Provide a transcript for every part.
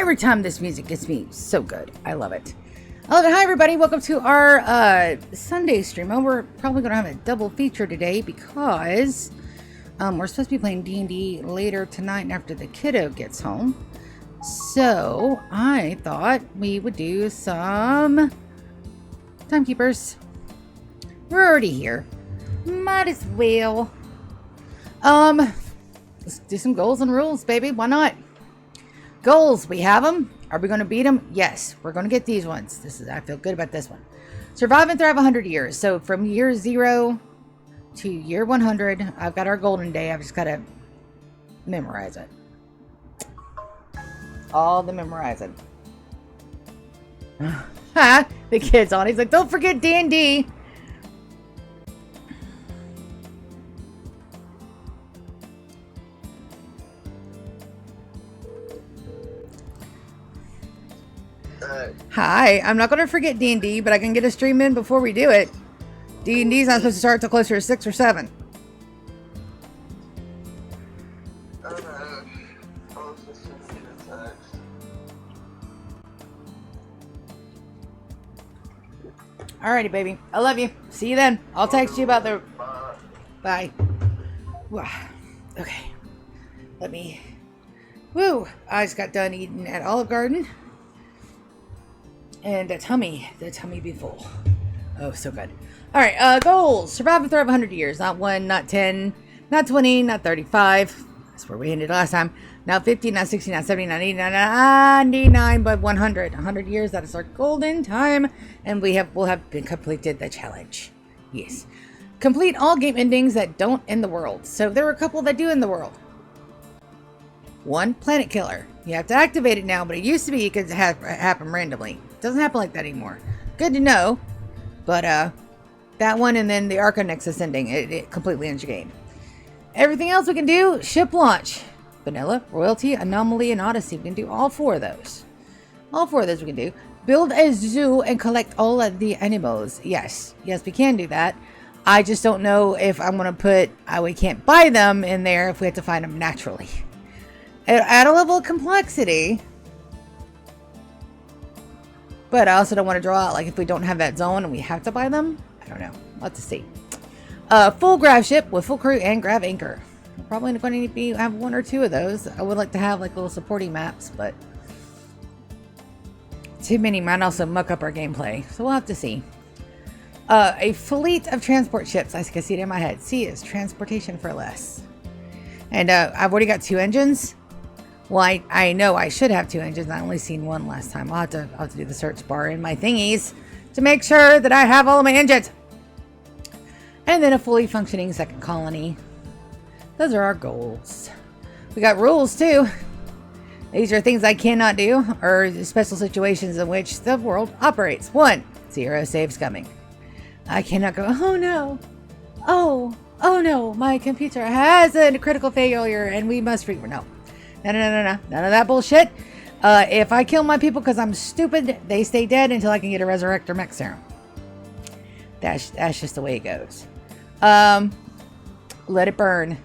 Every time this music gets me so good. I love it. I love it. Hi, everybody. Welcome to our Sunday stream. We're probably going to have a double feature today because we're supposed to be playing D&D later tonight after the kiddo gets home. So I thought we would do some timekeepers. We're already here. Might as well. Let's do some goals and rules, baby. Why not? Goals, we have them. Are we going to beat them? Yes, we're going to get these ones. I feel good about this one. Survive and thrive 100 years. So from year 0 to year 100, I've got our golden day. I've just got to memorize it. All the memorizing. The kid's on. He's like, don't forget D&D. Hi, I'm not going to forget D&D, but I can get a stream in before we do it. D&D's not supposed to start till closer to 6 or 7. Alrighty, baby. I love you. See you then. I'll text you about the... Bye. Okay. Let me... Woo! I just got done eating at Olive Garden. And the tummy be full. Oh, so good. All right, goals. Survive and thrive 100 years. Not 1, not 10, not 20, not 35. That's where we ended last time. Not 50, not 60, not 70, not 80, not 99, but 100. 100 years, that is our golden time. And we'll have been completed the challenge. Yes. Complete all game endings that don't end the world. So there were a couple that do end the world. 1, planet killer. You have to activate it now, but it used to be you could happen randomly. Doesn't happen like that anymore. Good to know. But that one and then the Arca Nexus ending, it completely ends your game. Everything else we can do, ship launch. Vanilla, Royalty, Anomaly, and Odyssey. We can do all 4 of those. All 4 of those we can do. Build a zoo and collect all of the animals. Yes, we can do that. I just don't know if I'm going to put, we can't buy them in there if we have to find them naturally. At a level of complexity. But I also don't want to draw out, like, if we don't have that zone and we have to buy them. I don't know. We'll have to see. Full grav ship with full crew and grav anchor. We're probably going to have 1 or 2 of those. I would like to have, like, little supporting maps, but too many might also muck up our gameplay. So we'll have to see. A fleet of transport ships. I can see it in my head. C is transportation for less. And I've already got 2 engines. Well, I know I should have 2 engines. I only seen 1 last time. I'll have to do the search bar in my thingies to make sure that I have all of my engines. And then a fully functioning second colony. Those are our goals. We got rules too. These are things I cannot do, or special situations in which the world operates. 1, 0 saves coming. I cannot go, oh no. Oh no, my computer has a critical failure and we must No. No. None of that bullshit. If I kill my people because I'm stupid, they stay dead until I can get a Resurrector Mech Serum. That's just the way it goes. Let it burn.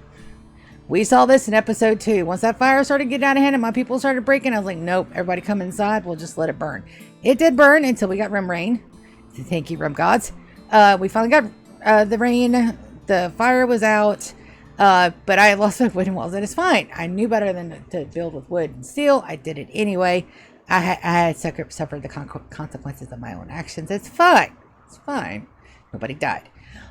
We saw this in episode 2. Once that fire started getting out of hand and my people started breaking, I was like, nope, everybody come inside. We'll just let it burn. It did burn until we got Rim Rain. Thank you, Rim Gods. We finally got the rain. The fire was out. But I lost my wooden walls, and it's fine. I knew better than to build with wood and steel. I did it anyway. I had suffered the consequences of my own actions. It's fine. It's fine. Nobody died.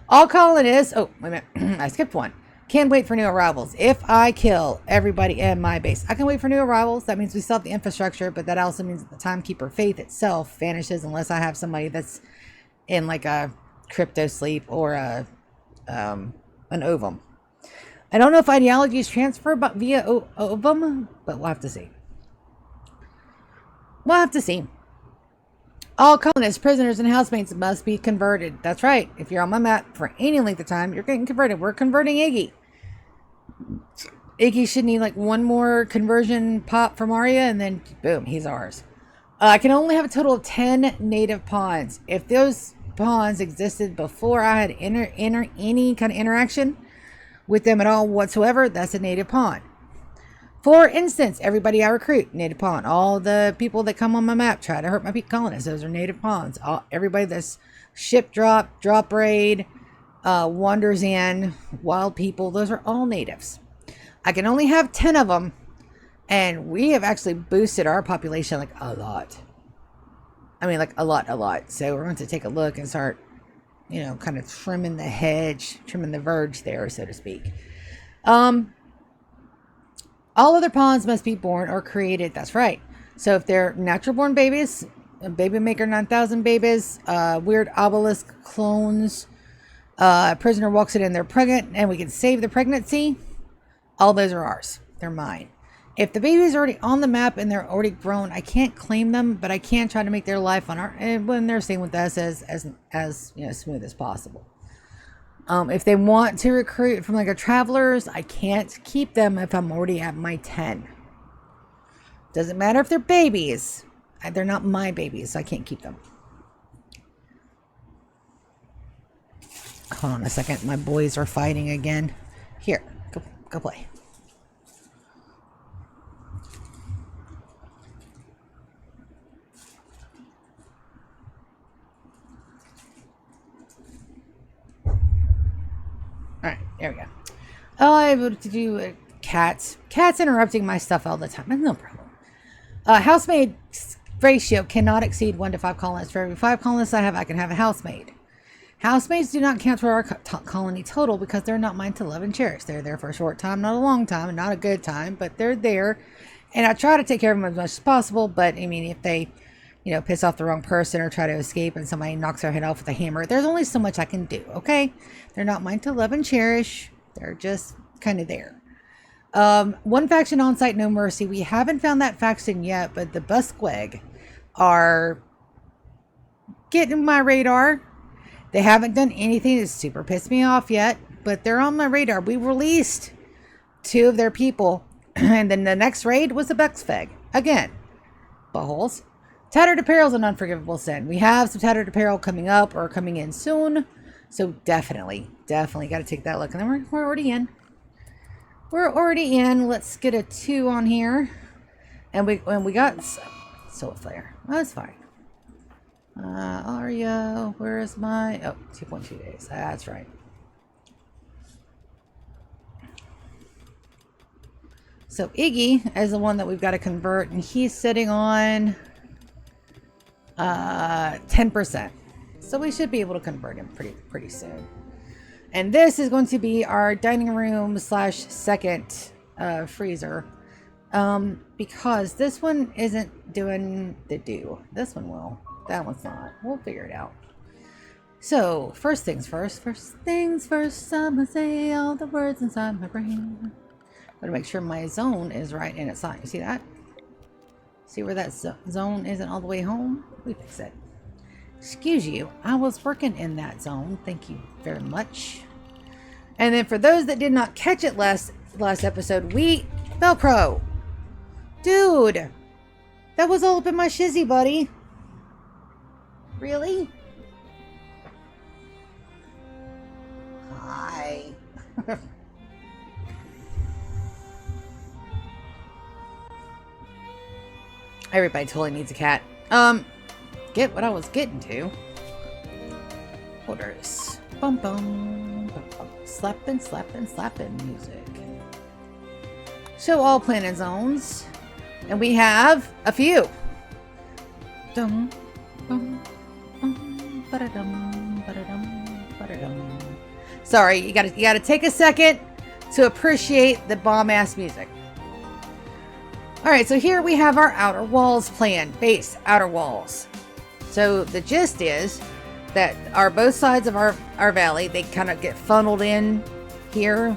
All colonists... Oh, wait a minute. I skipped 1. Can't wait for new arrivals. If I kill everybody in my base, I can wait for new arrivals. That means we still have the infrastructure, but that also means that the Timekeeper faith itself vanishes unless I have somebody that's in like a crypto sleep or an ovum. I don't know if ideologies transfer via ovum, but we'll have to see. We'll have to see. All colonists, prisoners, and housemates must be converted. That's right. If you're on my map for any length of time, you're getting converted. We're converting Iggy. Iggy should need like 1 more conversion pop from Arya, and then boom, he's ours. I can only have a total of 10 native pawns. If those pawns existed before I had any kind of interaction with them at all whatsoever, that's a native pawn. For instance, everybody I recruit, native pawn. All the people that come on my map try to hurt my colonists. Those are native pawns. Everybody that's ship drop raid, wanders in, wild people. Those are all natives. I can only have 10 of them. And we have actually boosted our population like a lot. I mean, like a lot. So we're going to take a look and start, you know, kind of trimming the hedge, trimming the verge there, so to speak. All other pawns must be born or created. That's right. So if they're natural born babies, baby maker 9,000 babies, weird obelisk clones, prisoner walks it in, they're pregnant, and we can save the pregnancy. All those are ours. They're mine. If the baby's already on the map and they're already grown, I can't claim them, but I can try to make their life on our, when they're staying with us, as you know, smooth as possible. If they want to recruit from like a travelers, I can't keep them if I'm already at my 10. Doesn't matter if they're babies. They're not my babies, so I can't keep them. Hold on a second. My boys are fighting again. Here, go play. Alright, there we go. Oh, I have to do cats. Cats interrupting my stuff all the time. That's no problem. Housemaid ratio cannot exceed 1 to 5 colonists. For every 5 colonists I have, I can have a housemaid. Housemaids do not count for our colony total because they're not mine to love and cherish. They're there for a short time, not a long time, and not a good time, but they're there. And I try to take care of them as much as possible, but I mean, if they, you know, piss off the wrong person or try to escape and somebody knocks their head off with a hammer, there's only so much I can do, okay? They're not mine to love and cherish. They're just kind of there. One faction on site, no mercy. We haven't found that faction yet, but the Busqueg are getting my radar. They haven't done anything that's super pissed me off yet, but they're on my radar. We released 2 of their people, and then the next raid was the Busqueg. Again, buttholes. Tattered apparel is an unforgivable sin. We have some tattered apparel coming up or coming in soon, so definitely got to take that look. And then we're already in. We're already in. Let's get a 2 on here, and we got soul flare. That's fine. Aria, where is my... Oh, 2.2 days. That's right. So Iggy is the one that we've got to convert, and he's sitting on 10%. So we should be able to convert him pretty soon. And this is going to be our dining room / second freezer. Because this one isn't doing the do. This one will. That one's not. We'll figure it out. So, first things first. I'm gonna say all the words inside my brain. Gotta make sure my zone is right in its side. You see that? See where that zone isn't all the way home? We fix it. Excuse you. I was working in that zone. Thank you very much. And then for those that did not catch it last episode, Velcro. Dude. That was all up in my shizzy, buddy. Really? Hi. Everybody totally needs a cat. Get what I was getting to. Orders. Bum bum. Bum bum. Slapping music. Show all planet zones. And we have a few. Dum bum. Sorry, you gotta take a second to appreciate the bomb-ass music. Alright, so here we have our outer walls plan. Base, outer walls. So the gist is that both sides of our valley, they kind of get funneled in here.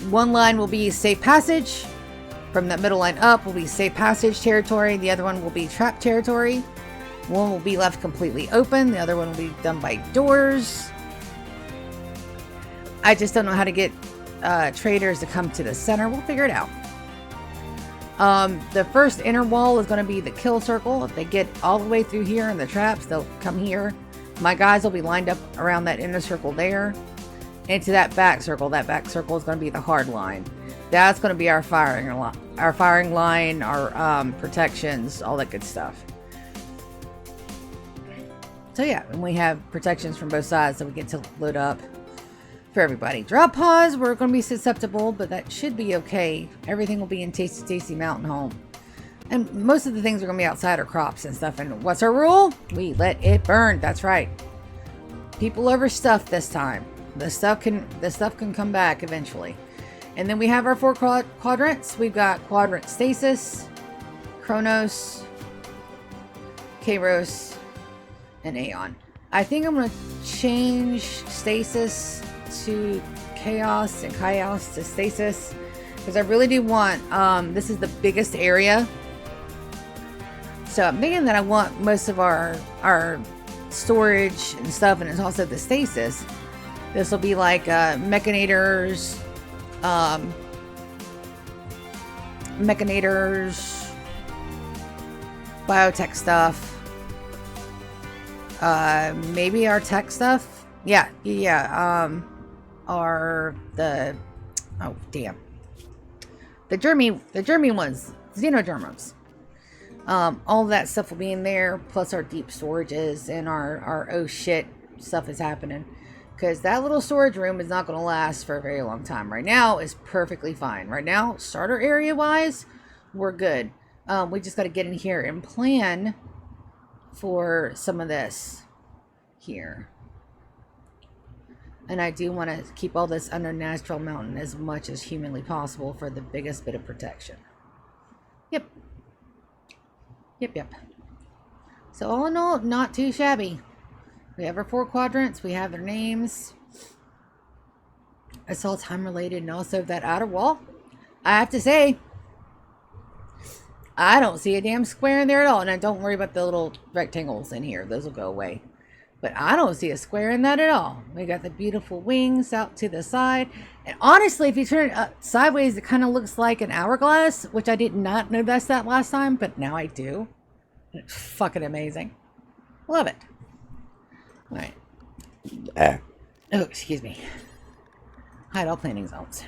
One line will be safe passage. From that middle line up will be safe passage territory. The other one will be trap territory. One will be left completely open. The other one will be done by doors. I just don't know how to get traders to come to the center. We'll figure it out. The first inner wall is going to be the kill circle. If they get all the way through here in the traps, they'll come here. My guys will be lined up around that inner circle there. Into that back circle. That back circle is going to be the hard line. That's going to be our firing our firing line, our protections, all that good stuff. So yeah, and we have protections from both sides, so we get to load up for everybody. Drop pods, we're going to be susceptible, but that should be okay. Everything will be in Tasty Tasty Mountain Home. And most of the things are going to be outside our crops and stuff. And what's our rule? We let it burn. That's right. People over stuff this time. The stuff can come back eventually. And then we have our 4 quadrants. We've got quadrant stasis, Chronos, Kairos, and Aeon. I think I'm going to change stasis to chaos and chaos to stasis, because I really do want, this is the biggest area. So I'm thinking that I want most of our storage and stuff, and it's also the stasis. This will be like mechanators, biotech stuff, maybe our tech stuff. Yeah. Are the, oh damn, the germy ones, xenodermums. All of that stuff will be in there, plus our deep storages and our oh shit stuff is happening. Because that little storage room is not going to last for a very long time. Right now is perfectly fine. Right now, starter area wise, we're good. We just got to get in here and plan for some of this here. And I do want to keep all this under Natural Mountain as much as humanly possible for the biggest bit of protection. Yep. So all in all, not too shabby. We have our 4 quadrants. We have their names. It's all time related, and also that outer wall. I have to say, I don't see a damn square in there at all. And I don't worry about the little rectangles in here. Those will go away. But I don't see a square in that at all. We got the beautiful wings out to the side. And honestly, if you turn it sideways, it kind of looks like an hourglass, which I did not notice that last time, but now I do. It's fucking amazing. Love it. All right. Oh, excuse me. Hide all planning zones.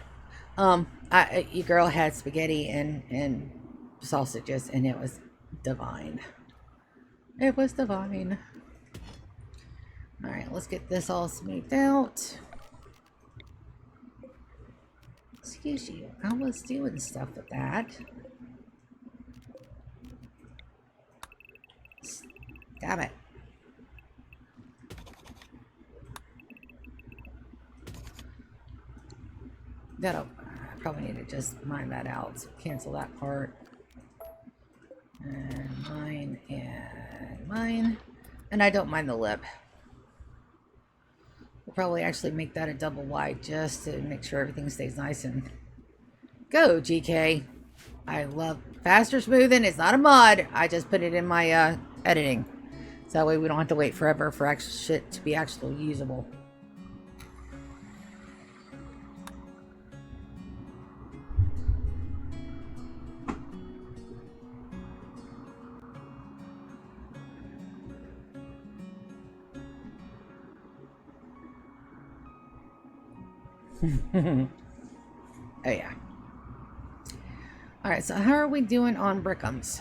Your girl had spaghetti and sausages, and it was divine. It was divine. All right, let's get this all smoothed out. Excuse you, I was doing stuff with that. Damn it. I probably need to just mine that out. So cancel that part. And mine. And I don't mind the lip. We'll probably actually make that a double wide just to make sure everything stays nice and go, GK. I love faster smoothing. It's not a mod. I just put it in my editing. So that way we don't have to wait forever for actual shit to be actually usable. Oh yeah. Alright, so how are we doing on Brickums?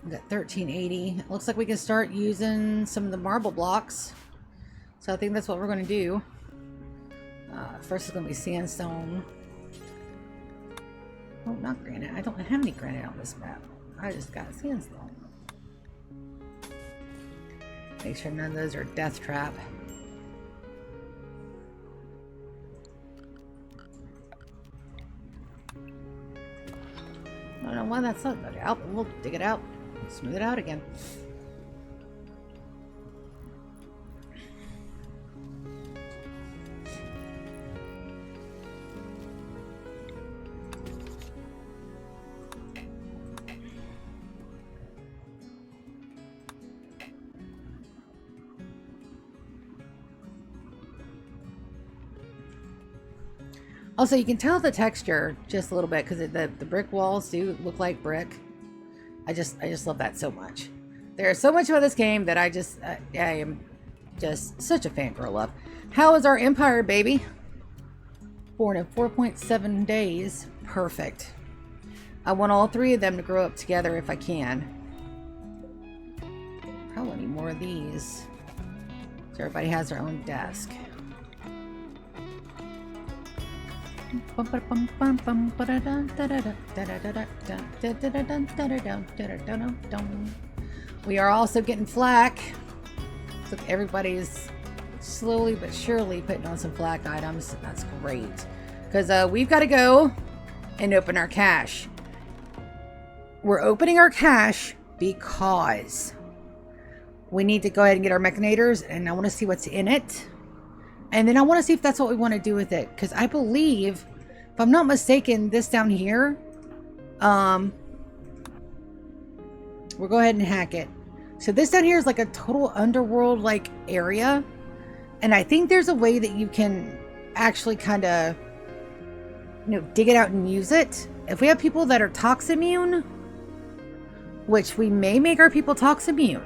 We got 1380. It looks like we can start using some of the marble blocks. So I think that's what we're going to do. First it's going to be sandstone. Oh, not granite. I don't have any granite on this map. I just got sandstone. Make sure none of those are death trap. I don't know why that's not out, but we'll dig it out. Smooth it out again. Also, you can tell the texture just a little bit because the brick walls do look like brick. I just love that so much. There's so much about this game that I am just such a fangirl of. How is our empire, baby? born in 4.7 days. Perfect. I want all 3 of them to grow up together if I can. Probably need more of these. So everybody has their own desk. We are also getting flak. So everybody's slowly but surely putting on some flak items. That's great. Because we've got to go and open our cache. We're opening our cache because we need to go ahead and get our mechanators, and I want to see what's in it. And then I want to see if that's what we want to do with it. Because I believe, if I'm not mistaken, this down here, we'll go ahead and hack it. So this down here is like a total underworld like area. And I think there's a way that you can actually kind of, you know, dig it out and use it. If we have people that are tox immune, which we may make our people tox immune,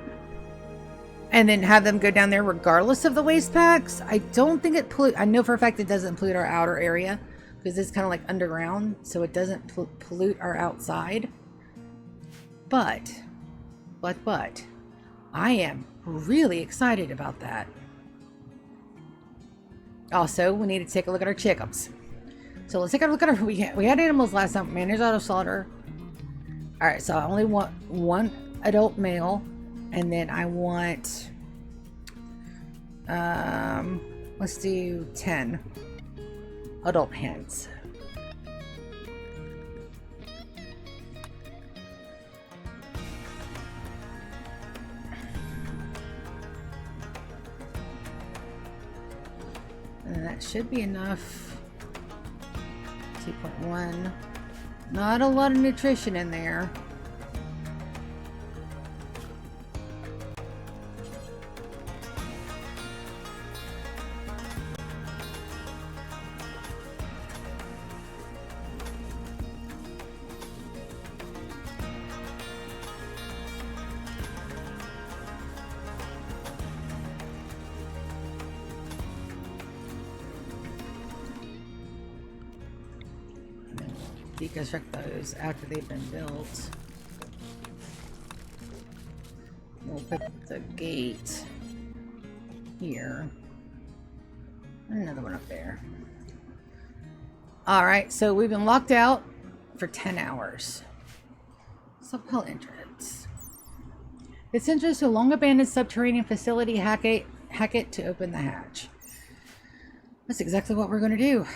and then have them go down there regardless of the waste packs. I don't think it I know for a fact it doesn't pollute our outer area because it's kind of like underground, so it doesn't pollute our outside. But I am really excited about that. Also, we need to take a look at our chickums. So let's take a look at our, we had animals last time. Managed auto slaughter. All right, so I only want 1 adult male. And then I want, let's do 10 adult hens. And that should be enough. 2.1. Not a lot of nutrition in there. Deconstruct those after they've been built. We'll put the gate here. Another one up there. Alright, so we've been locked out for 10 hours. Subhull entrance. This entrance to a long abandoned subterranean facility. Hack it to open the hatch. That's exactly what we're going to do.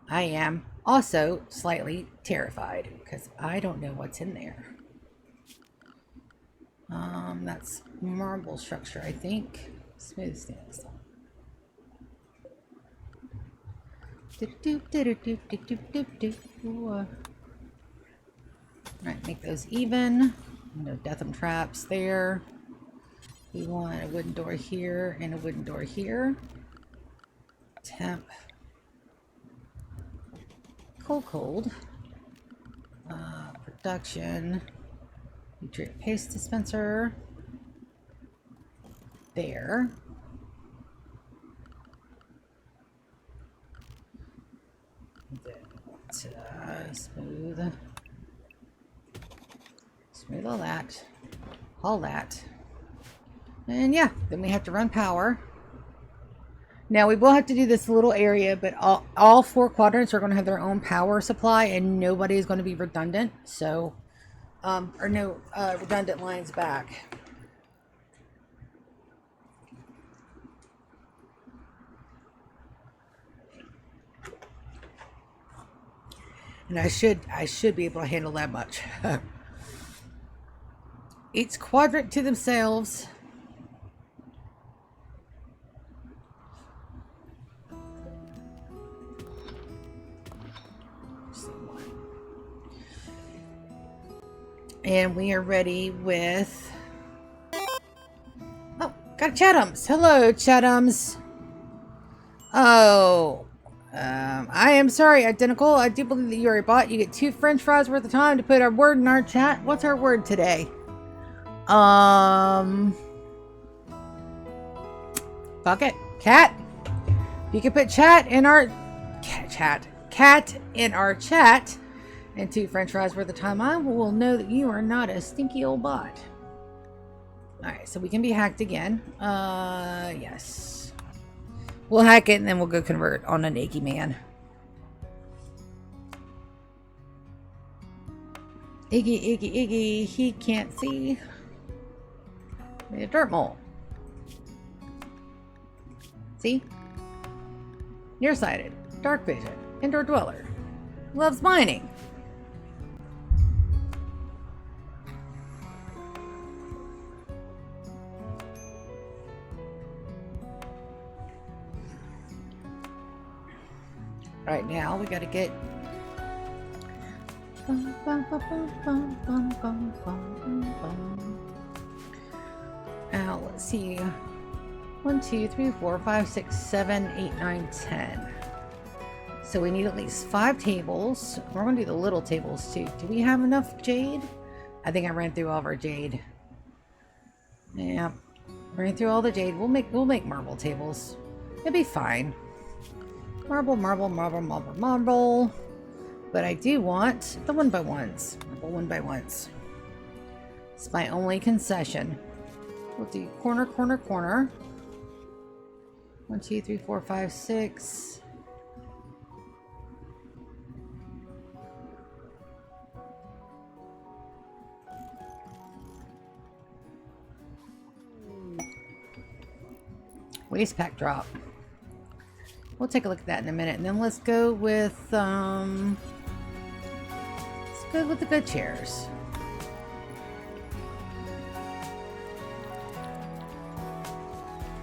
I am also slightly terrified because I don't know what's in there. That's marble structure, I think. Smooth stance. Alright, make those even. No death traps there. We want a wooden door here and a wooden door here. Temp. Cold. Production. Nutrient paste dispenser. There. Smooth all that. All that. And yeah, then we have to run power. Now we will have to do this little area, but all 4 quadrants are going to have their own power supply, and nobody is going to be redundant. So, or no redundant lines back. And I should be able to handle that much. Each quadrant to themselves. And we are ready with... Oh, got Chatums. Hello, Chatums. Oh, I am sorry, Identical. I do believe that you are a bot. You get 2 French fries worth of time to put our word in our chat. What's our word today? Fuck it. Cat. If you can put cat in our chat and 2 French fries worth of time, I will know that you are not a stinky old bot. Alright, so we can be hacked again. Yes. We'll hack it and then we'll go convert on an achy man. Iggy, he can't see. A dirt mole. See? Nearsighted, dark vision, indoor dweller. Loves mining. Right now we gotta get now let's see. 1, 2, 3, 4, 5, 6, 7, 8, 9, 10. So we need at least 5 tables. We're gonna do the little tables too. Do we have enough jade? I think I ran through all of our jade. Yeah. Ran through all the jade. We'll make marble tables. It'll be fine. Marble. But I do want the 1x1s. Marble 1x1s. It's my only concession. We'll do corner. 1, 2, 3, 4, 5, 6. Waste pack drop. We'll take a look at that in a minute, and then let's go with the good chairs.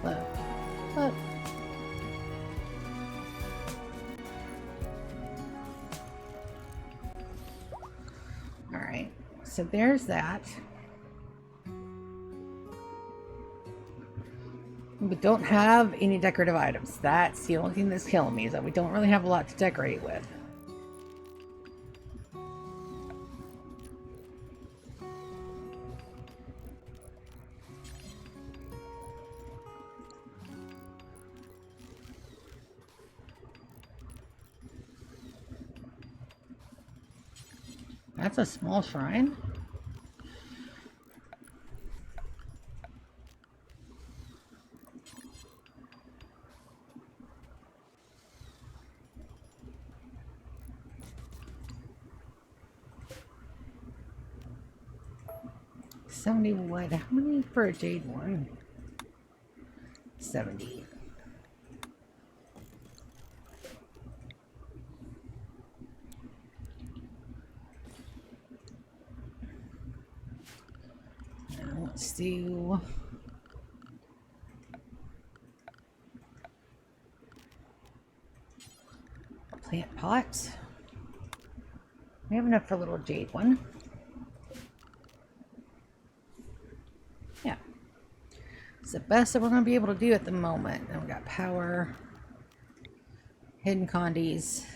Look. All right, so there's that. We don't have any decorative items. That's the only thing that's killing me, is that we don't really have a lot to decorate with. That's a small shrine. $70 wood. How many for a jade one? 70. Now let's do a plant pot. We have enough for a little jade one. The best that we're going to be able to do at the moment. And we got power, hidden condies.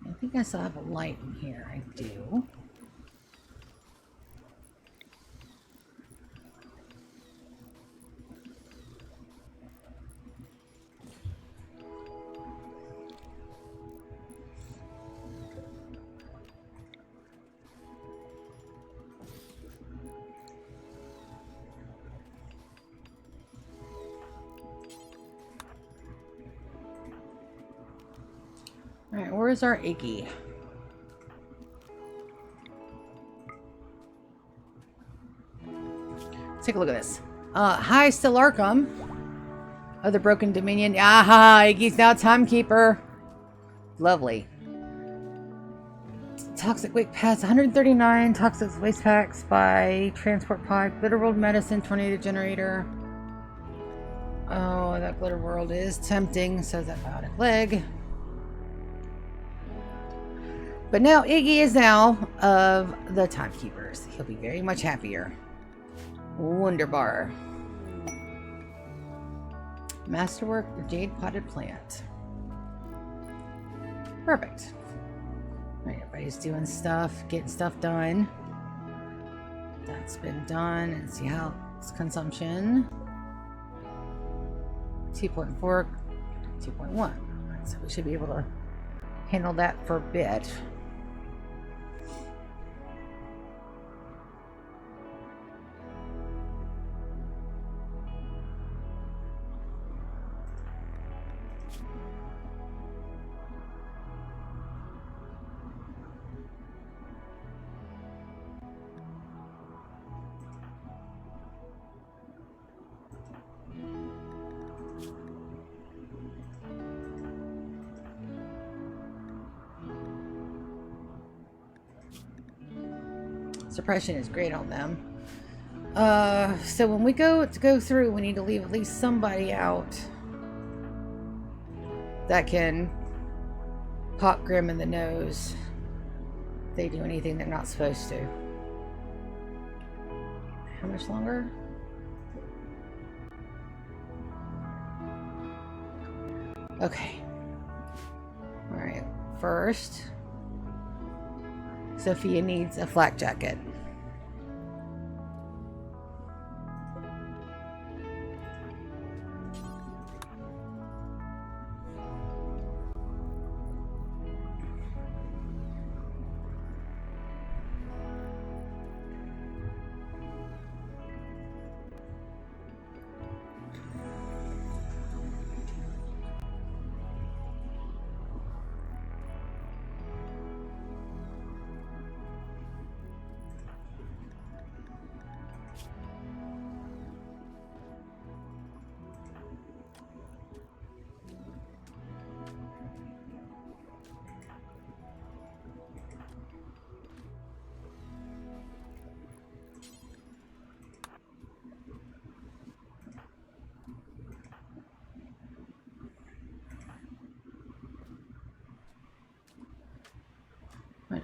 I think I still have a light in here. I do. Alright, where's our Iggy? Let's take a look at this. Hi, still Arkham. Of the Broken Dominion. Aha, Iggy's now timekeeper. Lovely. Toxic weight pass 139. Toxic waste packs by transport pod. Glitter World medicine. Tornado generator. Oh, that Glitter World is tempting. Says that bionic leg. But now Iggy is now of the Timekeepers. He'll be very much happier. Wunderbar. Masterwork Jade Potted Plant. Perfect. Alright, everybody's doing stuff, getting stuff done. That's been done. And see how it's consumption. 2.4, 2.1. Alright, so we should be able to handle that for a bit. Suppression is great on them. So when we go through, we need to leave at least somebody out that can pop Grim in the nose if they do anything they're not supposed to. How much longer? Okay. Alright, first Sophia needs a flak jacket.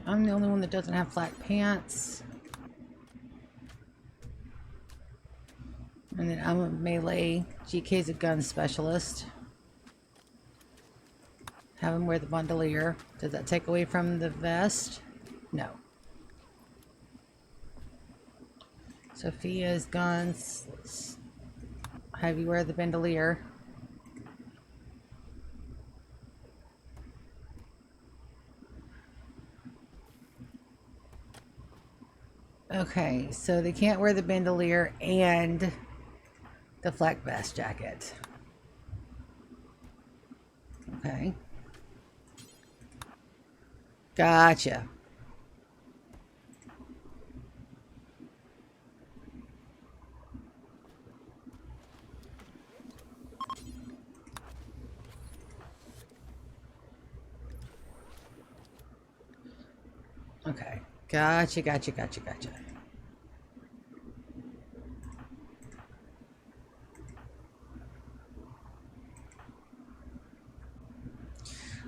I'm the only one that doesn't have flat pants. And then I'm a melee. GK's a gun specialist. Have him wear the bandolier. Does that take away from the vest? No. Sophia's guns. Have you wear the bandolier. Okay, so they can't wear the bandolier and the flak vest jacket. Okay. Gotcha. Okay. Gotcha.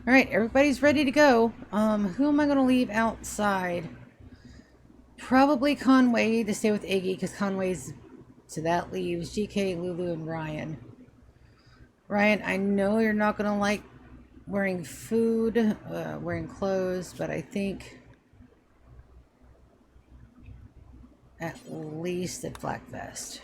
All right, everybody's ready to go. Who am I going to leave outside? Probably Conway to stay with Iggy, because Conway's... So that leaves GK, Lulu, and Ryan. Ryan, I know you're not going to like wearing food, wearing clothes, but I think... at least a black vest.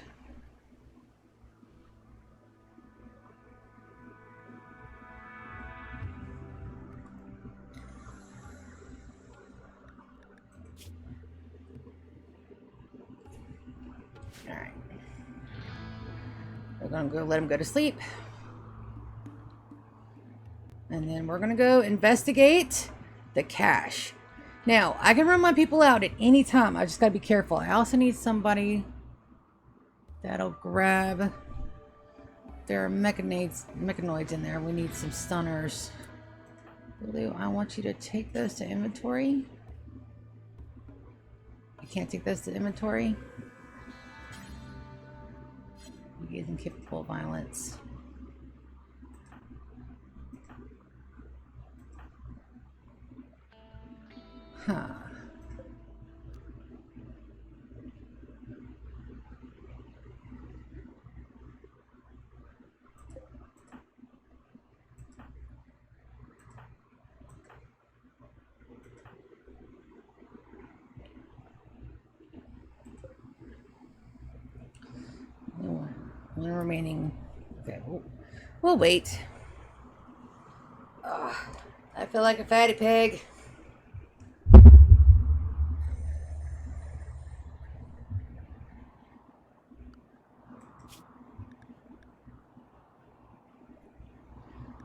All right. We're gonna go let him go to sleep. And then we're gonna go investigate the cache. Now, I can run my people out at any time. I just gotta be careful. I also need somebody that'll grab... There are mechanoids in there. We need some stunners. Lulu, I want you to take those to inventory. You can't take those to inventory. You guys incapable of violence. Huh. One remaining. Okay, we'll wait. Ugh, I feel like a fatty pig.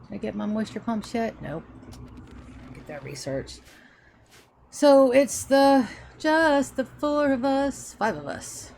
Did I get my moisture pumps yet? Nope. Get that researched. So it's just the 4 of us, 5 of us.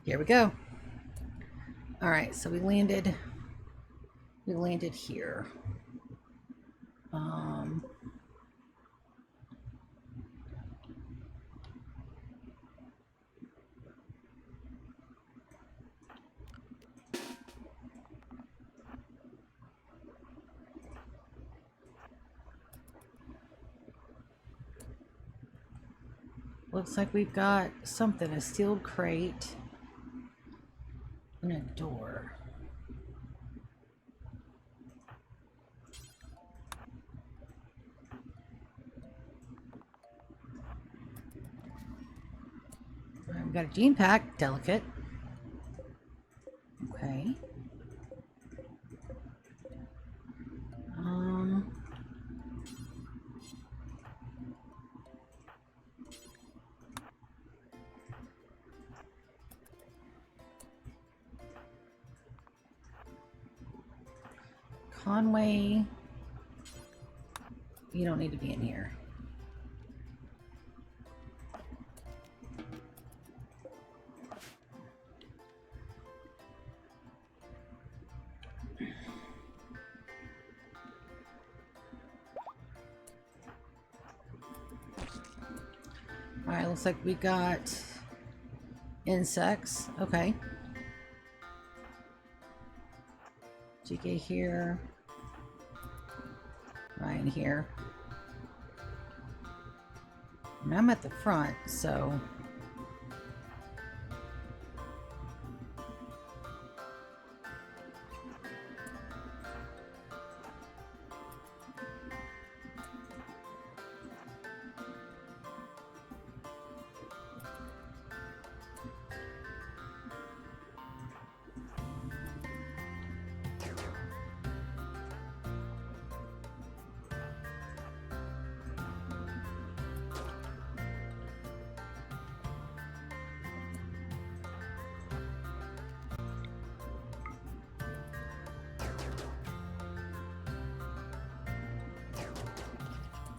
Here we go. All right, so we landed here. Looks like we've got something, a sealed crate and a door. We've got a gene pack, delicate. Okay. Conway, you don't need to be in here. All right, looks like we got insects. Okay. GK here. Ryan here. And I'm at the front, so...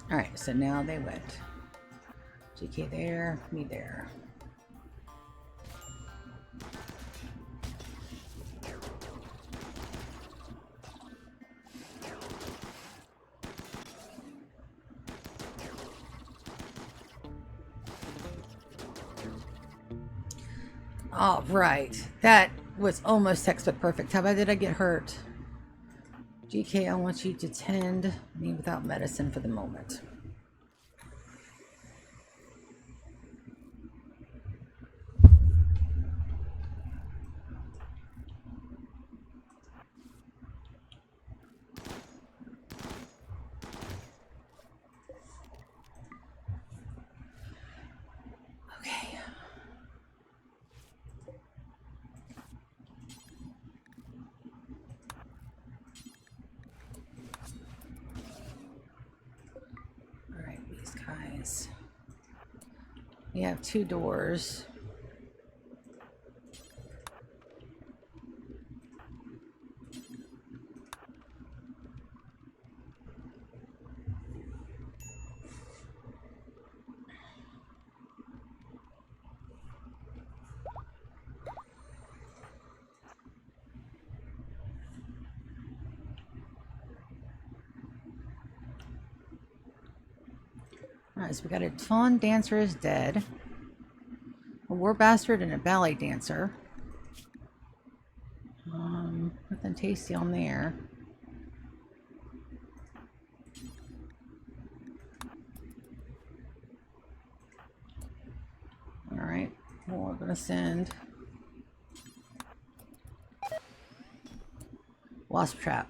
Alright, so now they went. GK there, me there. All right, that was almost textbook perfect. How bad did I get hurt? GK, I want you to tend me without medicine for the moment. Okay. Guys, we have 2 doors. Alright, so we got a fawn dancer is dead. A war bastard and a ballet dancer. Nothing tasty on there. Alright, well, we're gonna send wasp trap.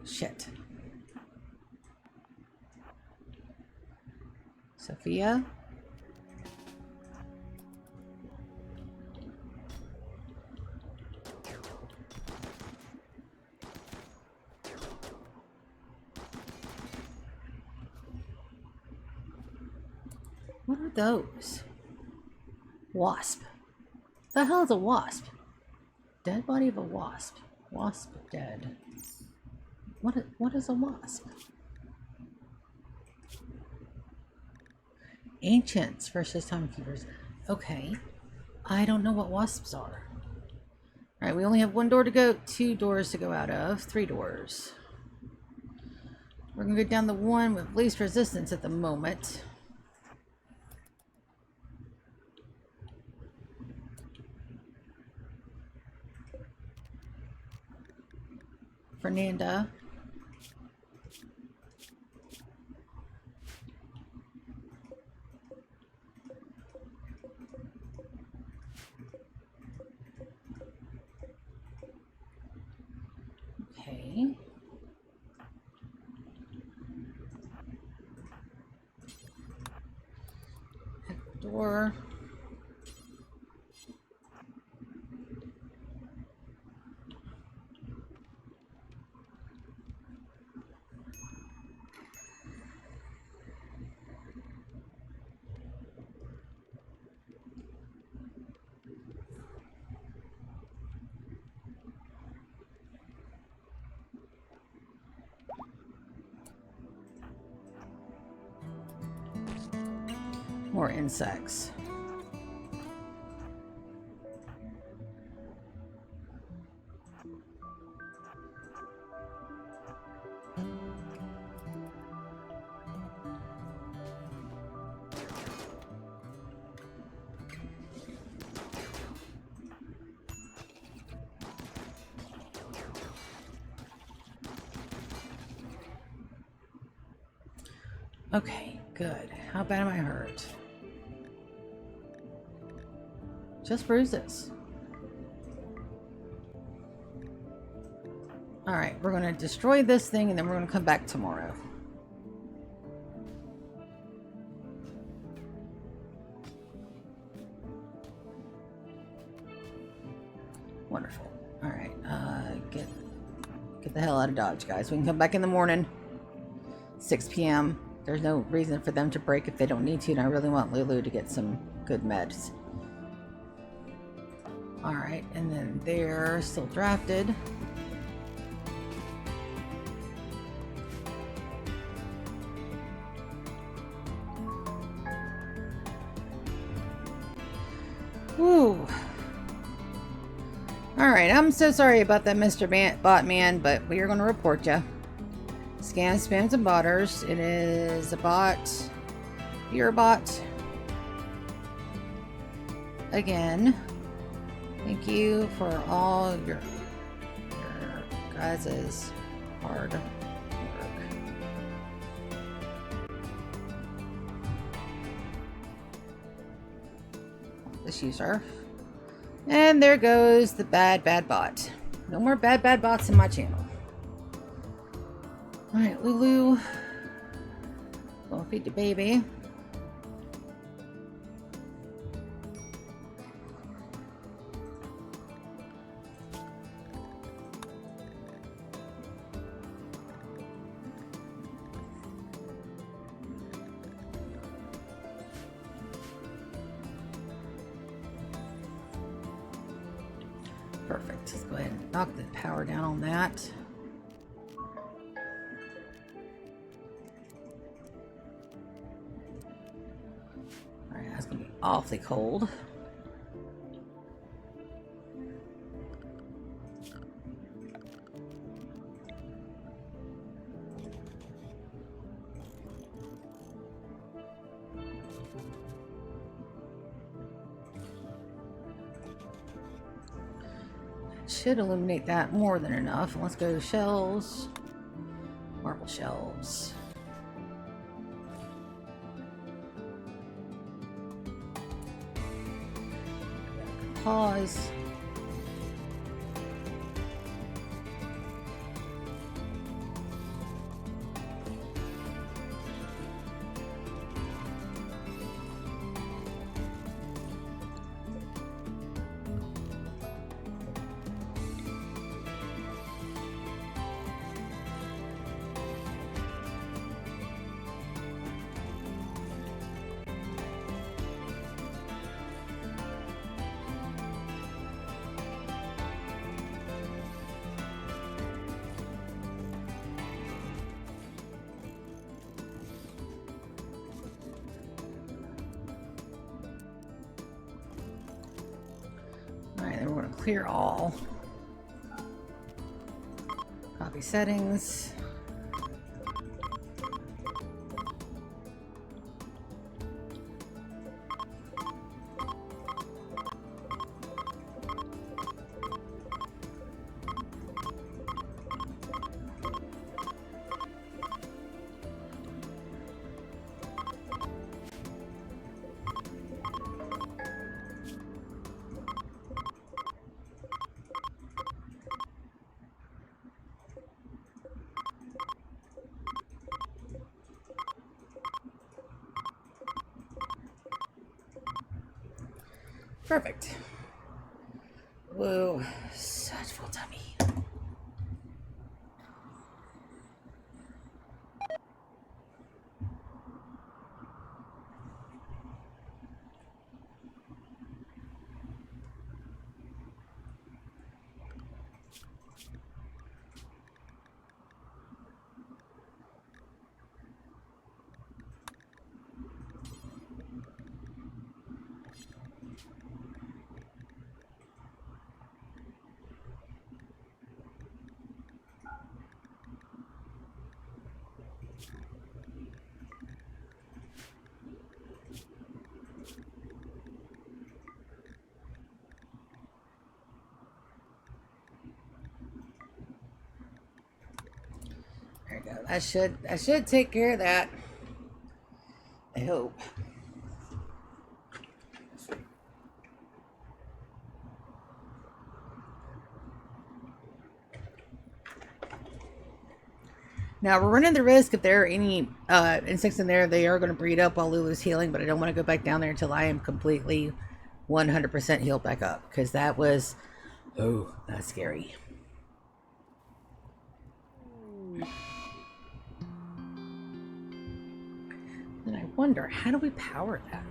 Shit. Sophia. What are those? Wasp. The hell is a wasp? Dead body of a wasp. Wasp dead. What is a wasp? Ancients versus timekeepers. Okay. I don't know what wasps are. Alright, we only have one door to go, 2 doors to go out of, 3 doors. We're gonna go down the one with least resistance at the moment. Fernanda. Okay. Door. More insects. Okay, good. How bad am I hurt? Just bruises. Alright, we're going to destroy this thing and then we're going to come back tomorrow. Wonderful. Alright, get the hell out of Dodge, guys. We can come back in the morning. 6 p.m. There's no reason for them to break if they don't need to, and I really want Lulu to get some good meds. Alright, and then they're still drafted. Whew. Alright, I'm so sorry about that, Mr. Bot Man, but we are going to report you. Scan spams and botters. It is a bot. You're a bot. Again. Thank you for all your guys' hard work. This user. And there goes the bad bot. No more bad bots in my channel. Alright, Lulu. Go feed the baby. Perfect. Let's go ahead and knock the power down on that. Alright, that's going to be awfully cold. Should illuminate that more than enough. Let's go shells. Marble shells. Pause. Alright, then we're going to clear all. Copy settings. Perfect. Whoa, such full tummy. There we go. That should take care of that. I hope. Now we're running the risk if there are any insects in there, they are going to breed up while Lulu's healing, but I don't want to go back down there until I am completely 100% healed back up, because that was, oh, that's scary. And I wonder, how do we power that?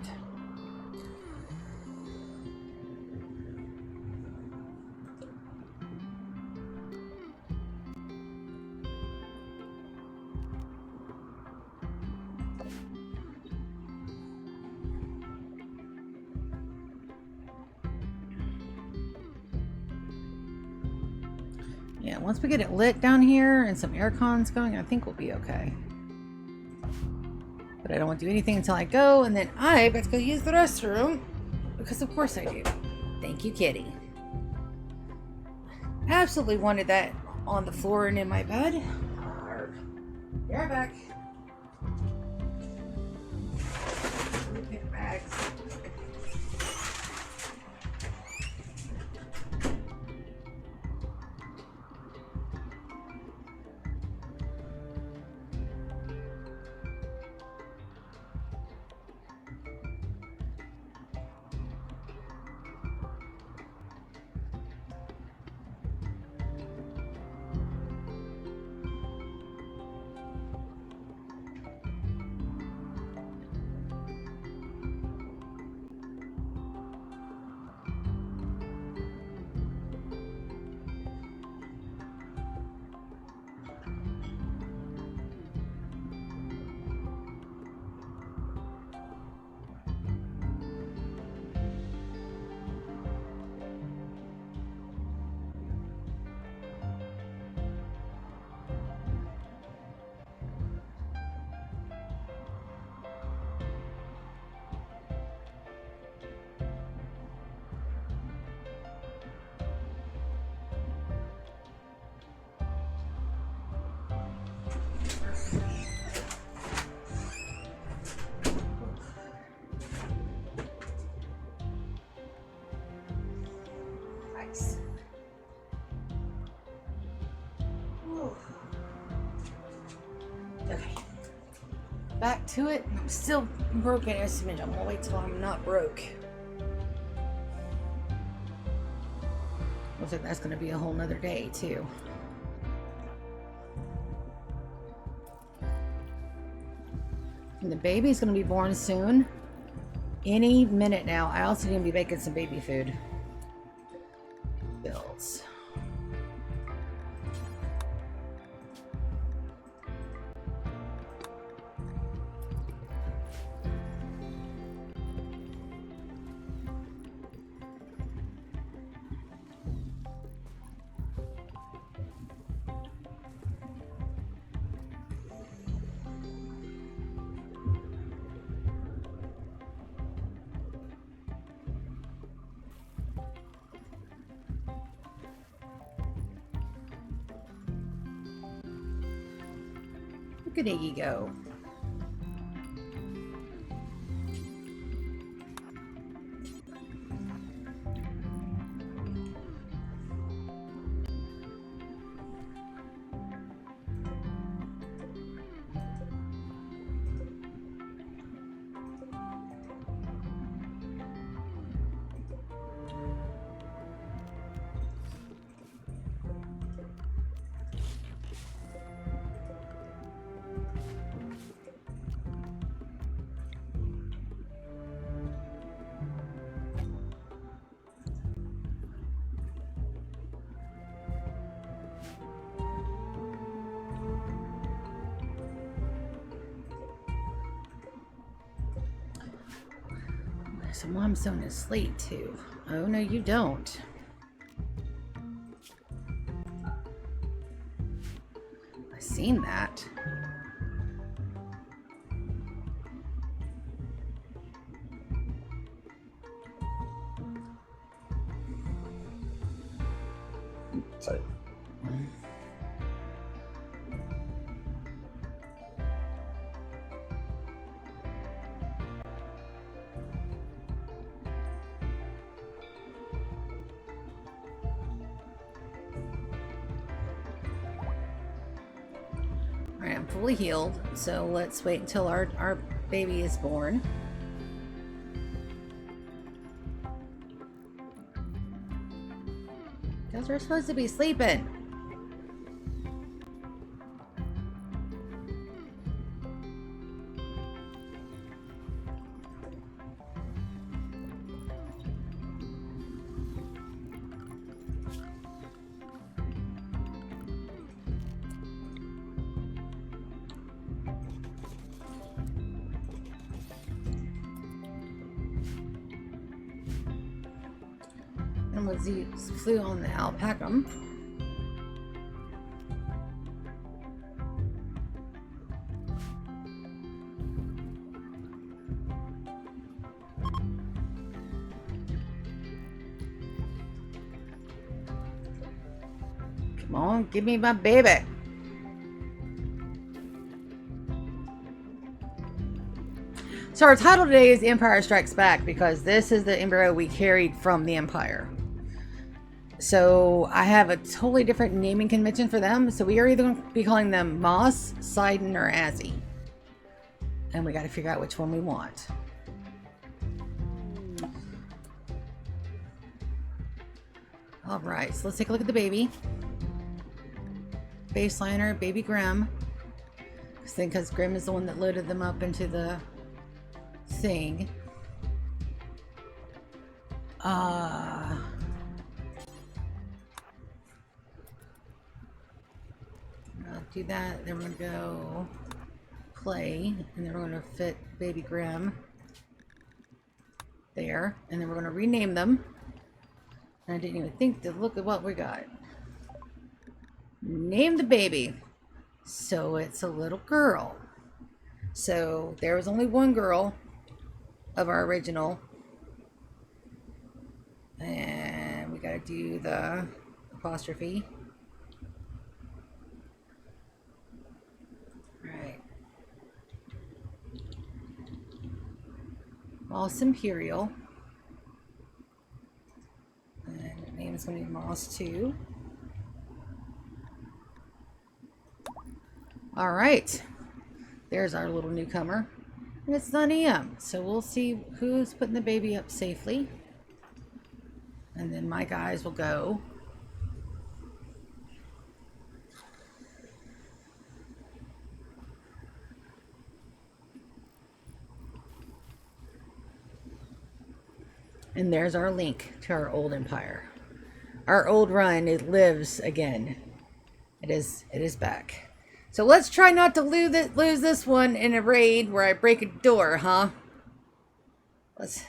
Yeah, once we get it lit down here and some air cons going, I think we'll be okay. But I don't want to do anything until I go, and then I got to go use the restroom, because of course I do. Thank you, kitty. Absolutely wanted that on the floor and in my bed. Be right back. Pick bags. Nice. Okay. Back to it. I'm still broken a smidge. I'm gonna wait till I'm not broke. Looks like that's gonna be a whole nother day too. And the baby's gonna be born soon. Any minute now. I also need to be making some baby food. Bills. Look at Iggy go. So mom's sewing his slate too. Oh no, you don't. I seen that. Sorry. Alright, I'm fully healed, so let's wait until our baby is born. Because we're supposed to be sleeping. And we'll flew on the alpaca. Come on, give me my baby. So our title today is Empire Strikes Back because this is the embryo we carried from the Empire. So I have a totally different naming convention for them. So we are either going to be calling them Moss, Sidon, or Azzy. And we got to figure out which one we want. All right, so let's take a look at the baby. Baseliner, baby Grimm. Because Grimm is the one that loaded them up into the thing. I'll do that, then we're gonna go play, and then we're gonna fit baby Grimm there, and then we're gonna rename them. And I didn't even think to look at what we got. Name the baby. So it's a little girl. So there was only one girl of our original. And we gotta do the apostrophe. Alright. Moss Imperial. And name it's going to need moss too. All right. There's our little newcomer. And it's not EM. So we'll see who's putting the baby up safely. And then my guys will go. And there's our link to our old empire. Our old run, it lives again. It is back. So let's try not to lose this one in a raid where I break a door, huh? Let's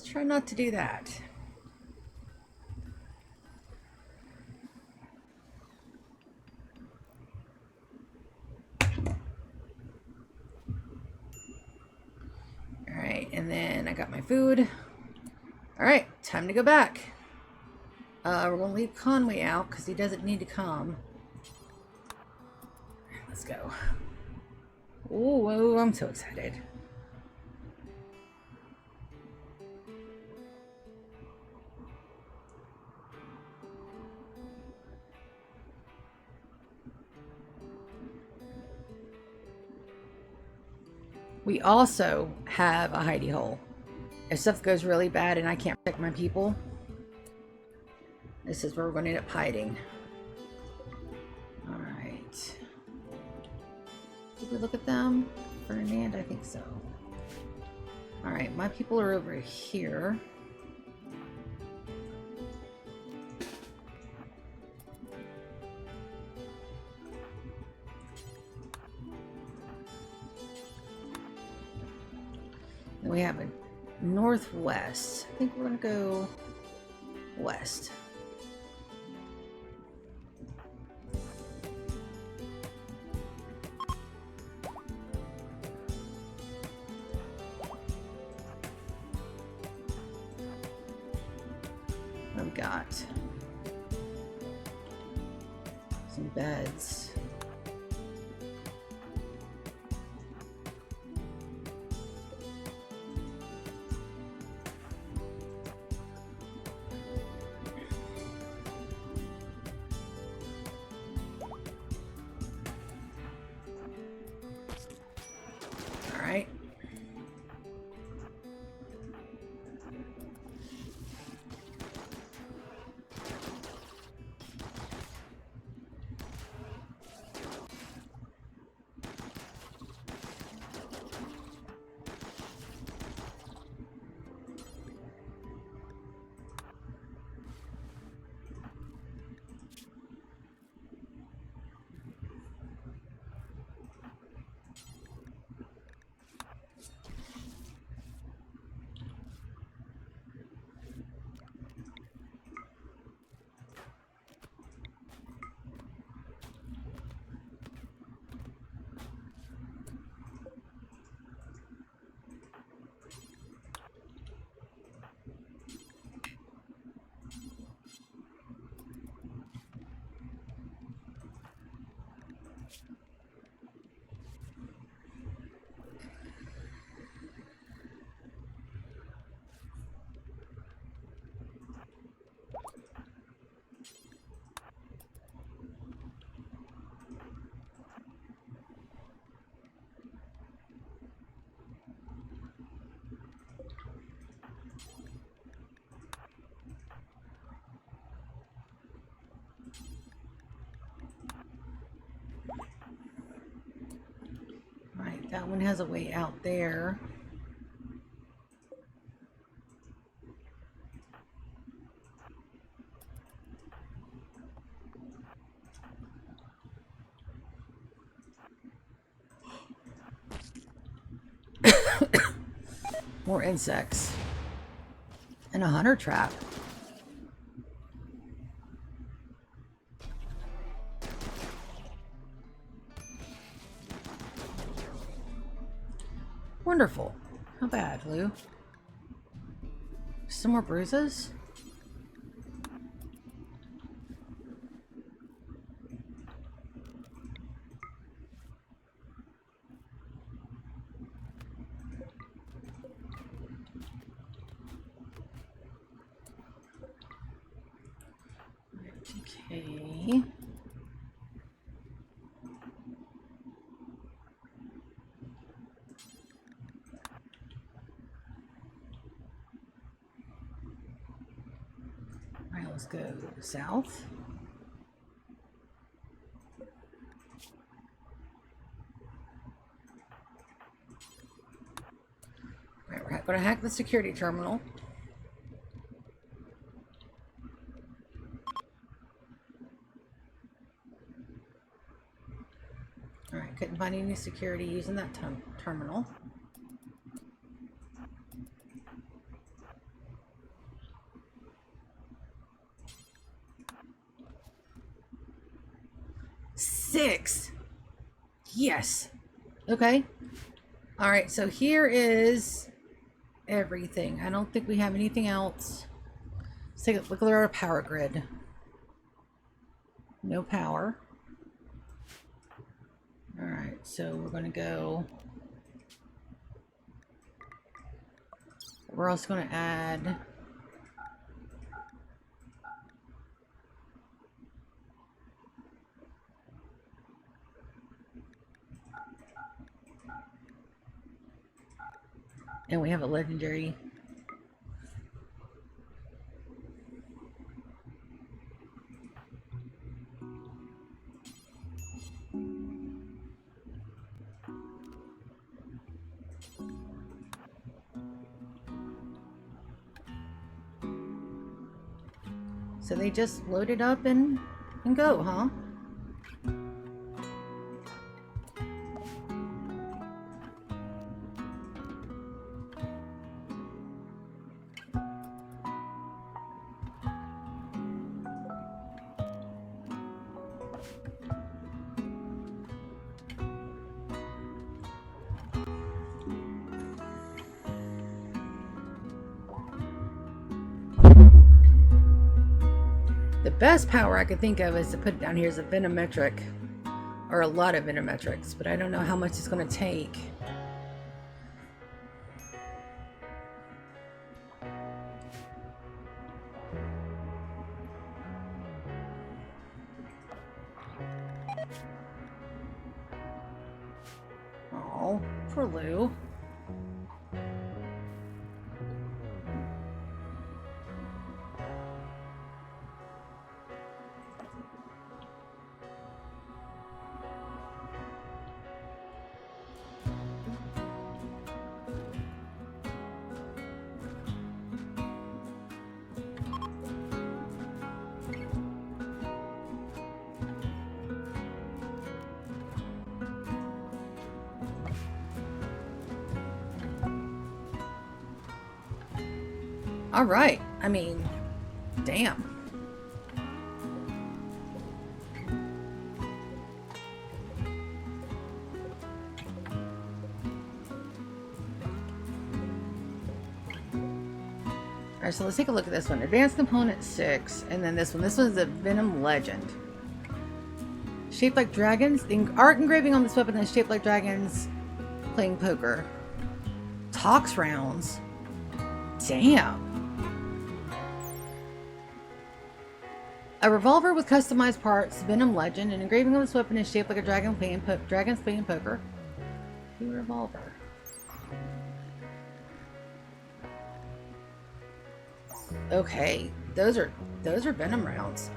try not to do that. Alright, and then I got my food. Alright, time to go back. We're going to leave Conway out because he doesn't need to come. Let's go. Ooh, I'm so excited. We also have a hidey hole. If stuff goes really bad and I can't protect my people, this is where we're going to end up hiding. Alright. Did we look at them? Ferdinand? I think so. Alright, my people are over here. Then we have a northwest. I think we're going to go west. What we got? Some beds. That one has a way out there. More insects. And a hunter trap. Wonderful. How bad, Lou? Some more bruises? Okay. All right, let's go south. All right, we're going to hack the security terminal. All right, couldn't find any security using that terminal. Six. Yes. Okay. All right, so here is everything. I don't think we have anything else. Let's take a look at our power grid. No power. All right, so we're going to go. We're also going to add. And we have a legendary. So they just load it up and go, huh? The best power I could think of is to put down here is a venometric, or a lot of venometrics, but I don't know how much it's going to take. Oh, poor Lou. All right. I mean, damn. All right, so let's take a look at this one. Advanced component 6, and then this one. This one's a Venom Legend. Shaped like dragons. The art engraving on this weapon is shaped like dragons playing poker. Tox rounds. Damn. A revolver with customized parts, Venom Legend. An engraving on this weapon is shaped like a dragon playing poker. A revolver. Okay, those are Venom rounds.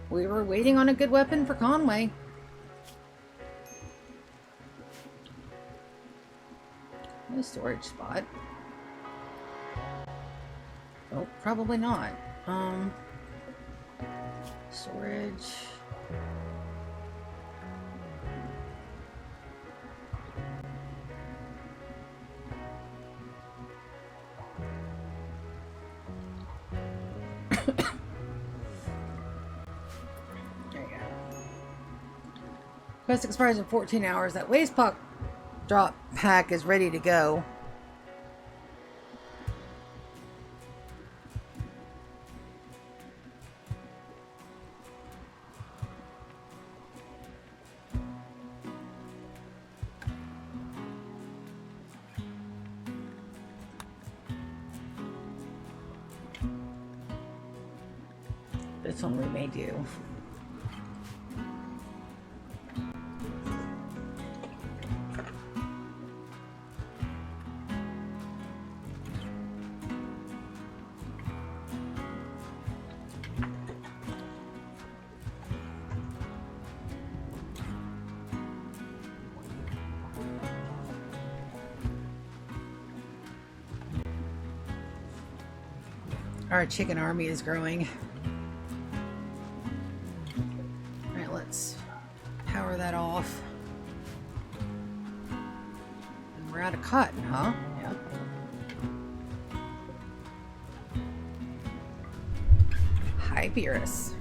We were waiting on a good weapon for Conway. No storage spot. Oh, probably not. Storage. There you go. Quest expires in 14 hours. That waste drop pack is ready to go. This one we may do. Our chicken army is growing. All right, let's power that off. And we're out of cotton, huh? Yep. Hi, Beerus.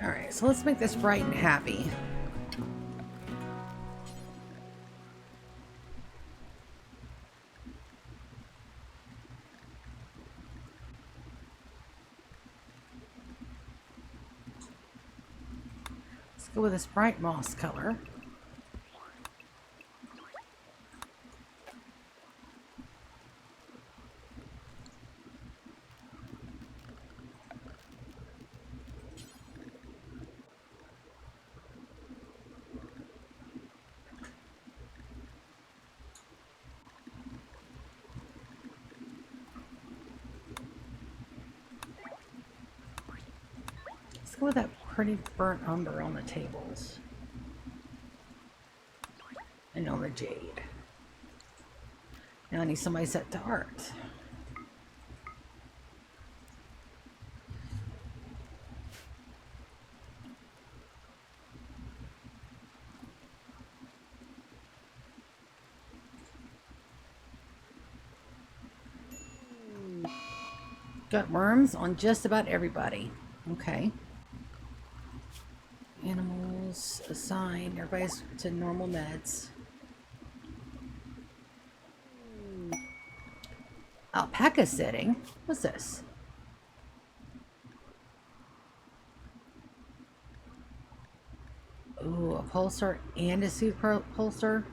Alright, so let's make this bright and happy. Let's go with this bright moss color. Let's go with that pretty burnt umber on the tables. And on the jade. Now I need somebody set to art. Got worms on just about everybody. Okay. Animals assigned. Everybody's to normal meds. Alpaca sitting. What's this? Ooh, a pulsar and a super pulsar.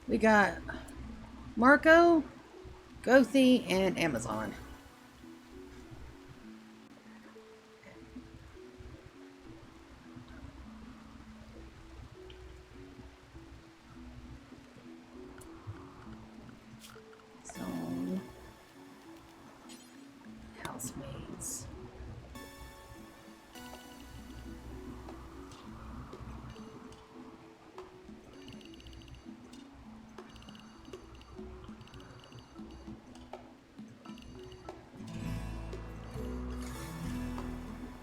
We got Marco, Gothi, and Amazon. Zone. Housemaids.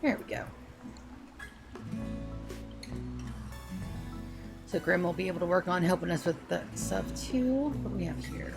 There we go. So Grim will be able to work on helping us with that stuff too. What do we have here?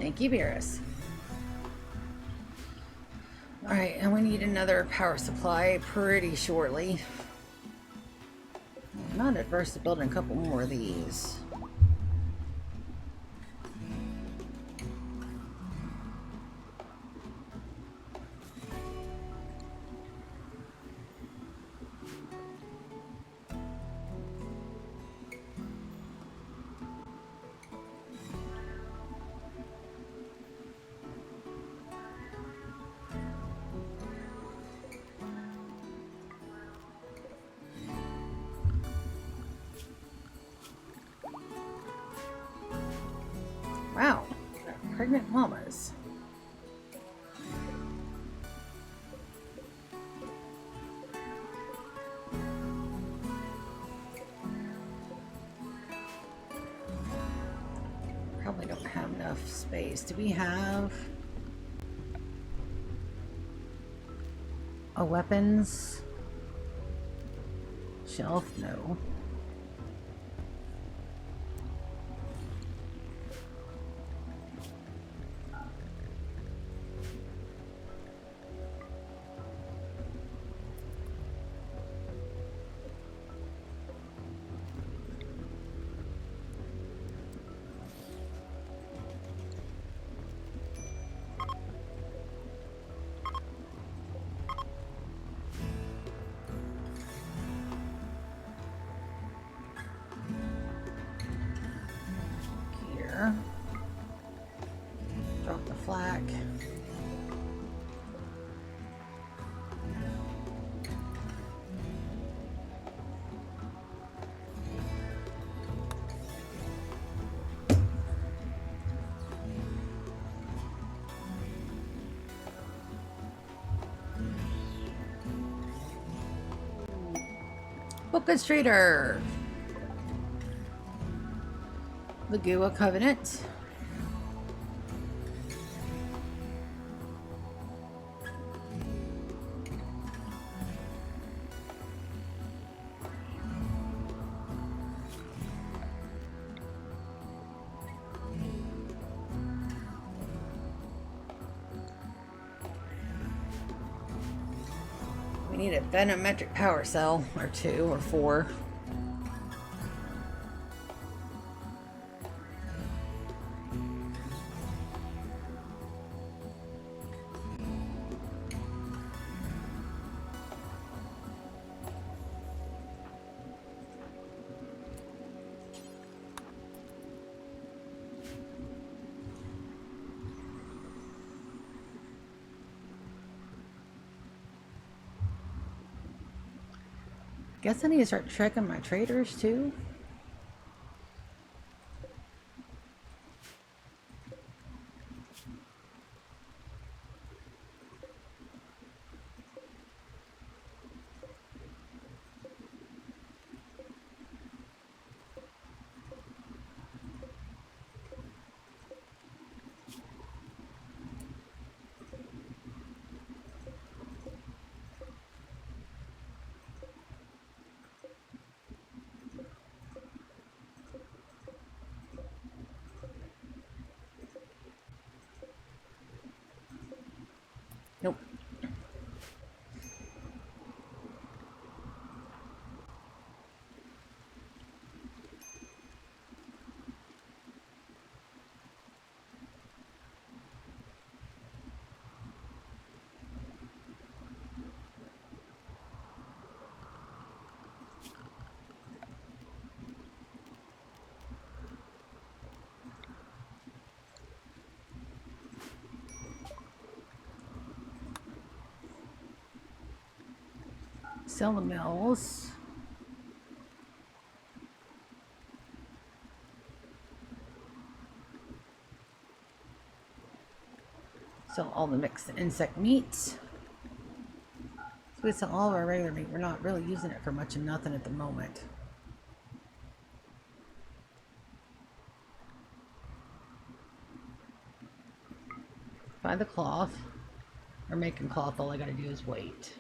Thank you, Beerus. Alright, and we need another power supply pretty shortly. I'm not adverse to building a couple more of these. Wow, pregnant mamas. Probably don't have enough space. Do we have a weapons shelf? No. Drop the flak. Book of Streeter. The Gua Covenant. We need a venometric power cell, or 2 or 4. Guess I need to start checking my traders too. Nope. Sell the mills. Sell all the mixed insect meats. So we sell all of our regular meat. We're not really using it for much of nothing at the moment. Buy the cloth. We're making cloth. All I gotta do is wait.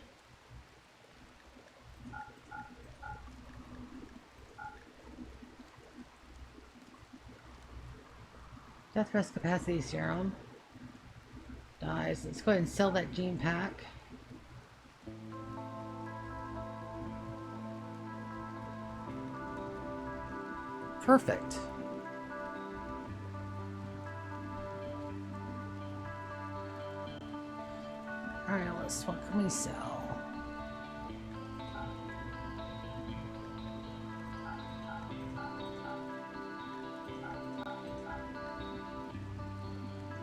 Death rest capacity serum. Dies. Let's go ahead and sell that gene pack. Perfect. Alright, what can we sell?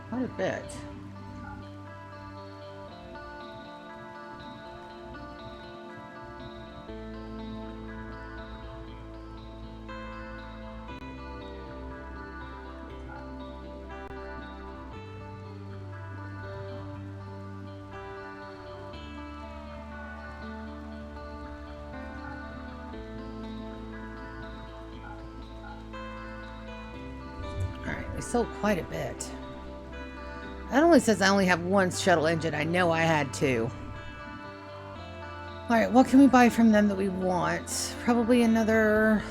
Quite a bit. We sold quite a bit. That only says I only have one shuttle engine. I know I had two. Alright, what can we buy from them that we want? Probably another...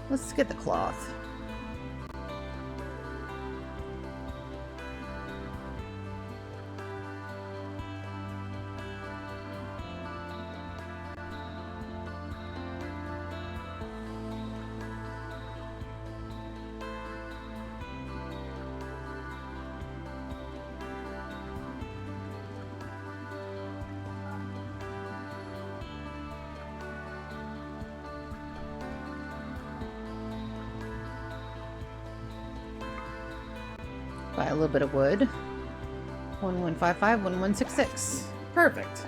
Let's get the cloth. Buy a little bit of wood. 1155, 1166. Perfect.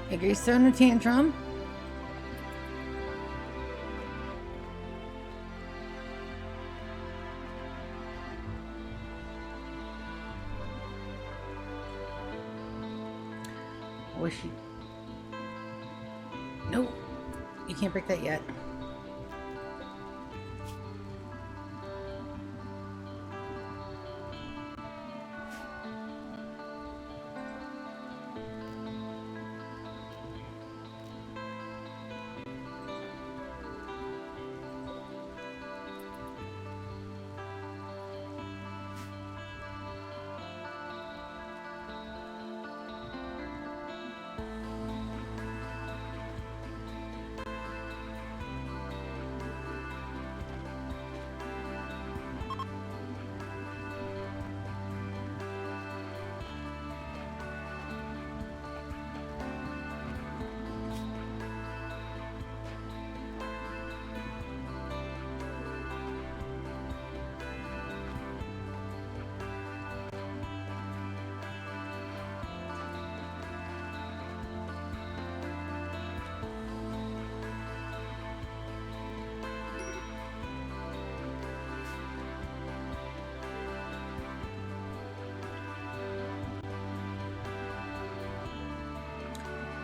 Iggy's throwing a tantrum. Wish you... Nope. You can't break that yet.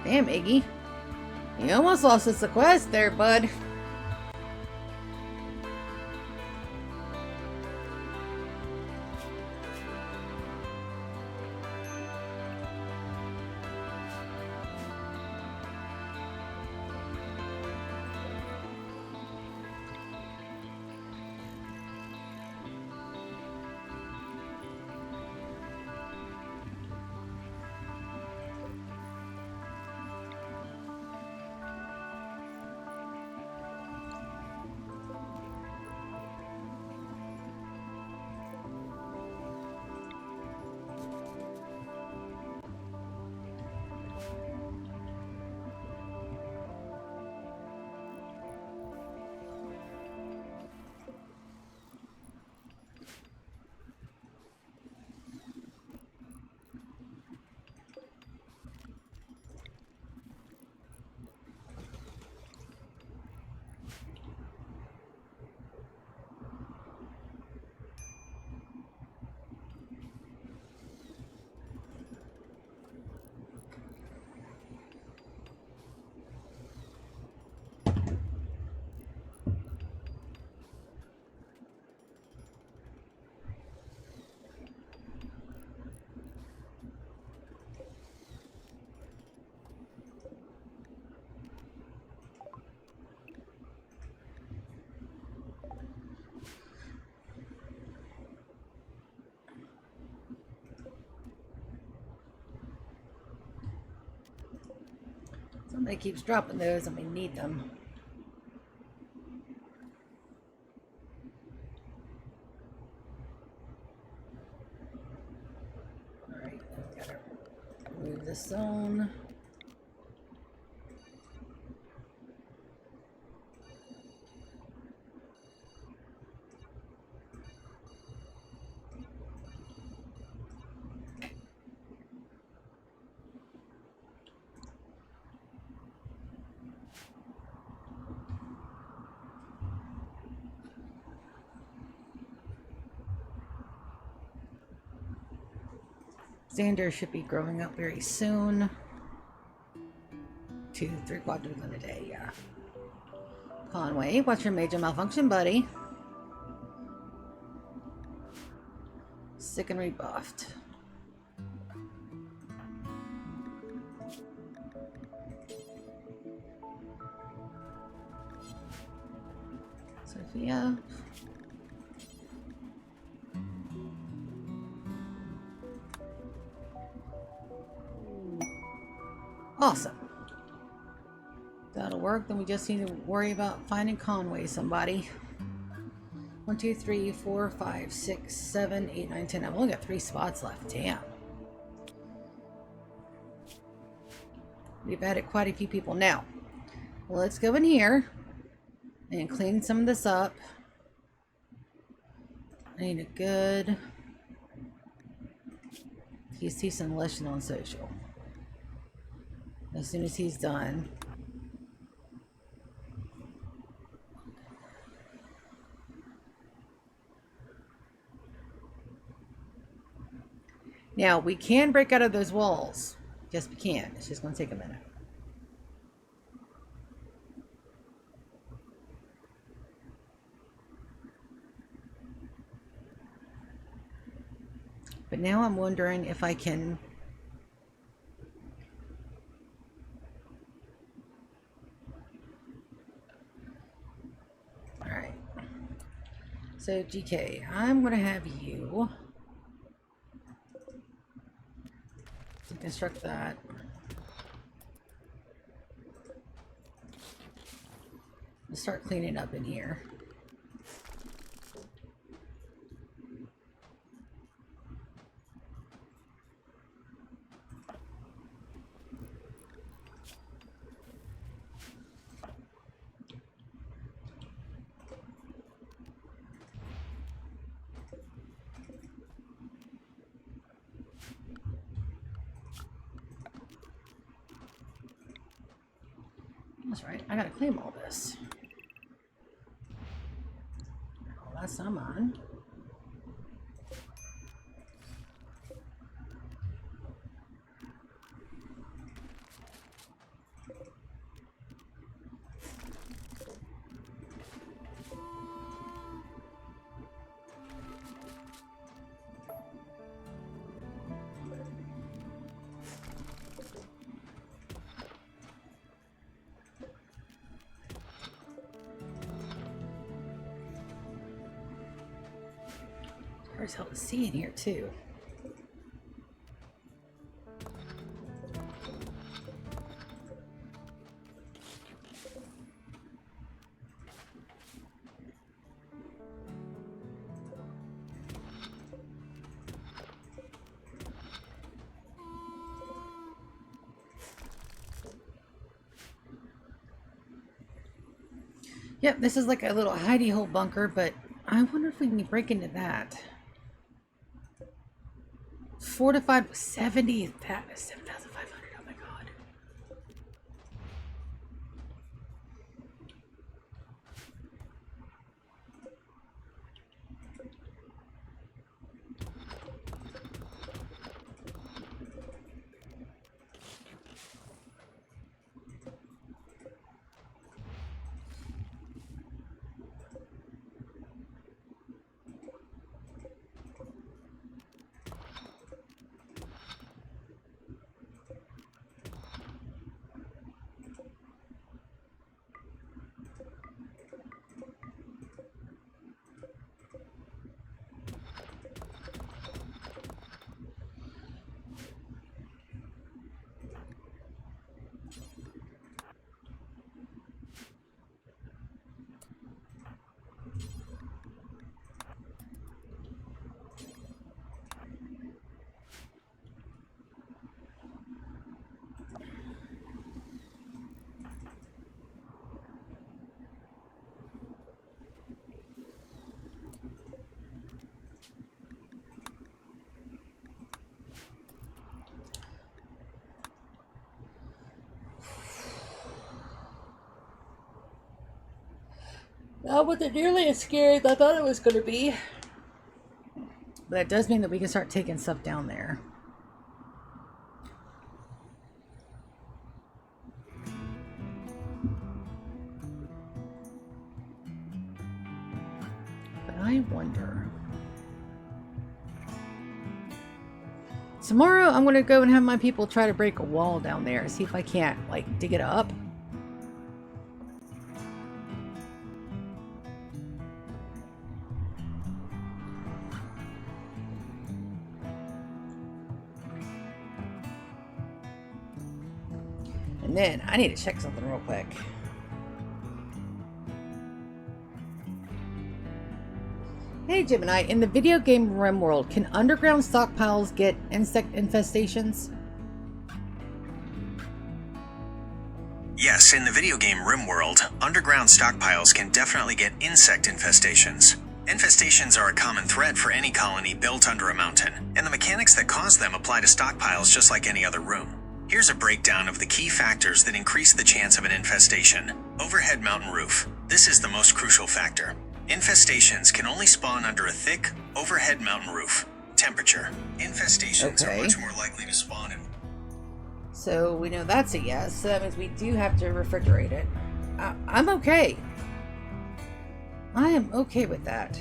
Damn, Iggy. You almost lost us a quest there, bud. Somebody keeps dropping those and we need them. Alright, gotta remove this zone. Xander should be growing up very soon. 2 3/4 in a day, yeah. Conway, what's your major malfunction, buddy? Sick and rebuffed. Sophia. Awesome. That'll work. Then we just need to worry about finding Conway somebody. 1, 2, 3, 4, 5, 6, 7, 8, 9, 10. I've only got 3 spots left. Damn. We've added quite a few people now. Well, let's go in here and clean some of this up. I need a good TC Simulation on social. As soon as he's done. Now, we can break out of those walls. Yes, we can. It's just going to take a minute. But now I'm wondering if I can... Alright. So, GK, I'm going to have you... construct that. Let's start cleaning up in here. That's right, I gotta claim all this. Well, that's I'm on. hard as hell to see in here, too. Yep, this is like a little hidey hole bunker, but I wonder if we can break into that. Fortified with 70, that is 7,500, oh my god. That wasn't nearly as scary as I thought it was going to be. But that does mean that we can start taking stuff down there. But I wonder. Tomorrow I'm going to go and have my people try to break a wall down there. See if I can't, like, dig it up. And then I need to check something real quick. Hey Gemini, in the video game Rimworld, can underground stockpiles get insect infestations? Yes, in the video game Rimworld, underground stockpiles can definitely get insect infestations. Infestations are a common threat for any colony built under a mountain, and the mechanics that cause them apply to stockpiles just like any other room. Here's a breakdown of the key factors that increase the chance of an infestation. Overhead mountain roof. This is the most crucial factor. Infestations can only spawn under a thick, overhead mountain roof. Temperature. Infestations are much more likely to spawn in... So we know that's a yes, so that means we do have to refrigerate it. I'm okay. I am okay with that.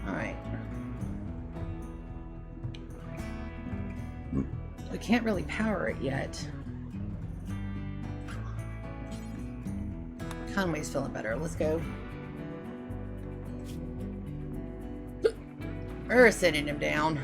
Alright. We can't really power it yet. Conway's feeling better. Let's go. We're sending him down.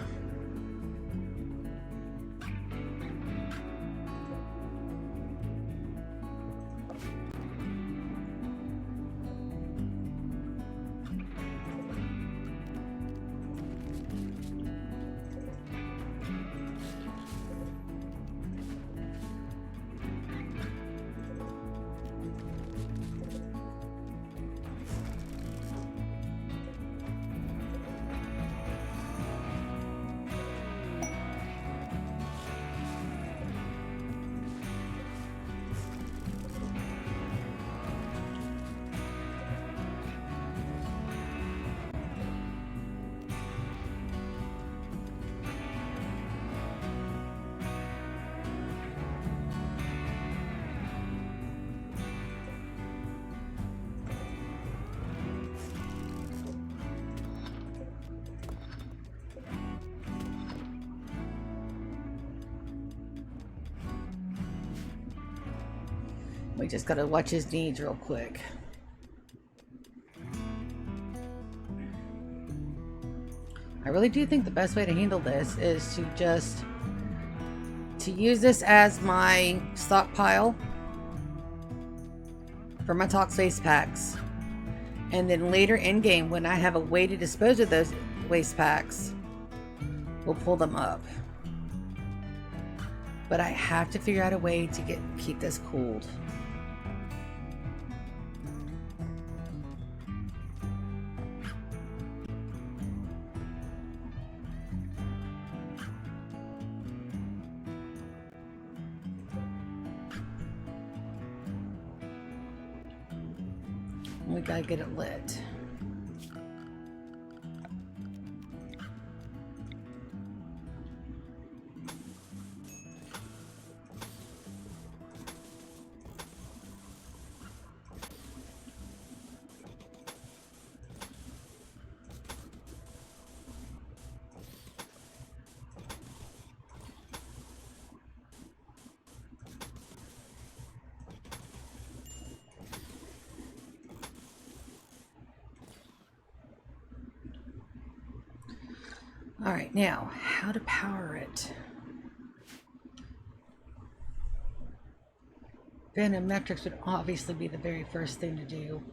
We just gotta watch his needs real quick. I really do think the best way to handle this is to just use this as my stockpile for my tox waste packs, and then later in game when I have a way to dispose of those waste packs, we'll pull them up. But I have to figure out a way to keep this cooled. We gotta get it lit. All right, now how to power it. Metrics would obviously be the very first thing to do.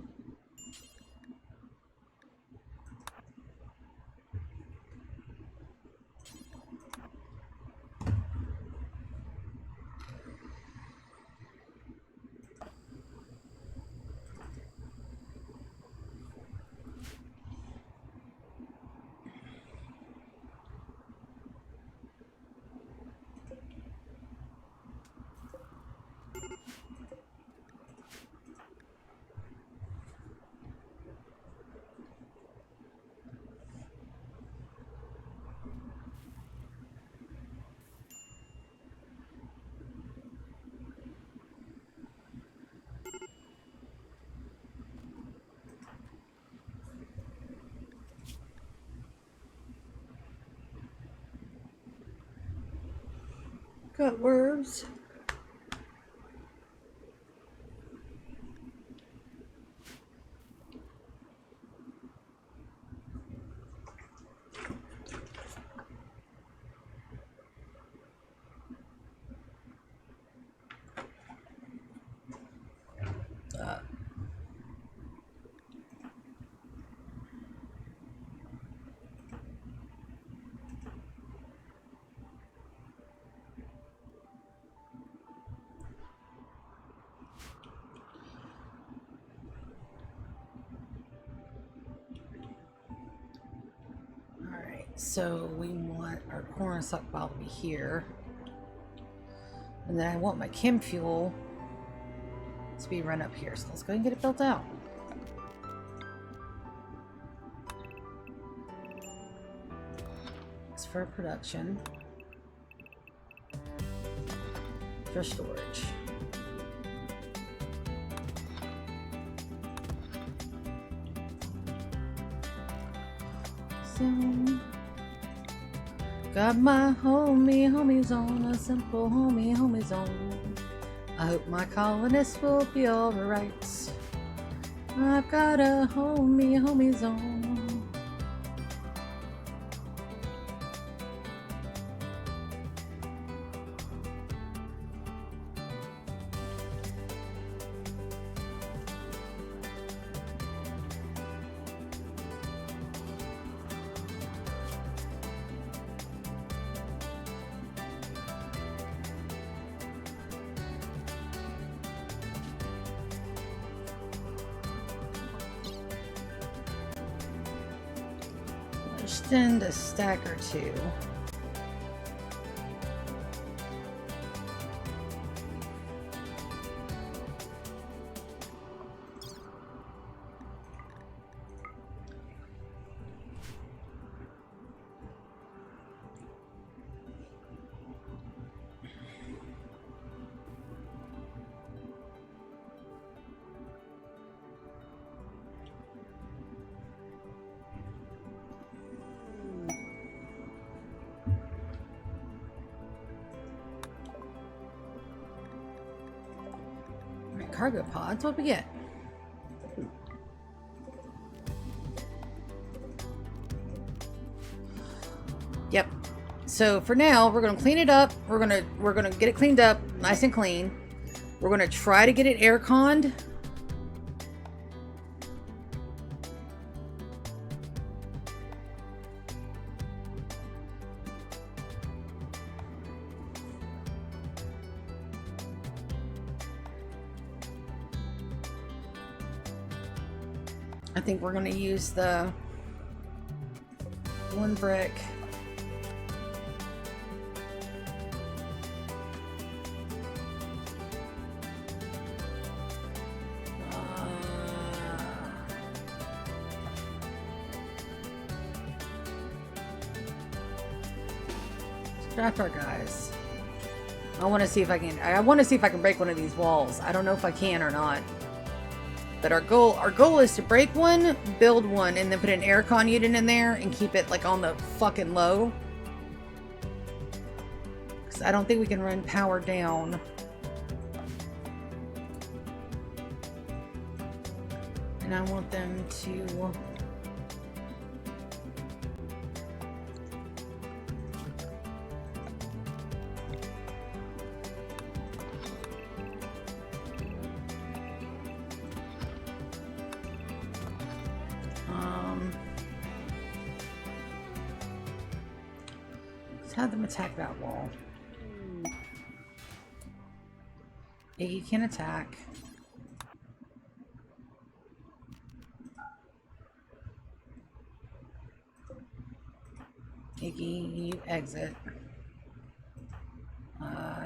Got worms. So we want our corn stockpile to be here. And then I want my chem fuel to be run up here. So let's go ahead and get it built out. It's for production. For storage. So got my homies on a simple homie zone. I hope my colonists will be alright. I've got a homie zone. Extend a stack or two. cargo pods. What we get? Yep. So for now, we're gonna clean it up. We're gonna get it cleaned up, nice and clean. We're gonna try to get it air conned. I think we're gonna use the one brick. Draft our guys. I want to see if I can break one of these walls. I don't know if I can or not. But our goal is to break one, build one, and then put an aircon unit in there and keep it like on the fucking low. Because I don't think we can run power down. And I want them to... have them attack that wall. Iggy can attack. Iggy, you exit.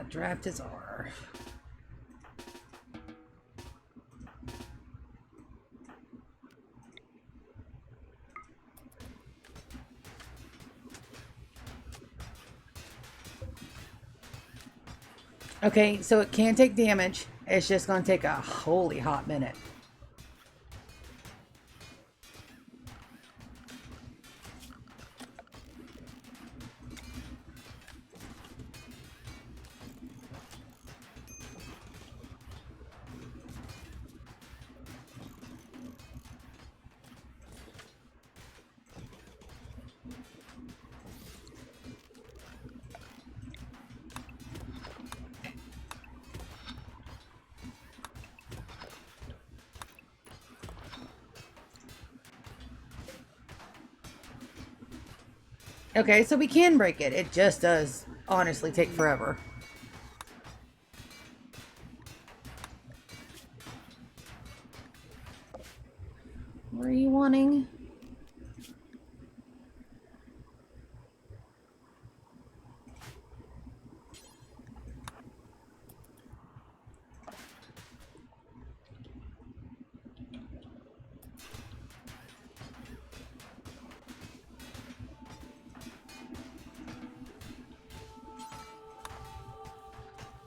Draft is R. Okay, so it can take damage. It's just going to take a holy hot minute. Okay, so we can break it. It just does honestly take forever. What are you wanting?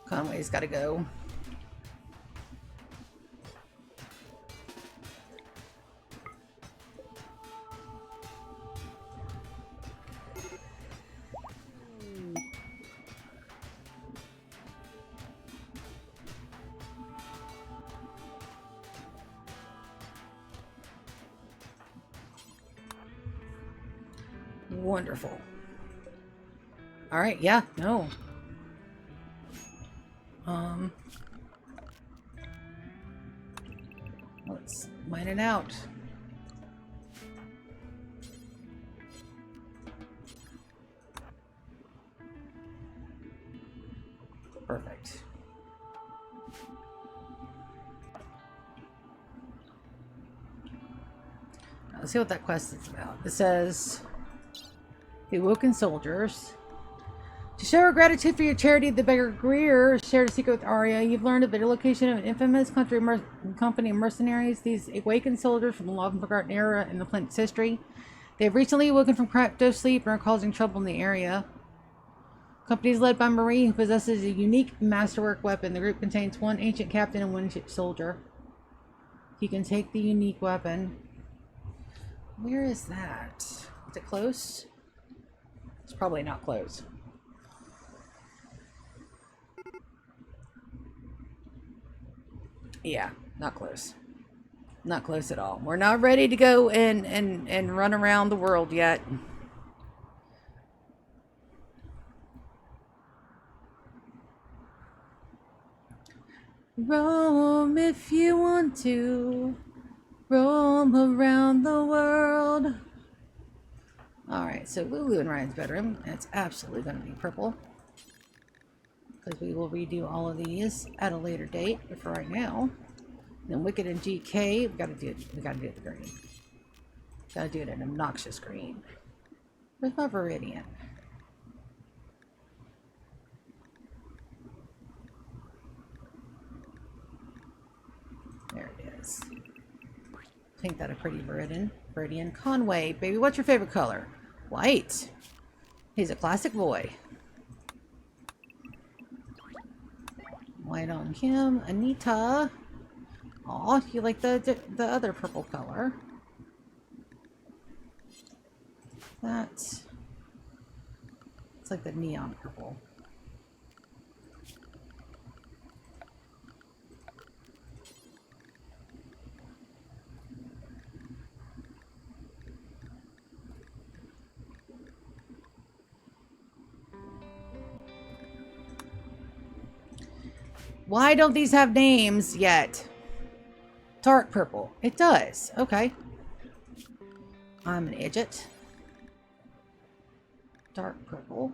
Conway's got to go. Wonderful. All right, yeah, no. Let's mine it out. Perfect. Now, let's see what that quest is about. It says, the Awoken Soldiers. To show our gratitude for your charity, the beggar Greer shared a secret with Arya. You've learned of the location of an infamous company of mercenaries. These awakened soldiers from the long-forgotten era in the planet's history. They have recently awoken from crypto sleep and are causing trouble in the area. Company is led by Marie, who possesses a unique masterwork weapon. The group contains one ancient captain and one soldier. You can take the unique weapon. Where is that? Is it close? It's probably not close. Yeah, not close. Not close at all. We're not ready to go and run around the world yet. Roam if you want to. Roam around the world. Alright, so Lulu and Ryan's bedroom. It's absolutely going to be purple. Because we will redo all of these at a later date. But for right now. Then Wicked and GK, we gotta do it the green. Gotta do it an obnoxious green. Where's my Viridian? There it is. Think that a pretty Viridian. Conway, baby, what's your favorite color? White. He's a classic boy. White on him. Anita. Aw, you like the other purple color. It's like the neon purple. Why don't these have names yet? Dark purple. It does. Okay. I'm an idiot. Dark purple.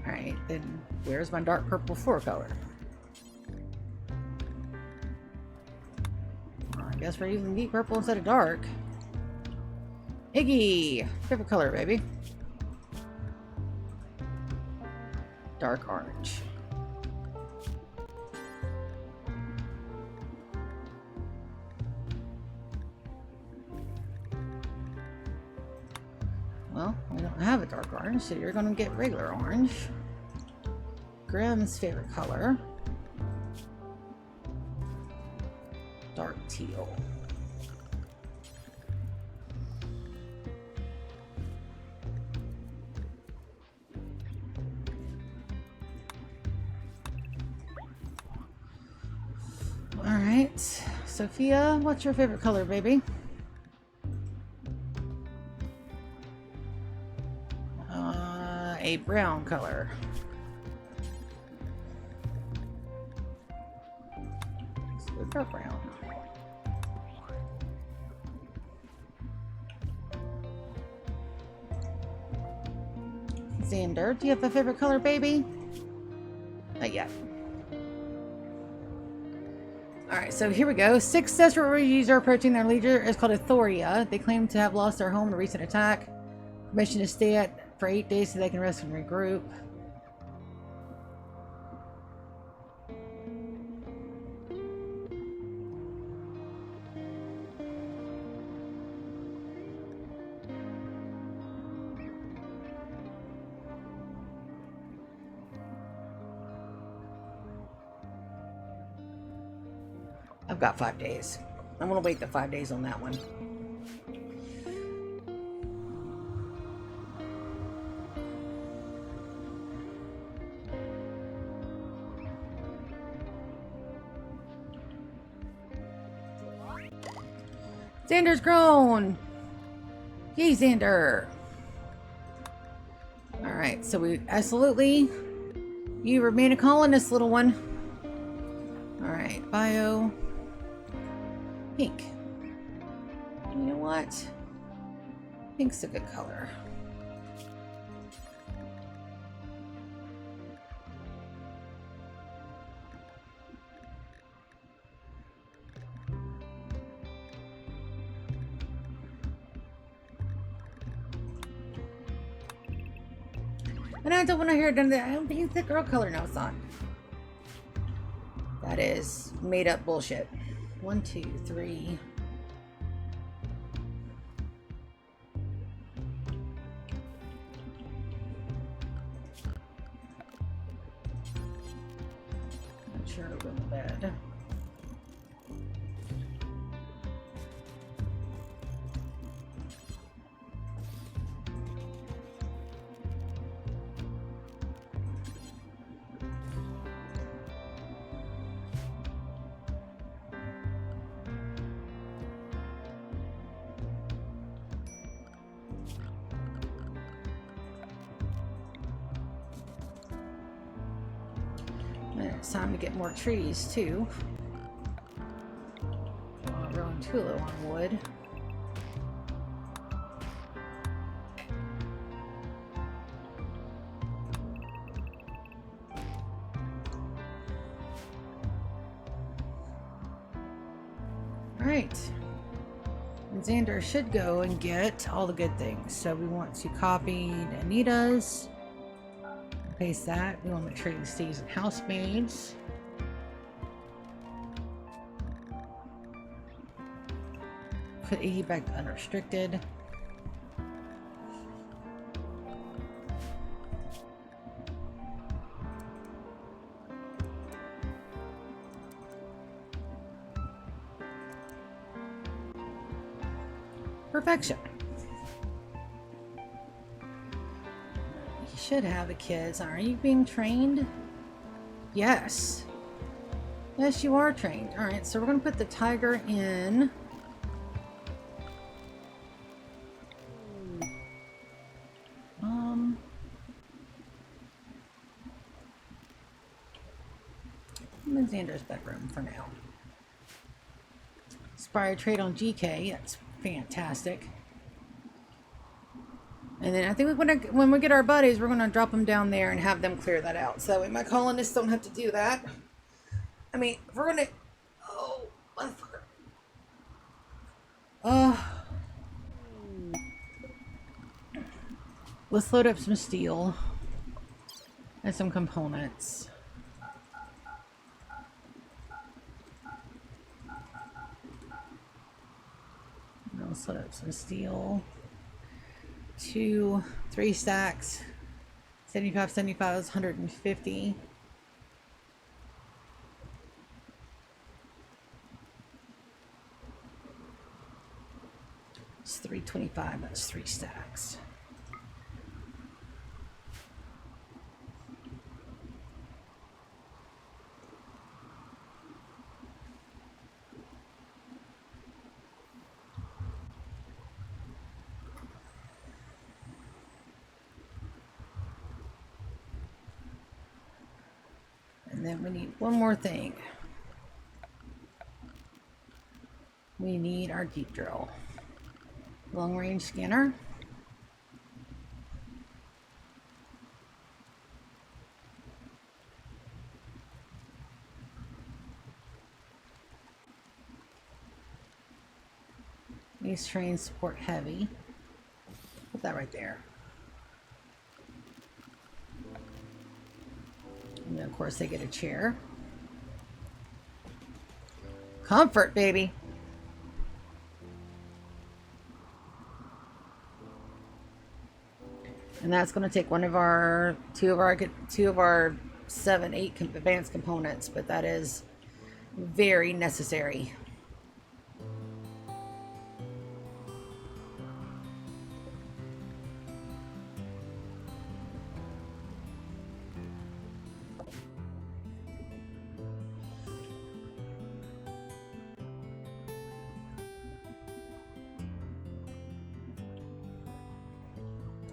Alright, then where's my dark purple 4 color? Well, I guess we're using deep purple instead of dark. Iggy! Favorite color, baby. Dark orange. Well, we don't have a dark orange, so you're going to get regular orange. Grimm's favorite color. Dark teal. Alright, Sophia, what's your favorite color, baby? A brown color. Let's go for brown. Xander, do you have a favorite color, baby? Not yet. Alright, so here we go. 6 desperate refugees are approaching their leader. It's called Ethoria. They claim to have lost their home in a recent attack. Permission to stay at for 8 days so they can rest and regroup. I've got 5 days. I'm gonna wait the 5 days on that one. Xander's grown! Yay, Xander! Alright, so we absolutely... You remain a colonist, little one. Alright, bio... Pink. You know what? Pink's a good color. And I don't want to hear it done. I don't think it's the girl color now it's on. That is made up bullshit. 1, 2, 3. Not sure to go to bed. It's time to get more trees too. Oh, we're running too low on wood. Alright. And Xander should go and get all the good things. So we want to copy Anita's. Paste that. We want to make sure he stays in housemaids. Put 80 back to unrestricted. Perfection. Should have the kids. Are you being trained? Yes. Yes, you are trained. Alright, so we're going to put the tiger in. In Xander's bedroom for now. Inspired trade on GK. That's fantastic. And then I think when we get our buddies, we're going to drop them down there and have them clear that out. So that way my colonists don't have to do that. I mean, if we're going to... Oh, motherfucker. Let's load up some steel. And some components. Let's load up some steel. 2, 3 stacks. 75, 75 is 150. It's 325, that's 3 stacks. And then we need one more thing. We need our deep drill. Long range scanner. These trains support heavy. Put that right there. And then of course they get a chair. Comfort, baby. And that's going to take two of our 7, 8 advanced components, but that is very necessary.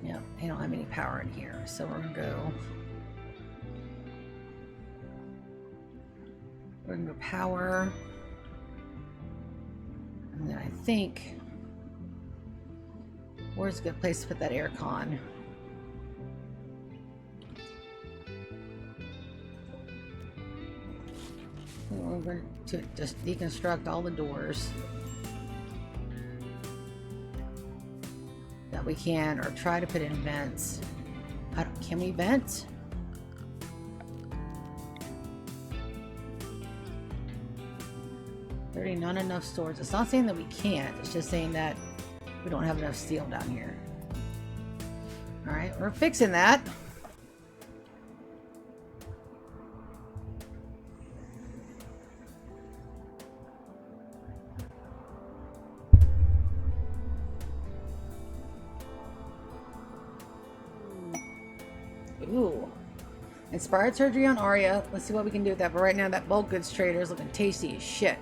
Yeah, I don't have any power in here, so we're gonna go power, and then I think where's a good place to put that aircon? We're going to just deconstruct all the doors that we can, or try to put in vents. Can we vent? 30, not enough stores. It's not saying that we can't. It's just saying that we don't have enough steel down here. Alright, we're fixing that. Ooh. Inspired surgery on Arya. Let's see what we can do with that. But right now, that bulk goods trader is looking tasty as shit.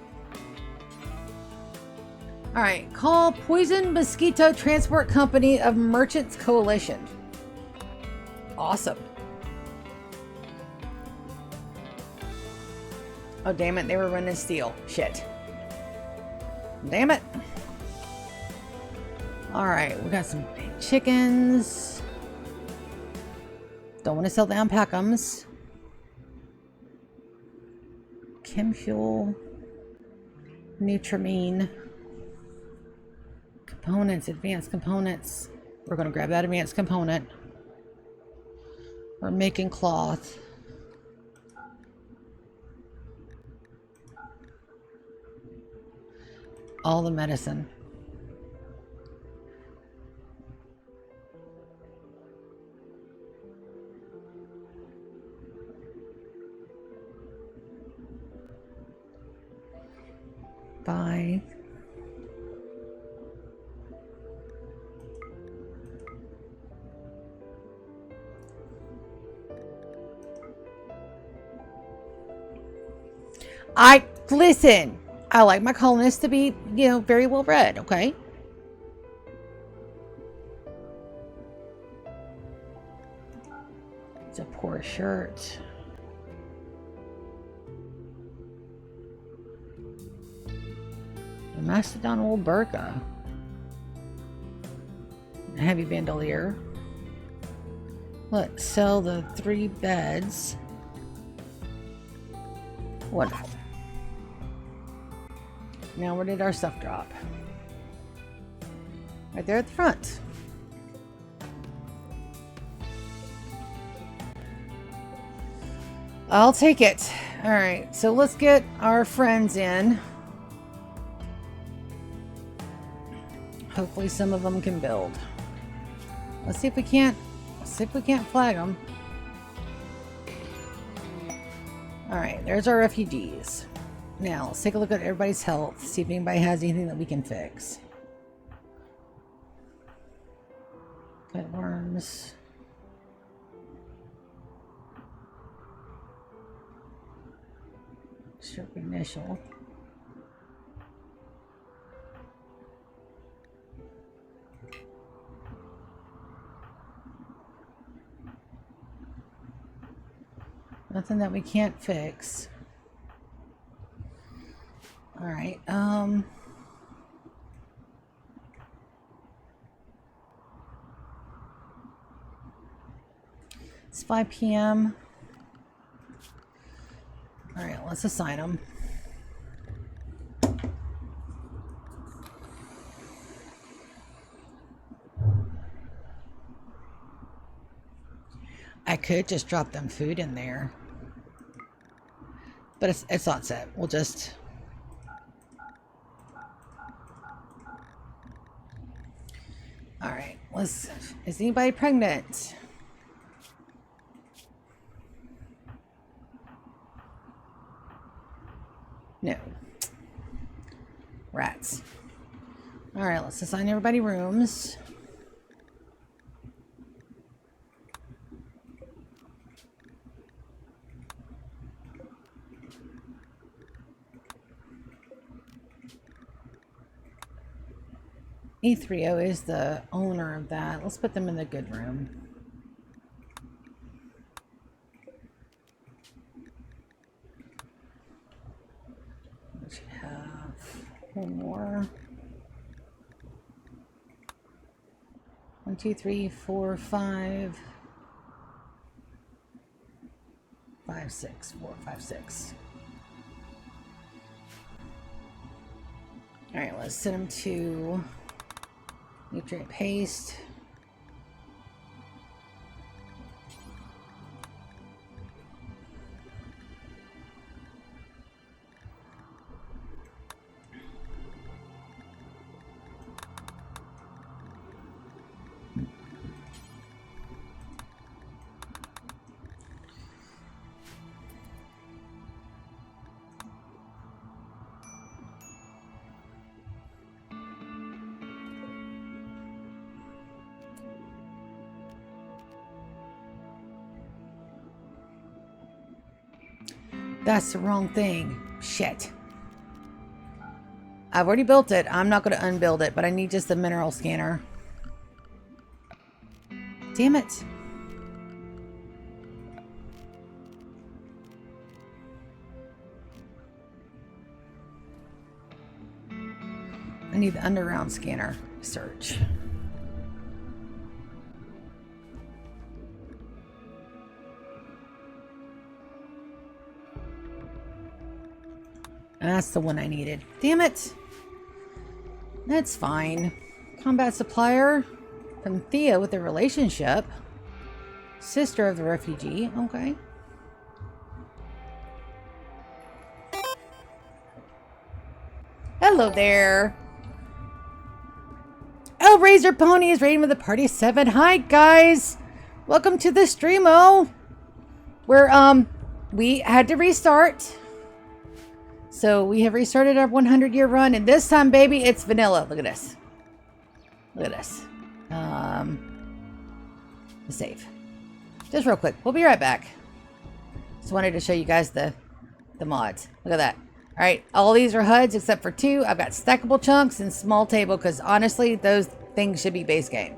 Alright. Call Poison Mosquito Transport Company of Merchants Coalition. Awesome. Oh, damn it. They were running steel. Shit. Damn it. Alright. We got some big chickens. Don't want to sell the alpacums. Chem fuel. Nutramine. Components. Advanced components. We're going to grab that advanced component. We're making cloth. All the medicine. Bye. Listen. I like my colonists to be, you know, very well read, okay? It's a poor shirt. A Mastodon wool burqa. A heavy bandolier. Let's sell the 3 beds. Wonderful. Now where did our stuff drop? Right there at the front. I'll take it. Alright, so let's get our friends in. Hopefully some of them can build. Let's see if we can't flag them. Alright, there's our refugees. Now, let's take a look at everybody's health, see if anybody has anything that we can fix. Got worms. Strip initial. Nothing that we can't fix. All right. It's 5 p.m. All right, let's assign them. I could just drop them food in there. But it's not set. We'll just... Alright, let's... Is anybody pregnant? No. Rats. Alright, let's assign everybody rooms. E30 is the owner of that. Let's put them in the good room. We should have one more. 1, 2, 3, 4, 5. 5, 6. 4, 5, 6. Alright, let's send them to nutrient paste. That's the wrong thing. Shit. I've already built it. I'm not going to unbuild it, but I need just the mineral scanner. Damn it. I need the underground scanner search. That's the one I needed. Damn it. That's fine. Combat supplier from Thea with a relationship. Sister of the refugee. Okay. Hello there. Oh, Razor Pony is raiding with the party 7. Hi, guys. Welcome to the streamo. Where, we had to restart. So we have restarted our 100-year run, and this time, baby, it's vanilla. Look at this. Look at this. Save. Just real quick. We'll be right back. Just wanted to show you guys the mods. Look at that. All right, all these are HUDs except for 2. I've got stackable chunks and small table because honestly, those things should be base game.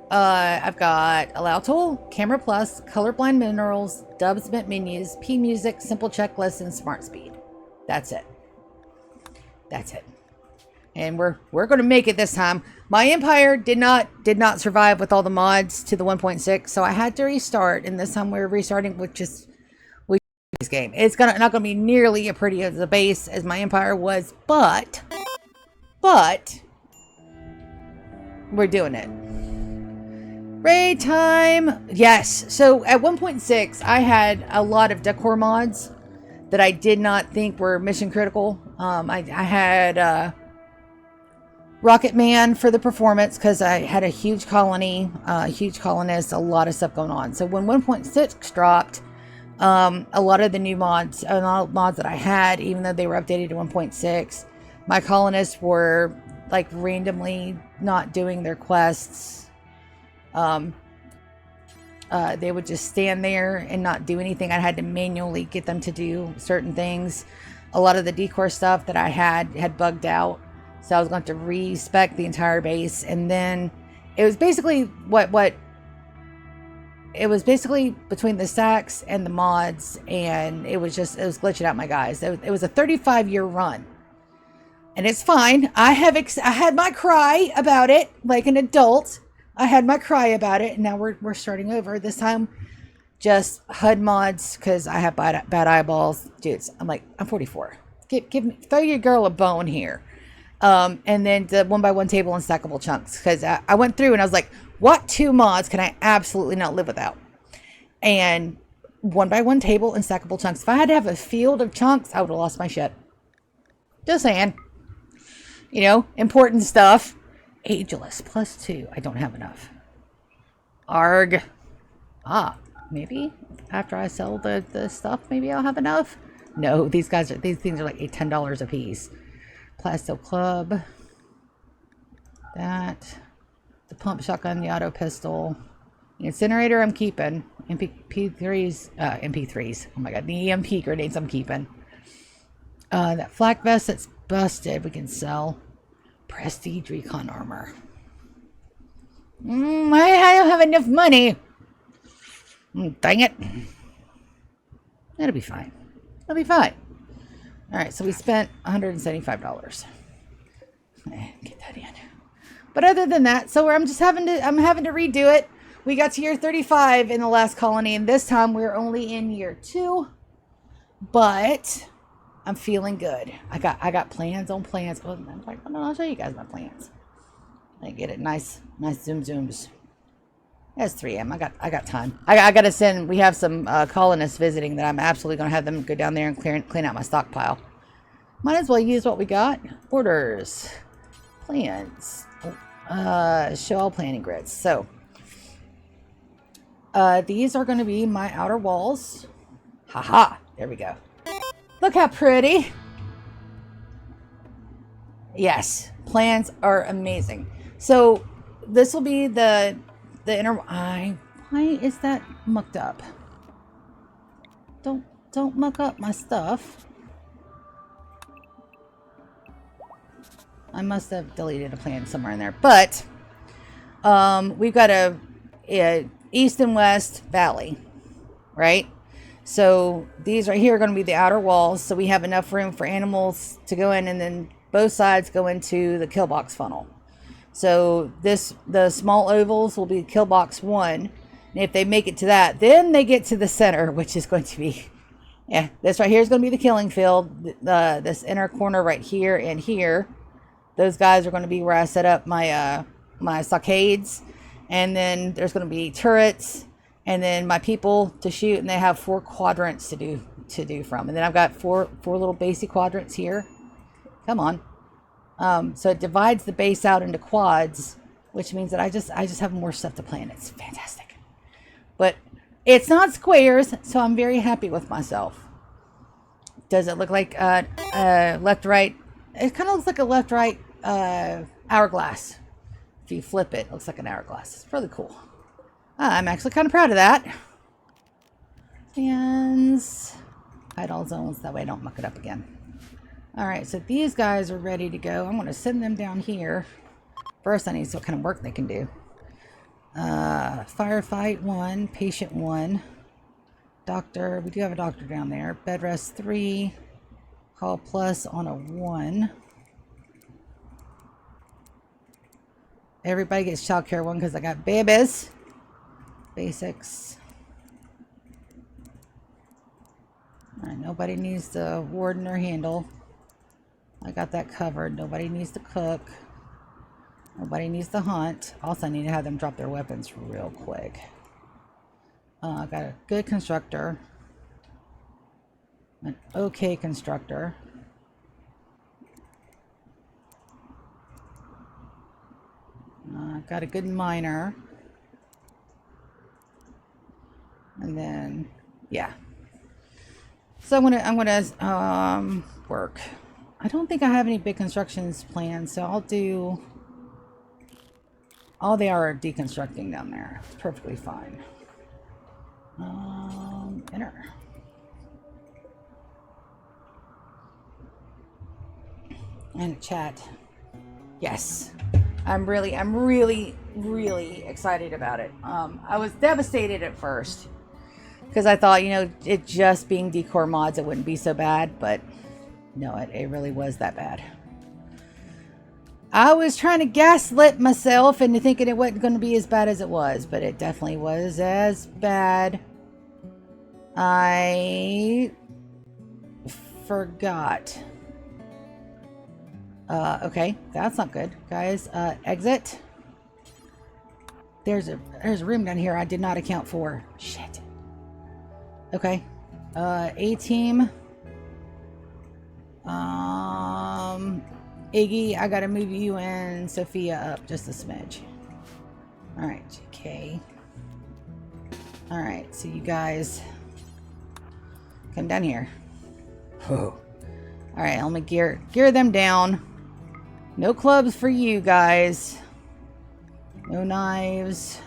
I've got Allow Tool, Camera Plus, Colorblind Minerals, Dubs menus, P Music, Simple Checklist, and Smart Speed. That's it. That's it. And we're going to make it this time. My Empire did not survive with all the mods to the 1.6, so I had to restart. And this time we're restarting with just this game. It's not going to be nearly as pretty as the base as my Empire was, but we're doing it. Raid time. Yes. So at 1.6, I had a lot of decor mods that I did not think were mission critical. I had Rocket Man for the performance because I had a huge colony, huge colonist, a lot of stuff going on. So when 1.6 dropped, a lot of the new mods, mods that I had, even though they were updated to 1.6, my colonists were like randomly not doing their quests. They would just stand there and not do anything. I had to manually get them to do certain things. A lot of the decor stuff that I had bugged out. So I was going to respec the entire base. And then it was basically it was basically between the stacks and the mods. And it was glitching out my guys. It was a 35-year run. And it's fine. I had my cry about it like an adult. I had my cry about it, and now we're starting over. This time, just HUD mods, because I have bad eyeballs. Dudes, I'm 44. Throw your girl a bone here. And then the 1x1 table and stackable chunks, because I went through and I was like, what 2 mods can I absolutely not live without? And 1x1 table and stackable chunks. If I had to have a field of chunks, I would have lost my shit. Just saying. You know, important stuff. Ageless +2. I don't have enough. Arg. Maybe after I sell the stuff, maybe I'll have enough. No, these things are like $10 a piece. Plasto Club. That. The pump shotgun, the auto pistol. The incinerator I'm keeping. MP3s. Oh my god, the EMP grenades I'm keeping. That flak vest that's busted, we can sell. Prestige recon armor. I don't have enough money. Dang it. That'll be fine. It'll be fine. Alright, so we spent $175. Get that in. But other than that, so I'm having to redo it. We got to year 35 in the last colony, and this time we're only in year 2. But I'm feeling good. I got plans on plans. Oh, I'm like, I'll show you guys my plans. I get it. Nice zooms. That's 3M. I got time. I got to send. We have some colonists visiting that I'm absolutely going to have them go down there and clean out my stockpile. Might as well use what we got. Orders, plans, show all planning grids. So these are going to be my outer walls. Haha. There we go. Look how pretty. Yes, plans are amazing. So this will be the inner eye. Why is that mucked up? Don't Don't muck up my stuff. I must have deleted a plan somewhere in there. But we've got a east and west valley, right? So these right here are going to be the outer walls. So we have enough room for animals to go in, and then both sides go into the kill box funnel. So the small ovals will be kill box 1. And if they make it to that, then they get to the center, which is going to be, yeah, this right here is going to be the killing field. This inner corner right here and here, those guys are going to be where I set up my my stockades. And then there's going to be turrets, and then my people to shoot, and they have 4 quadrants to do from. And then I've got four little basic quadrants here. Come on. So it divides the base out into quads, which means that I just have more stuff to plan. It's fantastic. But it's not squares, so I'm very happy with myself. Does it look like left-right? It kind of looks like a left-right hourglass. If you flip it, it looks like an hourglass. It's really cool. I'm actually kind of proud of that. And hide all zones, that way I don't muck it up again. Alright, so these guys are ready to go. I'm going to send them down here. First, I need to see what kind of work they can do. Firefight 1, patient 1. Doctor, we do have a doctor down there. Bed rest 3. Call plus on a 1. Everybody gets childcare 1 because I got babies. Basics. Alright, nobody needs the warden or handle. I got that covered. Nobody needs to cook. Nobody needs to hunt. Also, I need to have them drop their weapons real quick. I got a good constructor. An okay constructor. Got a good miner. And then, yeah. So I'm gonna work. I don't think I have any big constructions planned, so I'll do. All they are deconstructing down there. It's perfectly fine. Enter. And chat. Yes. I'm really excited about it. I was devastated at first because I thought, you know, it just being decor mods, it wouldn't be so bad, but no, it really was that bad. I was trying to gaslit myself into thinking it wasn't going to be as bad as it was, but it definitely was as bad. I forgot. Okay, that's not good, guys. Exit. There's a room down here I did not account for. Shit. Okay. A team. Iggy, I gotta move you and Sophia up just a smidge. Alright, okay. Alright, so you guys come down here. Whoa. Alright, let me gear them down. No clubs for you guys. No knives.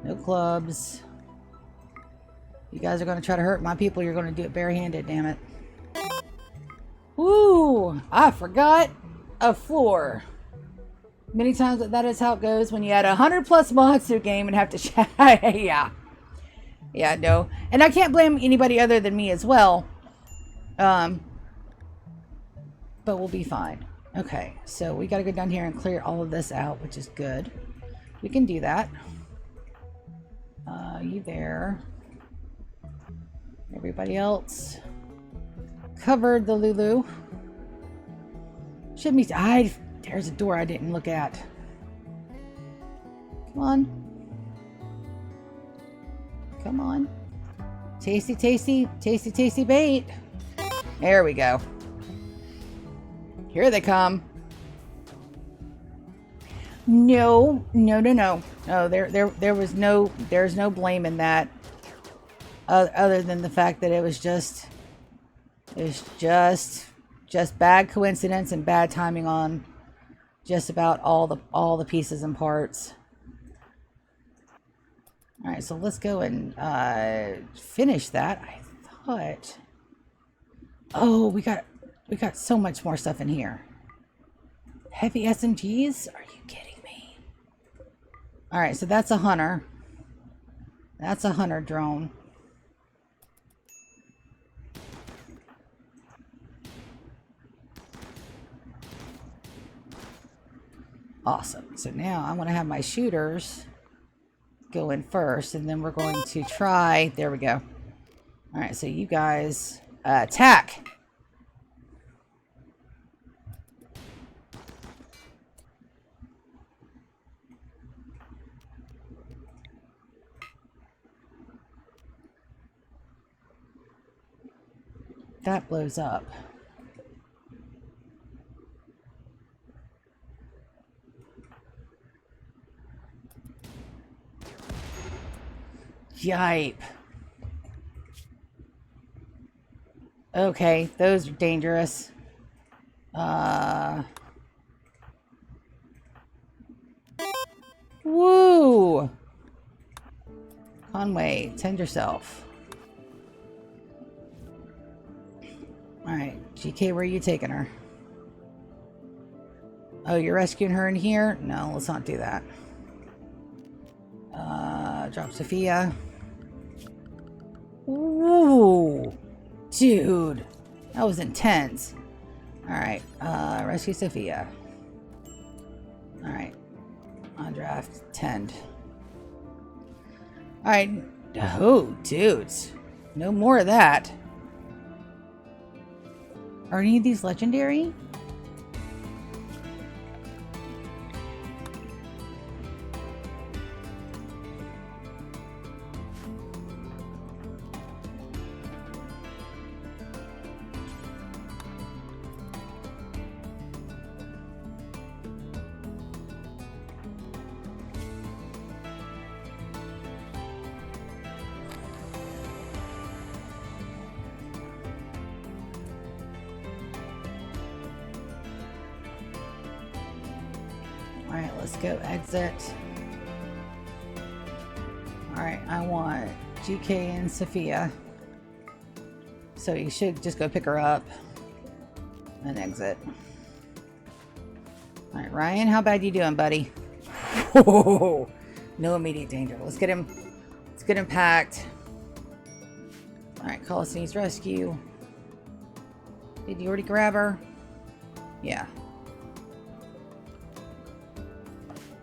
No clubs. You guys are gonna try to hurt my people, you're gonna do it barehanded, damn it. Woo! I forgot a floor. Many times that is how it goes when you add 100+ mods to a game and have to chat. Yeah. Yeah, no. And I can't blame anybody other than me as well. But we'll be fine. Okay, so we gotta go down here and clear all of this out, which is good. We can do that. You there. Everybody else. Covered the Lulu. Should be. There's a door I didn't look at. Come on. Come on. Tasty, tasty, tasty, tasty bait. There we go. Here they come. No, no, no, no. No, there's no blame in that. Other than the fact that it's just bad coincidence and bad timing on just about all the pieces and parts. All right, so let's go and finish that. I What? Oh, we got so much more stuff in here. Heavy SMGs? Are you kidding me? All right, so that's a hunter. That's a hunter drone. Awesome. So now I want to have my shooters go in first, and then we're going to try. There we go. All right, so you guys attack. That blows up. Yipe. Okay, those are dangerous. Woo! Conway, tend yourself. Alright, GK, where are you taking her? Oh, you're rescuing her in here? No, let's not do that. Drop Sophia. Ooh, dude, that was intense. Alright, rescue Sophia. Alright, on draft, tend. Alright, oh, dudes, no more of that. Are any of these legendary? Alright, let's go exit. Alright, I want GK and Sophia. So you should just go pick her up and exit. Alright, Ryan, how bad you doing, buddy? No immediate danger. Let's get him packed. Alright, Collis needs rescue. Did you already grab her? Yeah.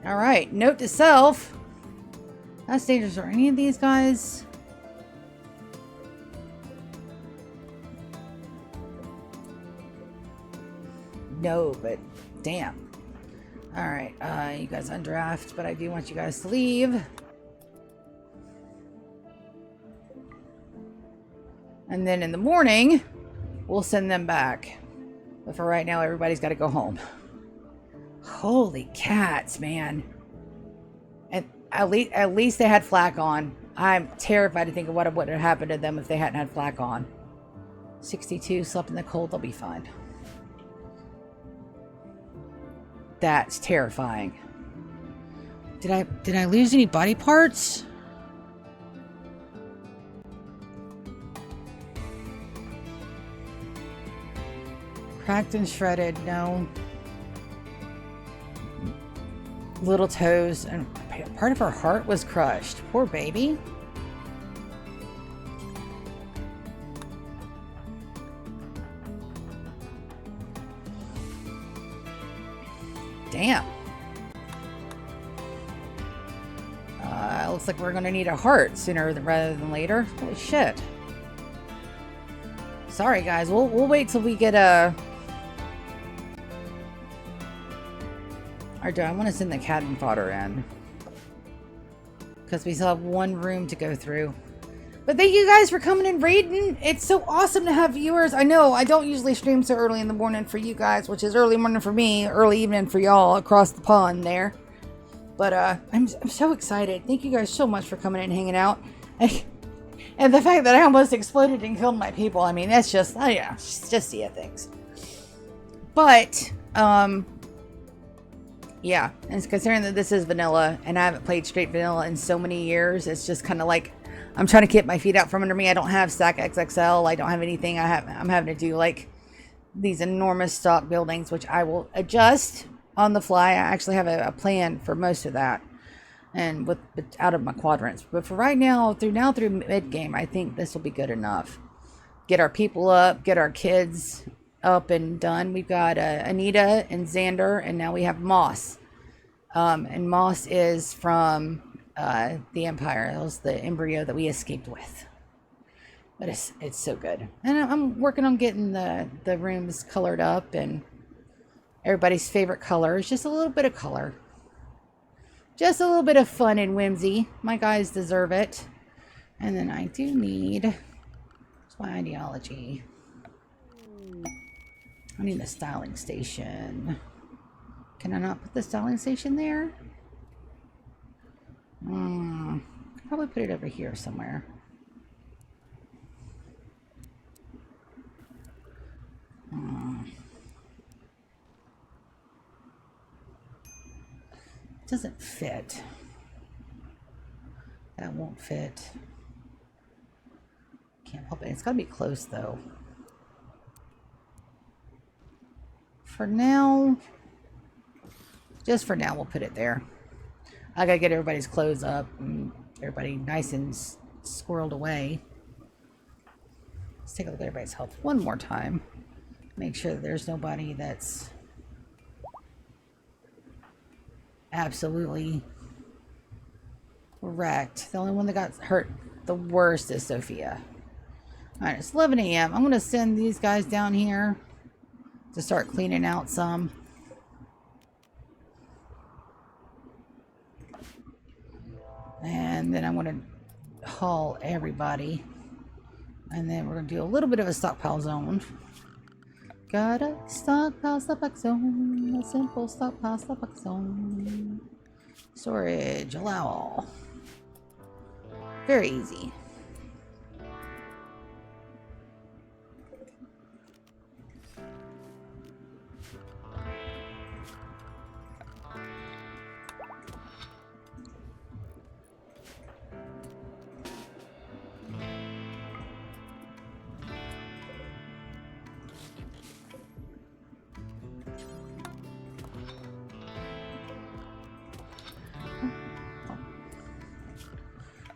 Alright, note to self. That's dangerous. Are any of these guys? No, but damn. Alright, you guys undraft, but I do want you guys to leave. And then in the morning, we'll send them back. But for right now, everybody's got to go home. Holy cats, man. And at least they had flak on. I'm terrified to think of what would have happened to them if they hadn't had flak on. 62, slept in the cold, they'll be fine. That's terrifying. Did I lose any body parts? Cracked and shredded, no. Little toes, and part of her heart was crushed. Poor baby. Damn. Looks like we're gonna need a heart sooner rather than later. Holy shit. Sorry guys, we'll wait till we get a... Or do I want to send the cat and fodder in? Because we still have one room to go through. But thank you guys for coming and raiding. It's so awesome to have viewers. I know I don't usually stream so early in the morning for you guys, which is early morning for me, early evening for y'all across the pond there. But I'm so excited. Thank you guys so much for coming and hanging out. And the fact that I almost exploded and killed my people, I mean, that's just, oh yeah, just see things. But, yeah, and considering that this is vanilla, and I haven't played straight vanilla in so many years, it's just kind of like, I'm trying to get my feet out from under me. I don't have Stack XXL. I don't have anything. I'm having to do like these enormous stock buildings, which I will adjust on the fly. I actually have a plan for most of that, and with out of my quadrants. But for right now, through mid game, I think this will be good enough. Get our people up, get our kids up and done. We've got Anita and Xander, and now we have Moss. And Moss is from the Empire. That was the embryo that we escaped with. But it's so good. And I'm working on getting the rooms colored up, and everybody's favorite color is just a little bit of color. Just a little bit of fun and whimsy. My guys deserve it. And then I do need... what's my ideology? I need the styling station. Can I not put the styling station there? Probably put it over here somewhere. It doesn't fit. That won't fit. Can't help it. It's got to be close though. For now, just for now, we'll put it there. I gotta get everybody's clothes up and everybody nice and squirreled away. Let's take a look at everybody's health one more time. Make sure that there's nobody that's absolutely wrecked. The only one that got hurt the worst is Sophia. Alright, it's 11 a.m. I'm gonna send these guys down here to start cleaning out some. And then I'm going to haul everybody. And then we're going to do a little bit of a stockpile zone. Got a stockpile zone. A simple stockpile zone. Storage, allow all. Very easy.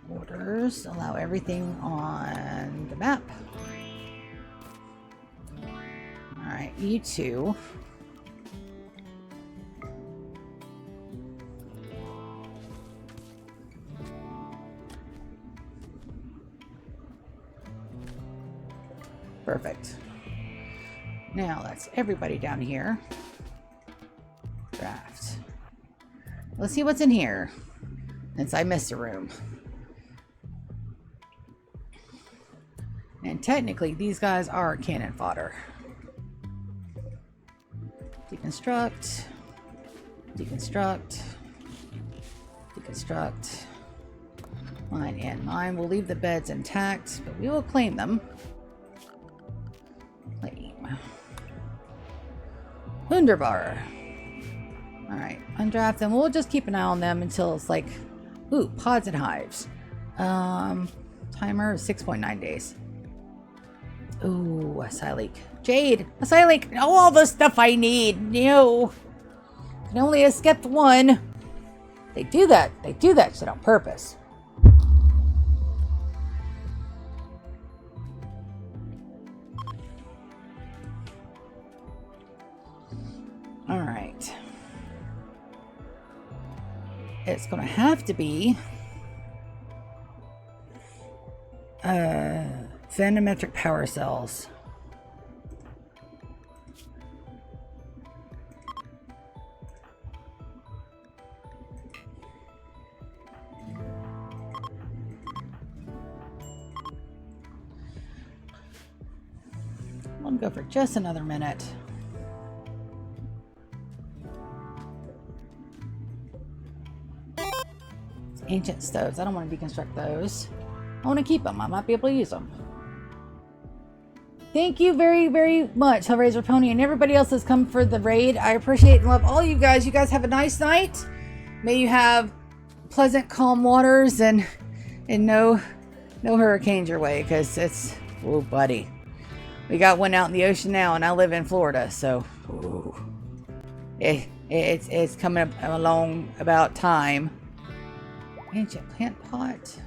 Orders, allow everything on the map. Alright, you two. Perfect. Now that's everybody down here. Draft. Let's see what's in here. Since I missed a room. And technically, these guys are cannon fodder. Deconstruct. Deconstruct. Deconstruct. Mine and mine. We'll leave the beds intact, but we will claim them. Claim. Wunderbar. Alright, undraft them. We'll just keep an eye on them until it's like... Ooh, pods and hives. Timer 6.9 days. Ooh, a Psyleak. Jade! A Psyleak! Oh, all the stuff I need! No! Can only escape one. They do that. They do that shit on purpose. Alright. It's gonna have to be... Venometric power cells. I'm gonna go for just another minute. It's ancient stoves. I don't want to deconstruct those. I want to keep them. I might be able to use them. Thank you very, very much, Hellraiser Pony, and everybody else that's come for the raid. I appreciate and love all you guys. You guys have a nice night. May you have pleasant, calm waters and no No hurricanes your way, because it's... Oh, buddy. We got one out in the ocean now, and I live in Florida, so... Ooh. It's coming up along about time. Ancient plant pot.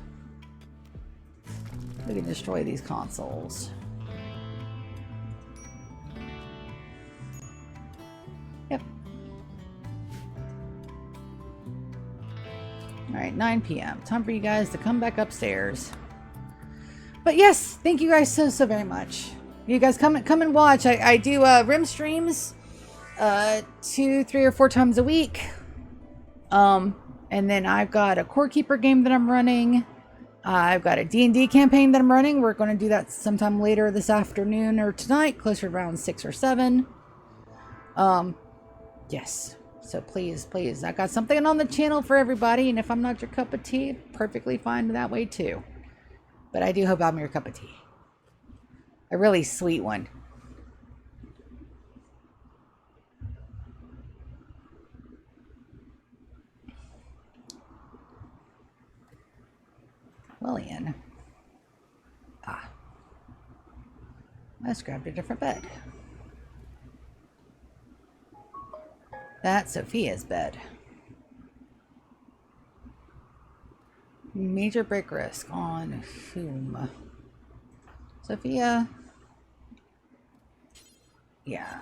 We can destroy these consoles. Yep. Alright, 9 p.m. Time for you guys to come back upstairs. But yes, thank you guys so very much. You guys come and watch. I do Rim streams 2, 3, or 4 times a week. And then I've got a Core Keeper game that I'm running. I've got a D&D campaign that I'm running. We're going to do that sometime later this afternoon or tonight, closer to around 6 or 7. Yes. So please, I got something on the channel for everybody, and if I'm not your cup of tea, perfectly fine that way too. But I do hope I'm your cup of tea. A really sweet one. Lillian. Ah. I just grabbed a different bed. That's Sophia's bed. Major break risk on whom? Sophia. Yeah.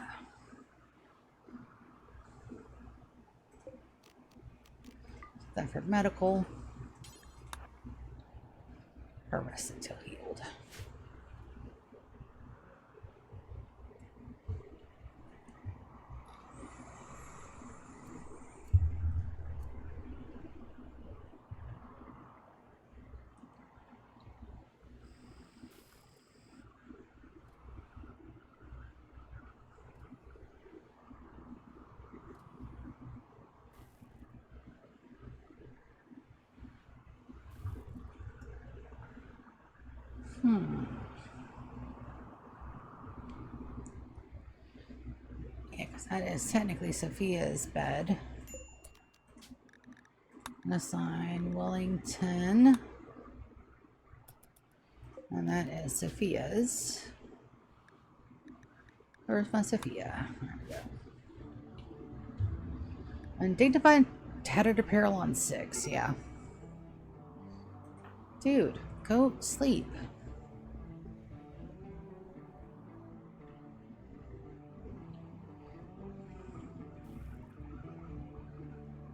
That for medical. Her rest until healed. Yeah, because that is technically Sophia's bed. Assign Wellington. And that is Sophia's. Where's my Sophia? There we go. Undignified tattered apparel on 6, yeah. Dude, go sleep.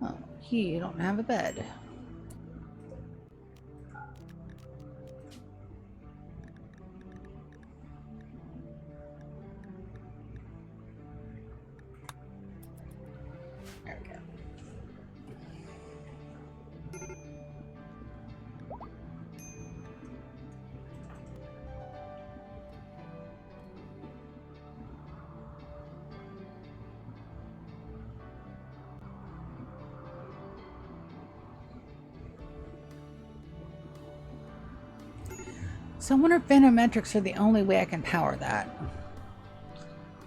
Oh, you don't have a bed. There we go. So I wonder if Venometrics are the only way I can power that.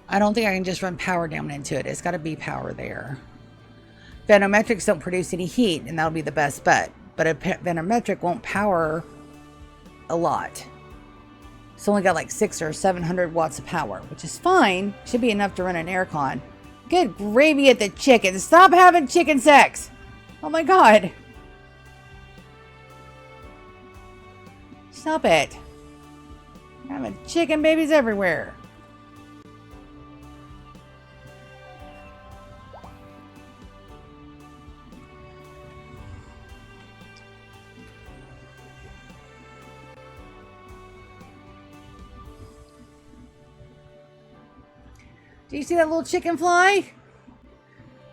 I don't think I can just run power down into it. It's got to be power there. Venometrics don't produce any heat, and that'll be the best bet. But a Venometric won't power a lot. It's only got like 600 or 700 watts of power, which is fine. Should be enough to run an aircon. Good gravy at the chicken. Stop having chicken sex. Oh my god. Stop it. I'm having chicken babies everywhere. Do you see that little chicken fly?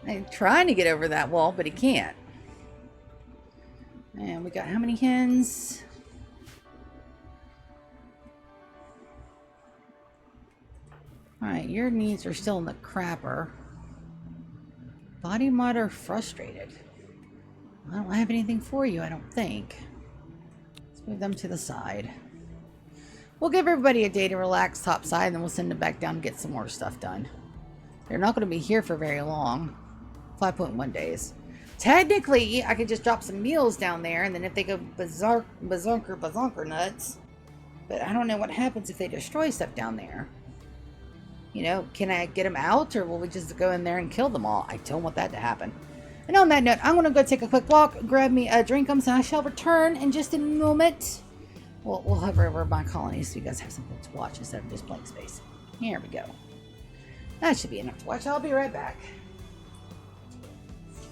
I'm trying to get over that wall, but he can't. And we got how many hens? Alright, your needs are still in the crapper. Body motor frustrated. I don't have anything for you, I don't think. Let's move them to the side. We'll give everybody a day to relax topside, and then we'll send them back down and get some more stuff done. They're not going to be here for very long. 5.1 days. Technically, I could just drop some meals down there, and then if they go bazonker nuts, but I don't know what happens if they destroy stuff down there. You know, can I get them out, or will we just go in there and kill them all? I don't want that to happen. And on that note, I'm going to go take a quick walk, grab me a drink, and I shall return in just a moment. We'll hover over my colony so you guys have something to watch instead of just blank space. Here we go. That should be enough to watch. I'll be right back.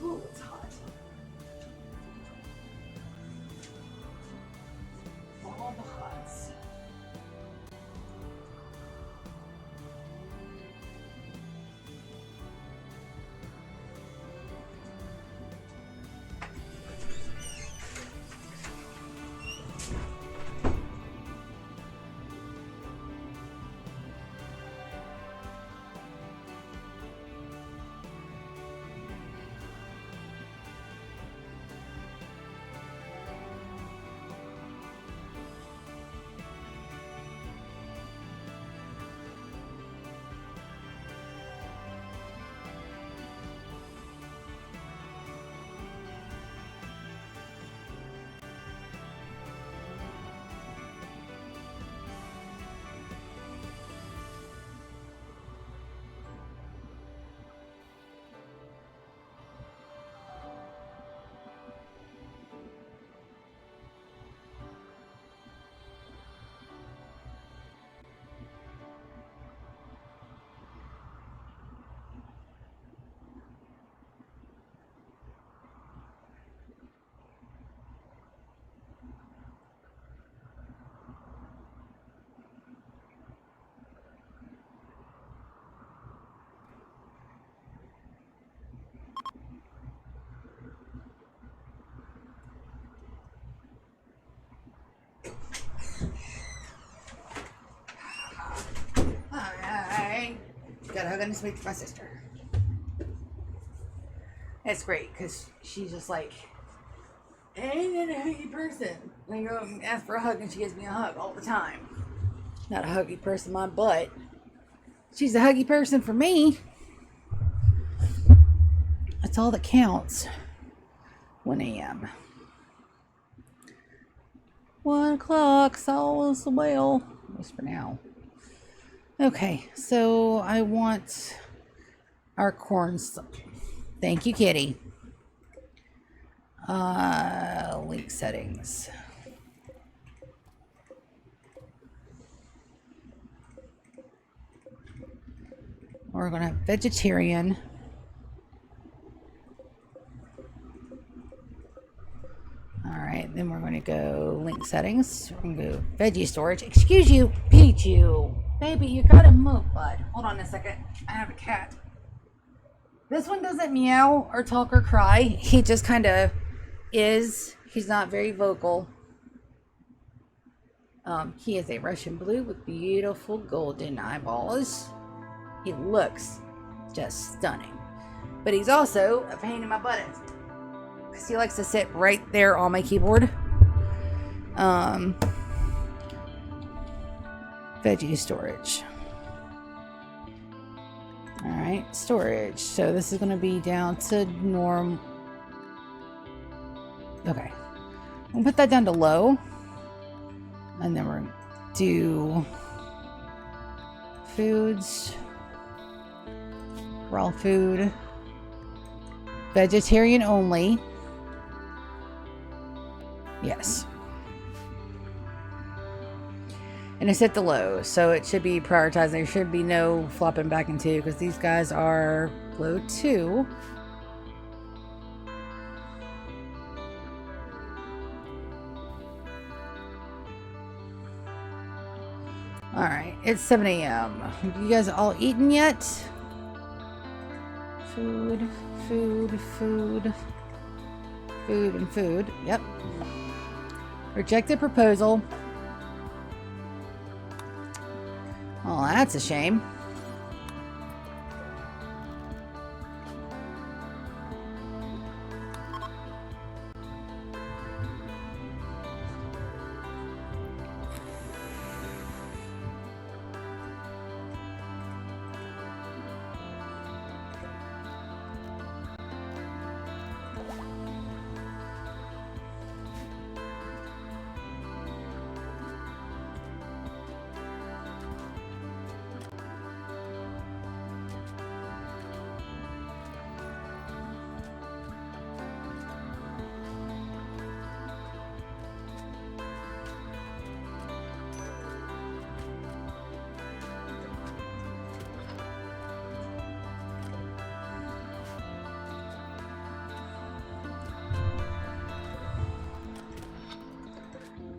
Ooh, it's hot. All the hots. Gotta hug and speak to my sister. It's great because she's just like, I ain't a huggy person. I go and ask for a hug and she gives me a hug all the time. Not a huggy person, my butt. She's a huggy person for me. That's all that counts. 1 a.m. 1 o'clock, all is well. At least for now. Okay, so I want our corn. Thank you, kitty. Link settings. We're gonna have vegetarian. All right, then we're gonna go link settings. We're gonna go veggie storage. Excuse you, Pichu. Baby, you gotta move, bud. Hold on a second. I have a cat. This one doesn't meow or talk or cry. He just kind of is. He's not very vocal. He is a Russian blue with beautiful golden eyeballs. He looks just stunning. But he's also a pain in my butt. Because he likes to sit right there on my keyboard. Veggie storage. Alright, storage. So this is going to be down to norm. Okay. We'll put that down to low. And then we're going to do foods. Raw food. Vegetarian only. Yes. And it's at the low, so it should be prioritized. There should be no flopping back and two because these guys are low 2. Alright, it's 7 a.m. Have you guys all eaten yet? Food, food, food. Food and food. Yep. Rejected proposal. Oh, that's a shame.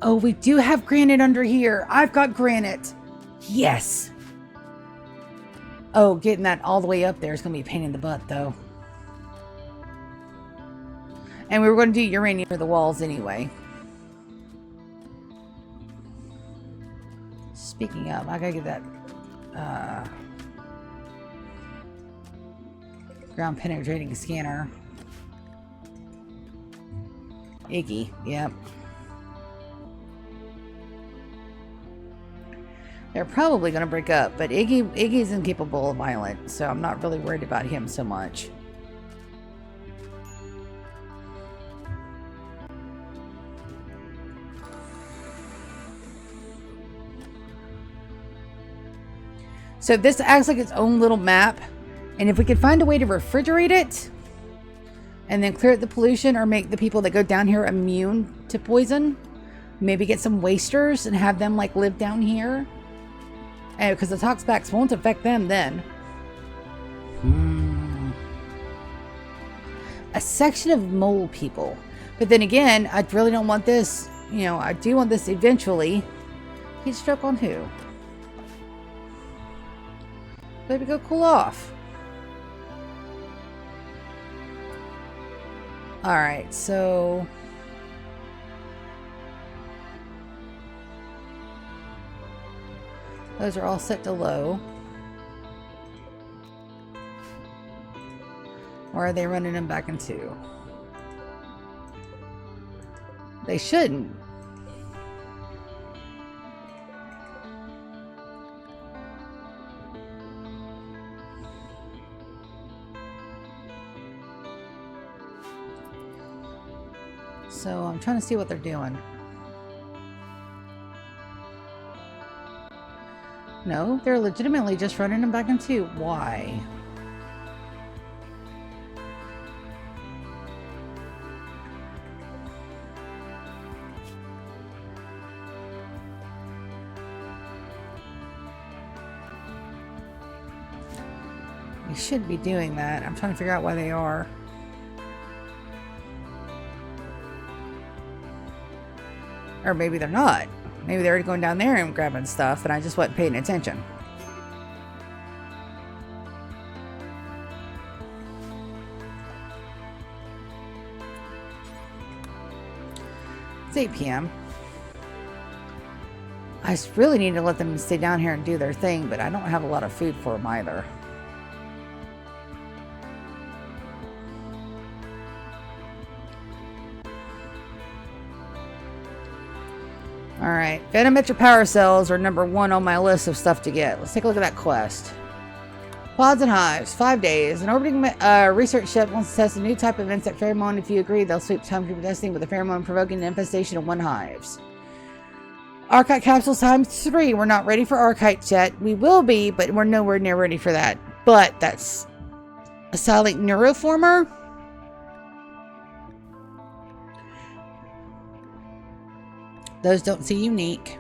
Oh, we do have granite under here. I've got granite. Yes. Oh, getting that all the way up there is going to be a pain in the butt, though. And we were going to do uranium for the walls anyway. Speaking of, I gotta get that ground penetrating scanner. Iggy, yep. They're probably going to break up, but Iggy's incapable of violence, so I'm not really worried about him so much. So this acts like its own little map, and if we could find a way to refrigerate it and then clear the pollution or make the people that go down here immune to poison, maybe get some wasters and have them like live down here, because the toxbacks won't affect them then. A section of mole people, but then again, I really don't want this. You know, I do want this eventually. Heat stroke on who? Baby, go cool off. Alright, so... those are all set to low. Or are they running them back in 2? They shouldn't. So I'm trying to see what they're doing. No, they're legitimately just running them back in 2. Why? We should be doing that. I'm trying to figure out why they are. Or maybe they're not. Maybe they're already going down there and grabbing stuff and I just wasn't paying attention. It's 8 p.m. I just really need to let them stay down here and do their thing, but I don't have a lot of food for them either. Alright, Venometric power cells are number 1 on my list of stuff to get. Let's take a look at that quest. Pods and hives, 5 days. An orbiting research ship wants to test a new type of insect pheromone. If you agree, they'll sweep time for testing with a pheromone provoking an infestation of 1 hives. Archite capsules times 3. We're not ready for archites yet. We will be, but we're nowhere near ready for that. But that's a silent neuroformer. Those don't seem unique.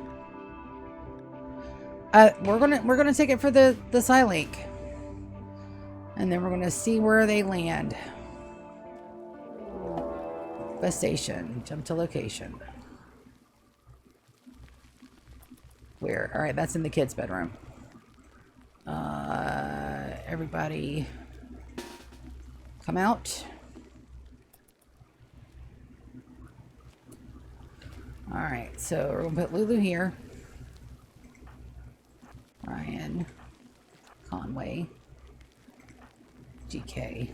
We're gonna take it for the Psylink, and then we're gonna see where they land. Infestation. Jump to location. Where? All right, that's in the kids' bedroom. Everybody, come out. Alright, so we're going to put Lulu here. Ryan. Conway. GK.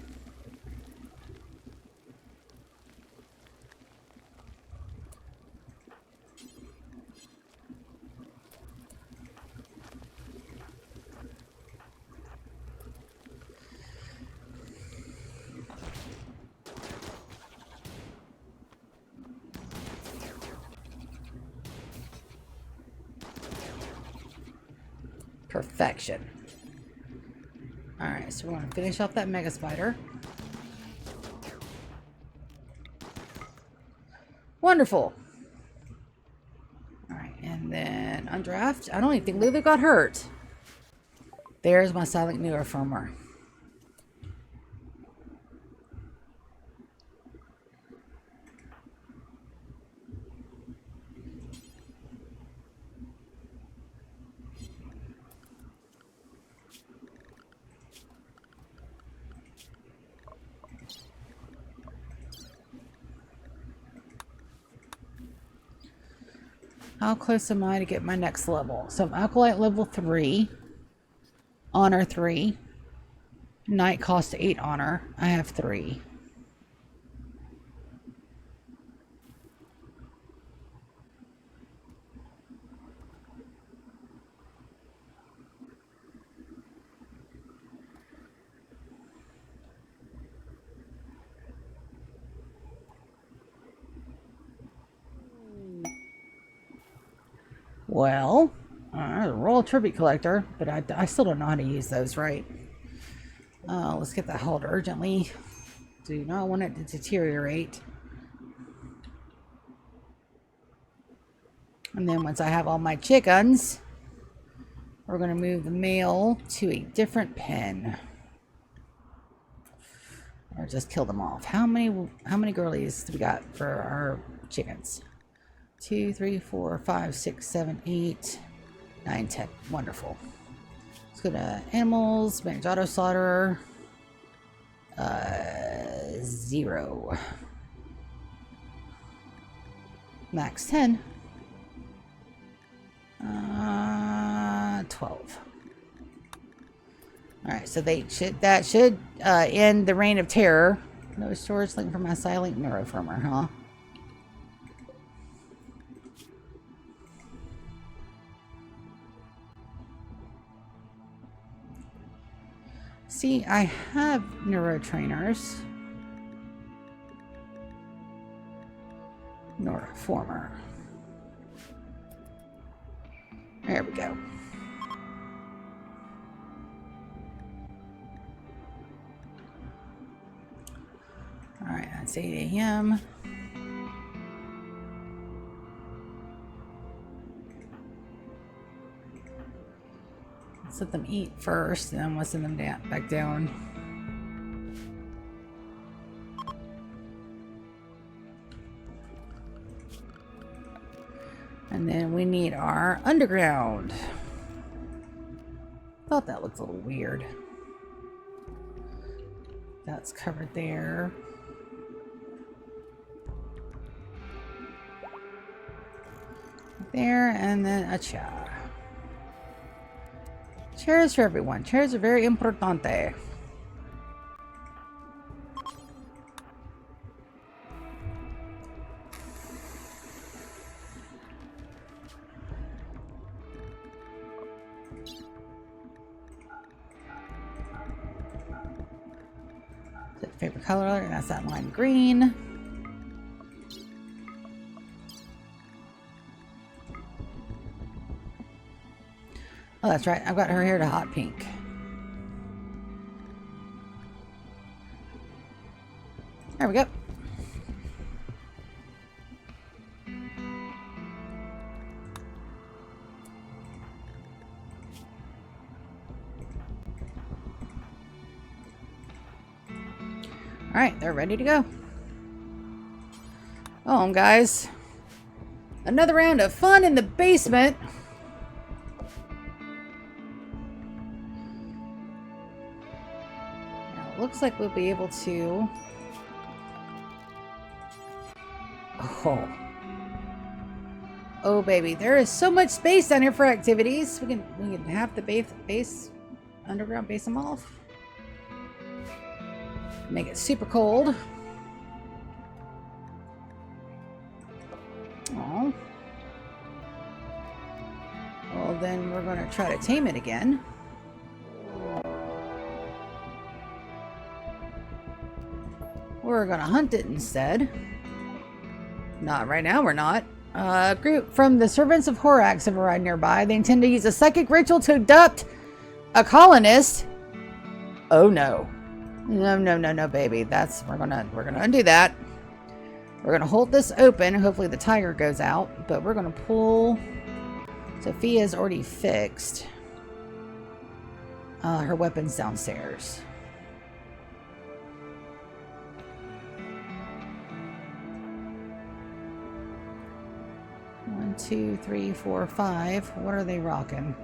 Perfection. Alright, so we're going to finish off that mega spider. Wonderful. Alright, and then undraft. I don't even think Lulu got hurt. There's my silent neuroformer. How close am I to get my next level? So I'm Acolyte level 3. Honor 3. Knight cost 8 honor. I have 3. Well, Royal Tribute Collector, but I still don't know how to use those right. Let's get that hauled urgently. Do not want it to deteriorate. And then once I have all my chickens, we're going to move the male to a different pen. Or just kill them off. How many girlies do we got for our chickens? 2, 3, 4, 5, 6, 7, 8, 9, 10. Wonderful. Let's go to animals, manage auto slaughter. 0. Max 10. 12. Alright, so that should end the reign of terror. No storage link for my silent neuroformer, huh? See, I have neurotrainers. Neuroformer. There we go. Alright, that's 8 a.m. Let's let them eat first, and then we'll send them back down. And then we need our underground. Thought that looked a little weird. That's covered there. There, and then a chair. Chairs for everyone. Chairs are very importante. Favorite color, and that's that lime green. Oh, that's right. I've got her hair to hot pink. There we go. All right, they're ready to go. Oh, guys. Another round of fun in the basement. Looks like we'll be able to... Oh baby, there is so much space down here for activities. We can have the base underground base them off. Make it super cold. Oh. Well, then we're going to try to tame it again. We're gonna hunt it instead. Not right now, we're not. A group from the servants of Horax have arrived nearby. They intend to use a psychic ritual to abduct a colonist. Oh no. No, baby. We're gonna undo that. We're gonna hold this open. Hopefully the tiger goes out. But we're gonna pull... Sophia's already fixed. Her weapon's downstairs. 1, 2, 3, 4, 5. What are they rocking?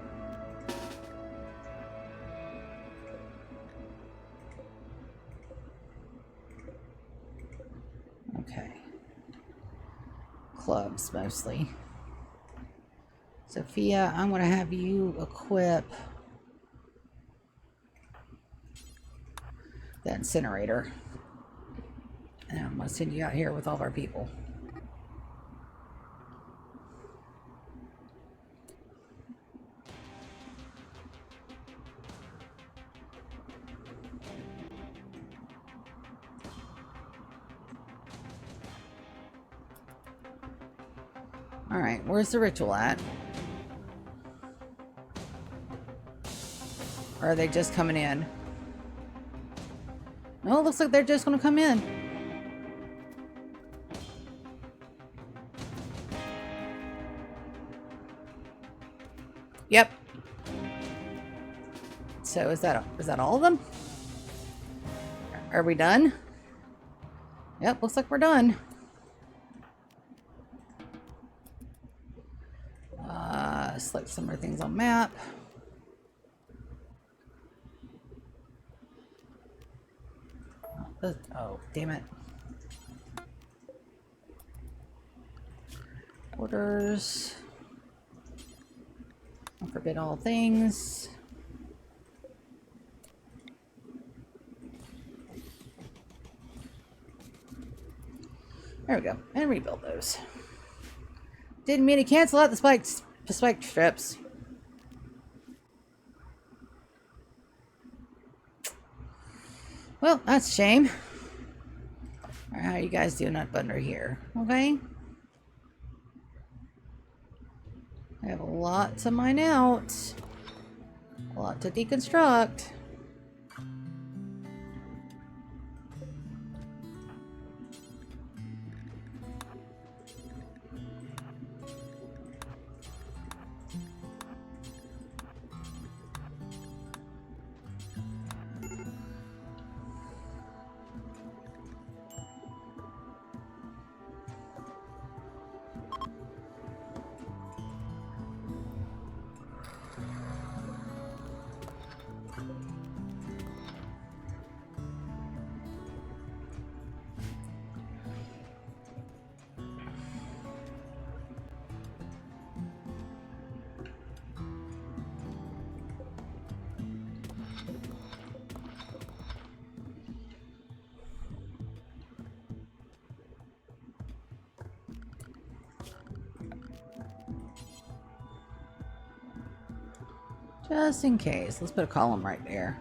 Okay. Clubs, mostly. Sophia, I'm going to have you equip the incinerator. And I'm going to send you out here with all of our people. Alright, where's the ritual at? Or are they just coming in? No, it looks like they're just going to come in. Yep. So is that all of them? Are we done? Yep, looks like we're done. Select some more things on map. Oh, damn it. Orders. Forbid all things. There we go. And rebuild those. Didn't mean to cancel out the spike strips. Well, that's a shame. Alright, how are you guys doing up under here? Okay. I have a lot to mine out. A lot to deconstruct. Just in case. Let's put a column right there.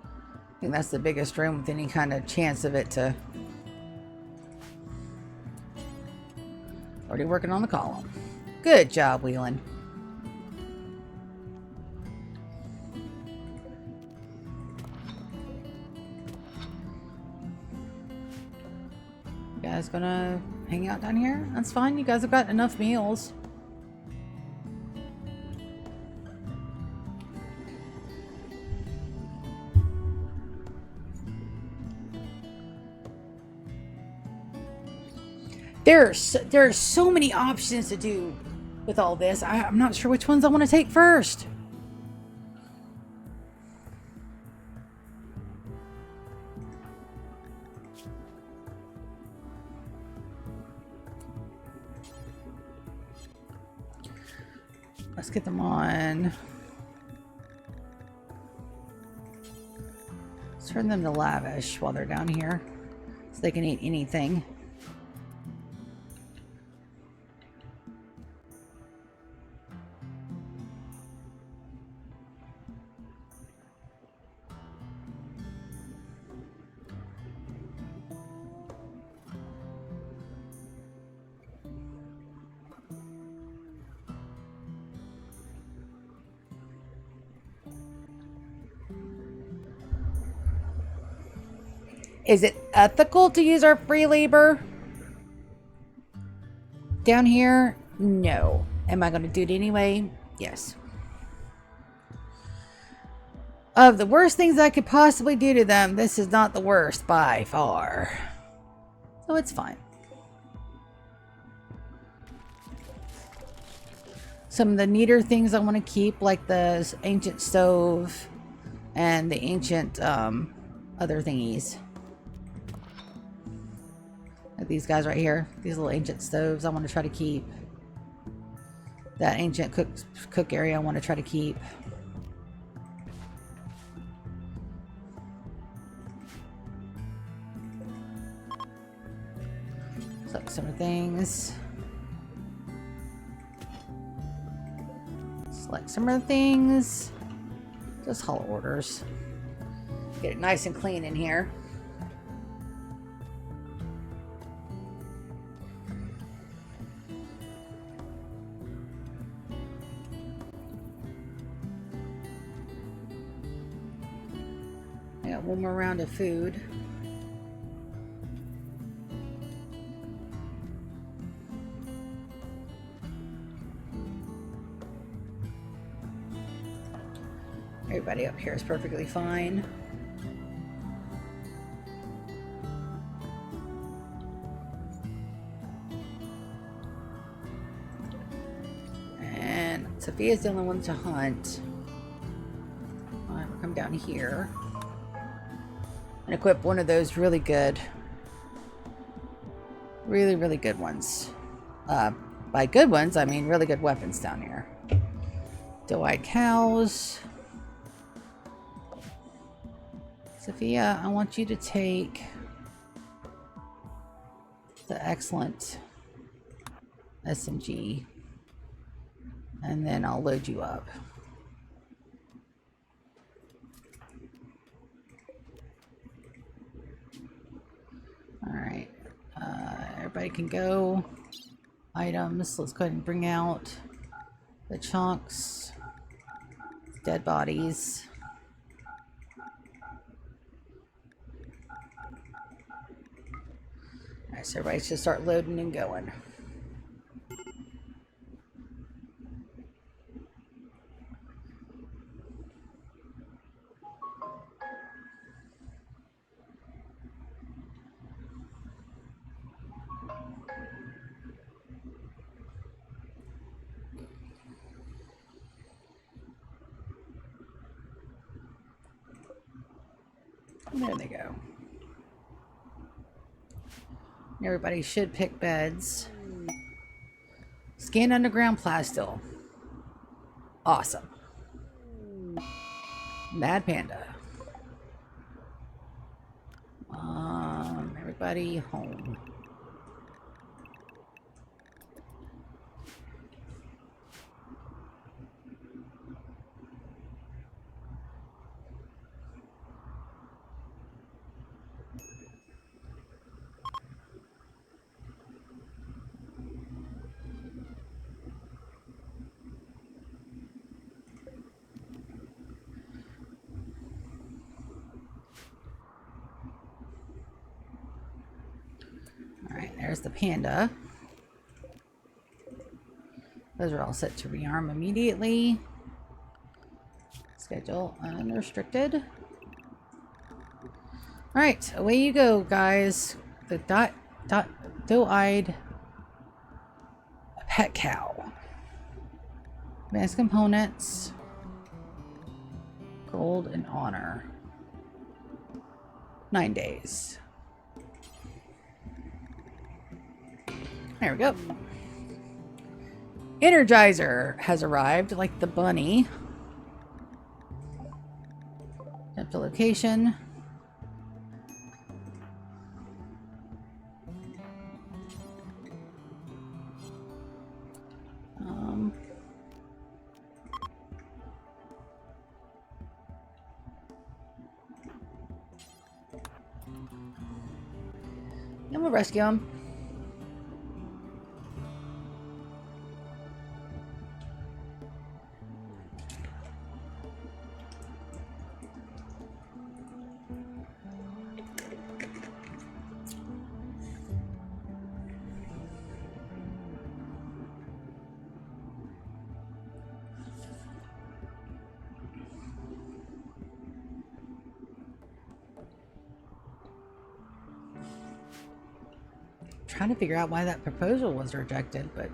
I think that's the biggest room with any kind of chance of it to... Already working on the column. Good job, Wheelan. You guys gonna hang out down here? That's fine. You guys have got enough meals. There are so many options to do with all this. I'm not sure which ones I want to take first. Let's get them on. Let's turn them to lavish while they're down here, so they can eat anything. Is it ethical to use our free labor down here? No. Am I going to do it anyway? Yes. Of the worst things I could possibly do to them, this is not the worst by far. So it's fine. Some of the neater things I want to keep, like the ancient stove and the ancient other thingies. Like these guys right here, these little ancient stoves I want to try to keep. That ancient cook area I want to try to keep. Select some of things. Select some of the things. Just haul orders. Get it nice and clean in here. I got one more round of food. Everybody up here is perfectly fine. And Sophia's the only one to hunt. Alright, we'll come down here and equip one of those really good, really good ones. By good ones, I mean really good weapons down here. Doe-eyed cows. Sophia, I want you to take the excellent SMG, and then I'll load you up. Alright, everybody can go. Items, let's go ahead and bring out the chunks, dead bodies. Alright, so everybody should start loading and going. There they go. Everybody should pick beds. Scan underground plastil. Awesome. Mad Panda. Everybody home. There's the panda. Those are all set to rearm immediately. Schedule unrestricted. Alright, away you go, guys. The doe-eyed pet cow. Advanced components. Gold and honor. 9 days. There we go. Energizer has arrived, like the bunny. Jump to location. And we'll rescue him. Trying to figure out why that proposal was rejected, but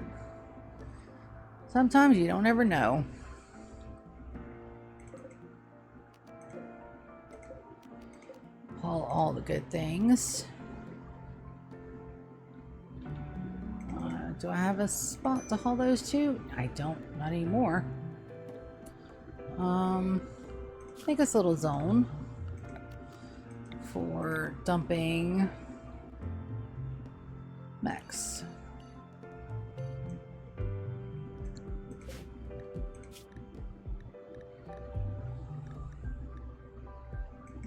sometimes you don't ever know. Haul all the good things. Do I have a spot to haul those to? I don't. Not anymore. Make us a little zone for dumping mechs.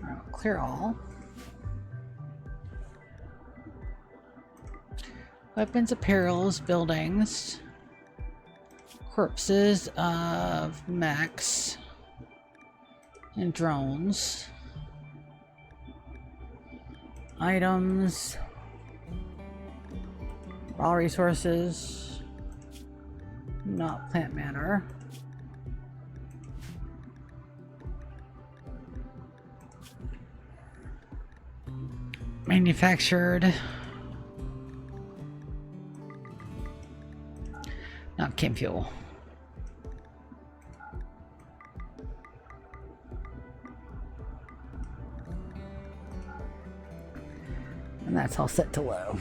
Alright, clear all. Weapons, apparels, buildings, corpses of mechs and drones, items, raw resources, not plant matter, manufactured, not chem fuel. And that's all set to low.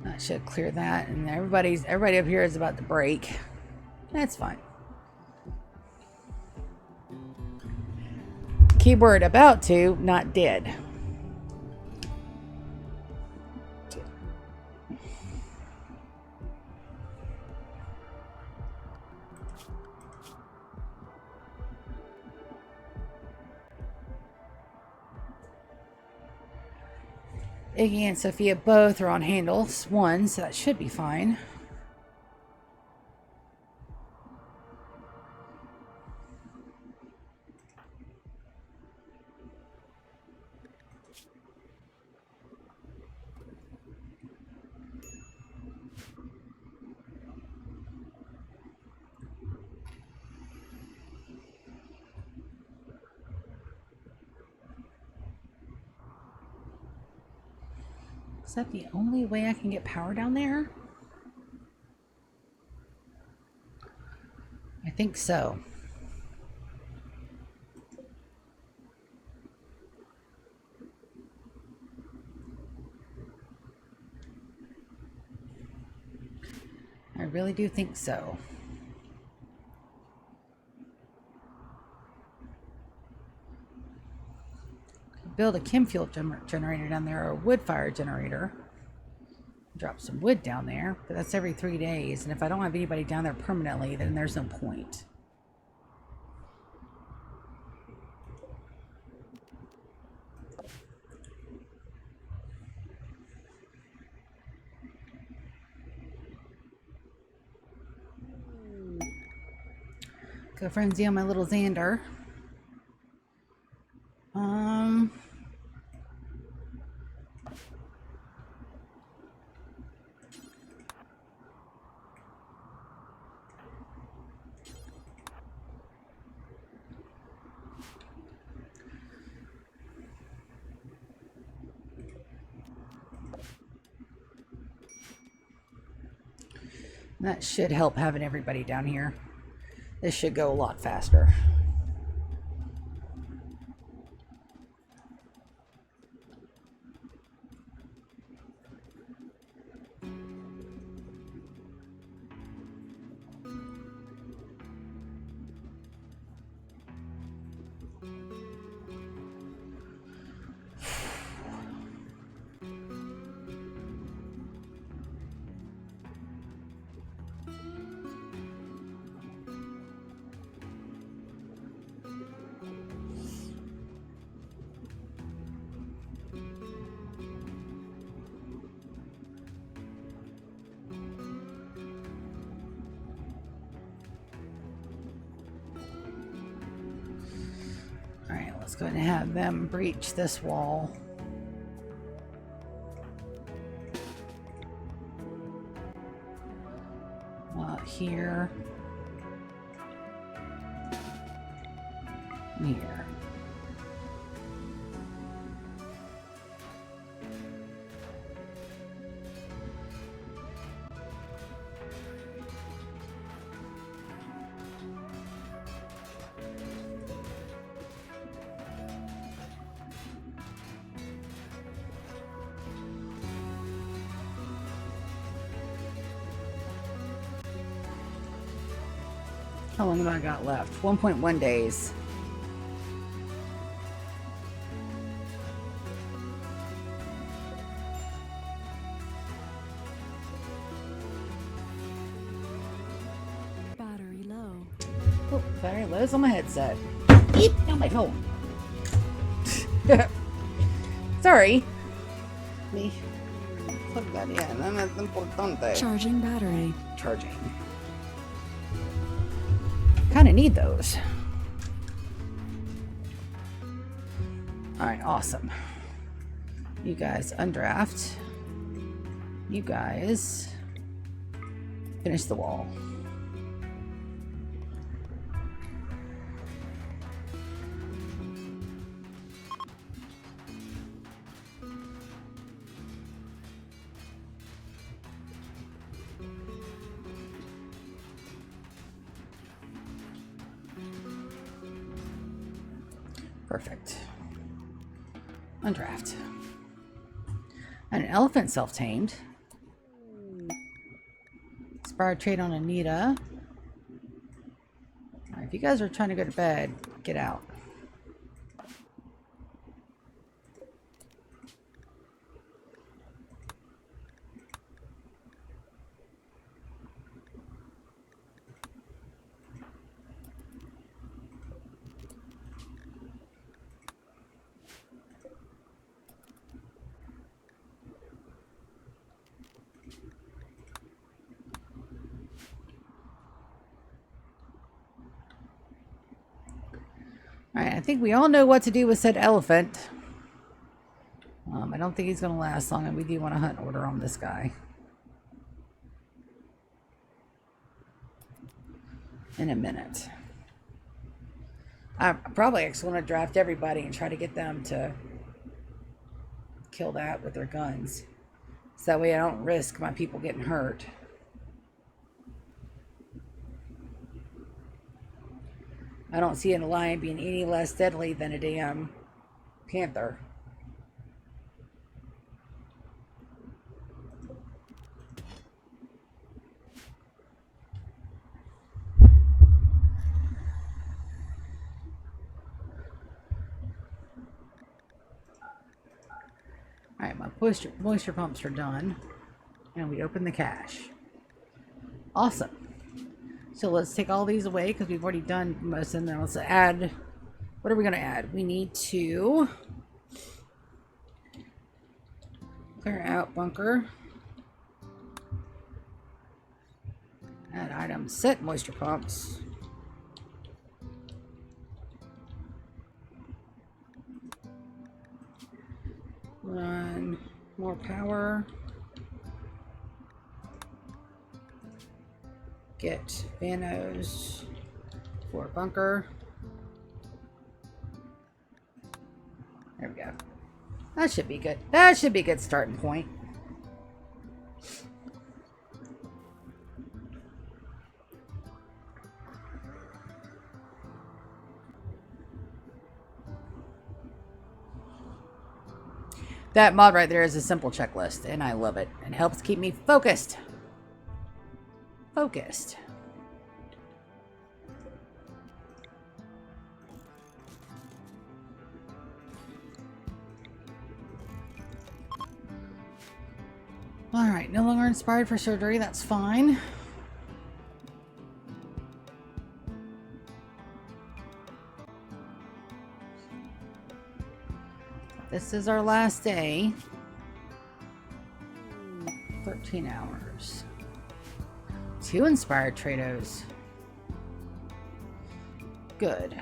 That should clear that. And everybody up here is about to break. That's fine. Keyword about to, not dead. Iggy and Sophia both are on handles 1, so that should be fine. Is that the only way I can get power down there? I think so. I really do think so. Build a chem fuel generator down there, or a wood fire generator. Drop some wood down there, but that's every 3 days. And if I don't have anybody down there permanently, then there's no point. Go frenzy on my little Xander. That should help having everybody down here. This should go a lot faster. Let's go ahead and have them breach this wall. Here. And here. How long have I got left? 1.1 days. Battery low. Oh, battery low's on my headset. Eep! Not my phone. Sorry. Me. Plug that in. That's importante. Charging battery. Charging. Kind of need those. Alright, awesome. You guys undraft. You guys finish the wall. Perfect. Undraft. An elephant self-tamed. Inspired trade on Anita. Alright, if you guys are trying to go to bed, get out. Alright, I think we all know what to do with said elephant. I don't think he's going to last long, and we do want a hunt order on this guy. In a minute. I probably actually want to draft everybody and try to get them to kill that with their guns. So that way I don't risk my people getting hurt. I don't see a lion being any less deadly than a damn panther. Alright, my moisture pumps are done. And we open the cache. Awesome. So let's take all these away because we've already done most of them. Let's add. What are we going to add? We need to clear out bunker. Add item set moisture pumps. Run more power. Get Vanos for bunker. There we go. That should be good. That should be a good starting point. That mod right there is a simple checklist, and I love it. It helps keep me focused. Focused. Alright, no longer inspired for surgery, that's fine. This is our last day. 13 hours. 2 inspired trados. Good.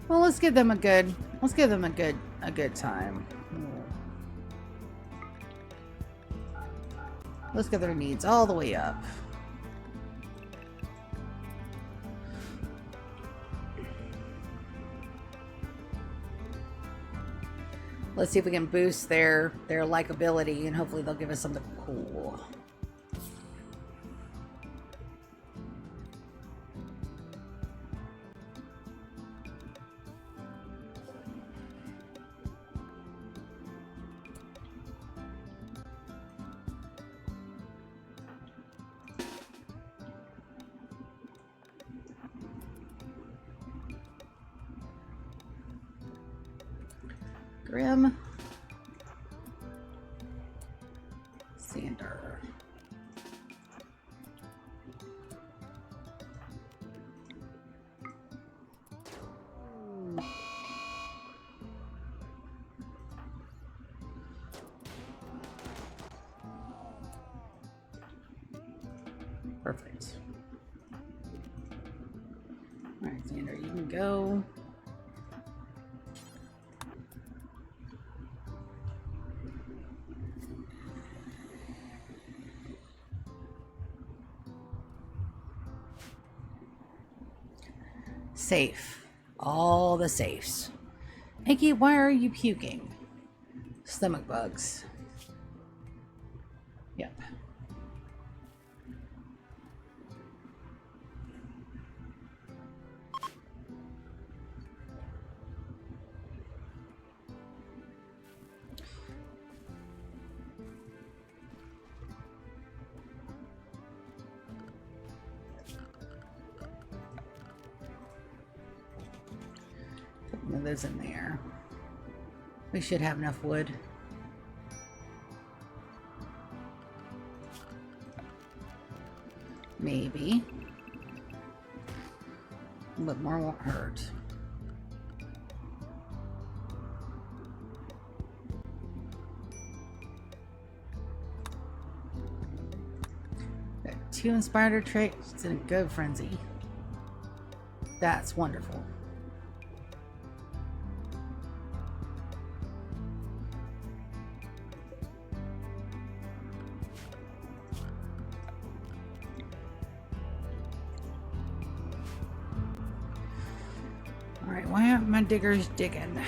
Well, let's give them a good time. Let's get their needs all the way up. Let's see if we can boost their likability, and hopefully they'll give us something cool. Grim. Sander. Perfect. Alright, Xander, you can go. Safe. All the safes. Iggy, why are you puking? Stomach bugs. Yep. Put one of those in there. We should have enough wood. Maybe. But more won't hurt. Got 2 inspired traits and a go frenzy. That's wonderful. Alright, why aren't my diggers digging?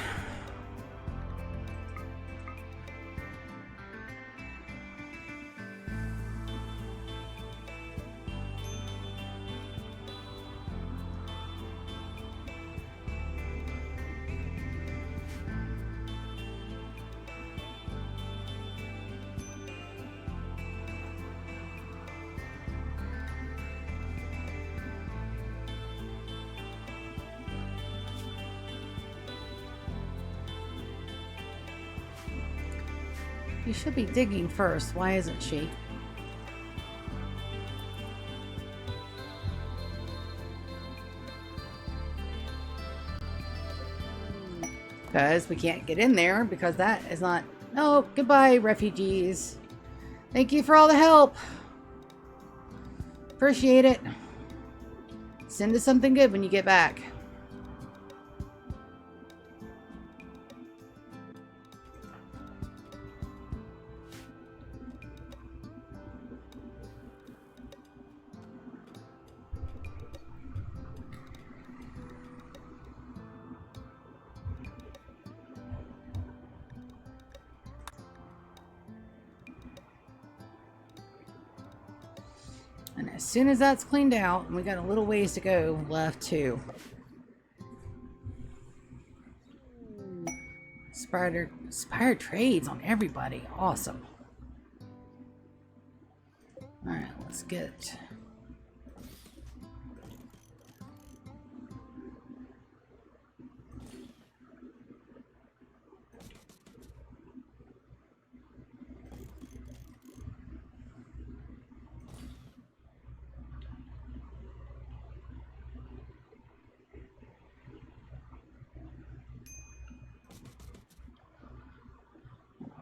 You should be digging first. Why isn't she? Because we can't get in there because that is not... Oh, goodbye, refugees. Thank you for all the help. Appreciate it. Send us something good when you get back. And as soon as that's cleaned out, and we got a little ways to go left too. Inspired trades on everybody. Awesome. Alright, let's get...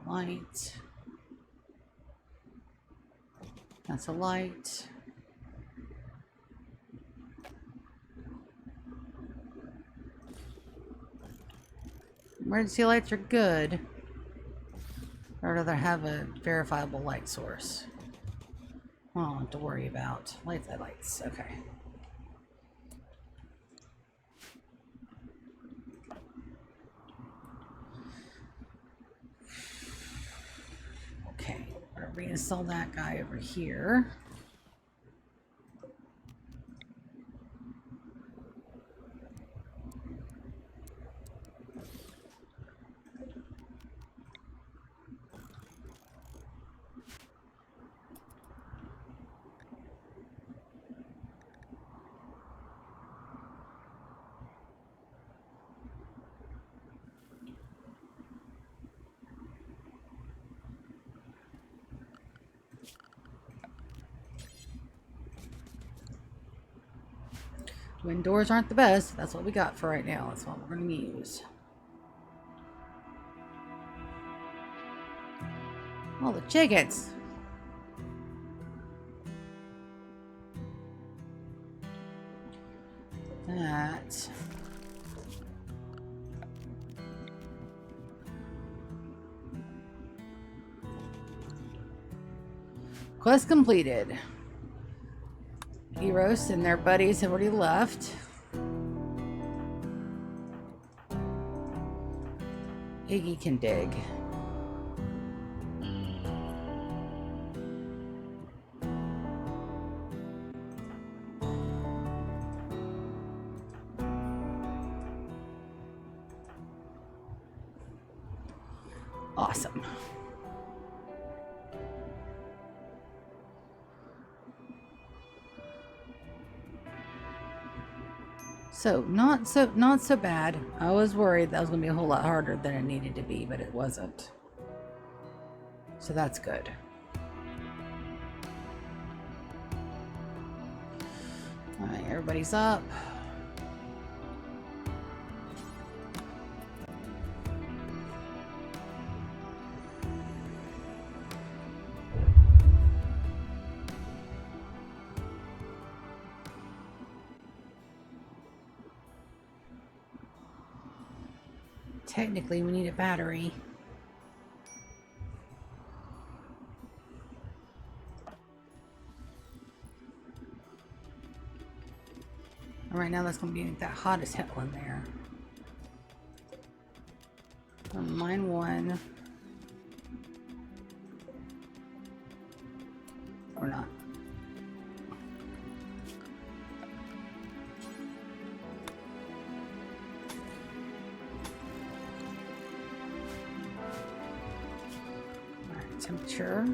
light. That's a light. Emergency lights are good. I'd rather have a verifiable light source. I don't have to worry about lights. Okay. Okay, we're gonna reinstall that guy over here. Twin doors aren't the best. That's what we got for right now. That's what we're going to use. Oh, the chickens. That. Quest completed. Eros and their buddies have already left. Iggy can dig. Awesome. So not so bad. I was worried that was going to be a whole lot harder than it needed to be, but it wasn't. So that's good. All right, everybody's up. Technically, we need a battery. And right now, that's going to be that hot as hell in there. Mine one. Or not. Temperature.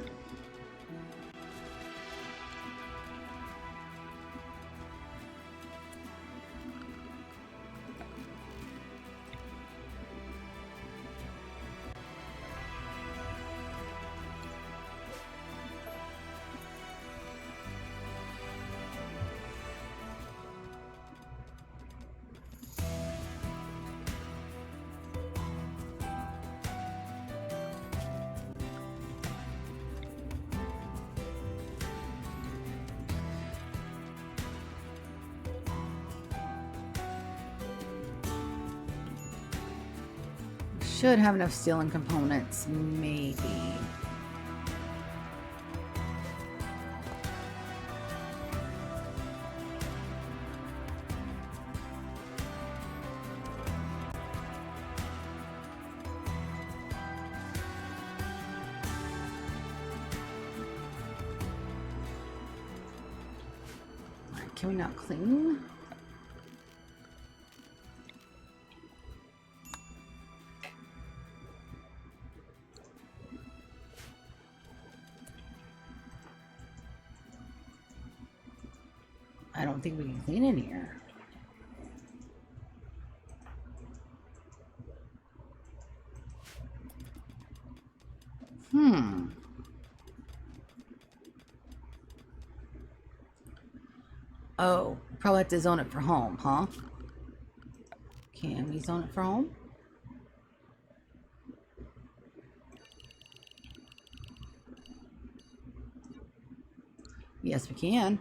Should have enough steel and components, maybe. Can we not clean? I don't think we can clean in here. Oh, probably have to zone it for home, huh? Can we zone it for home? Yes, we can.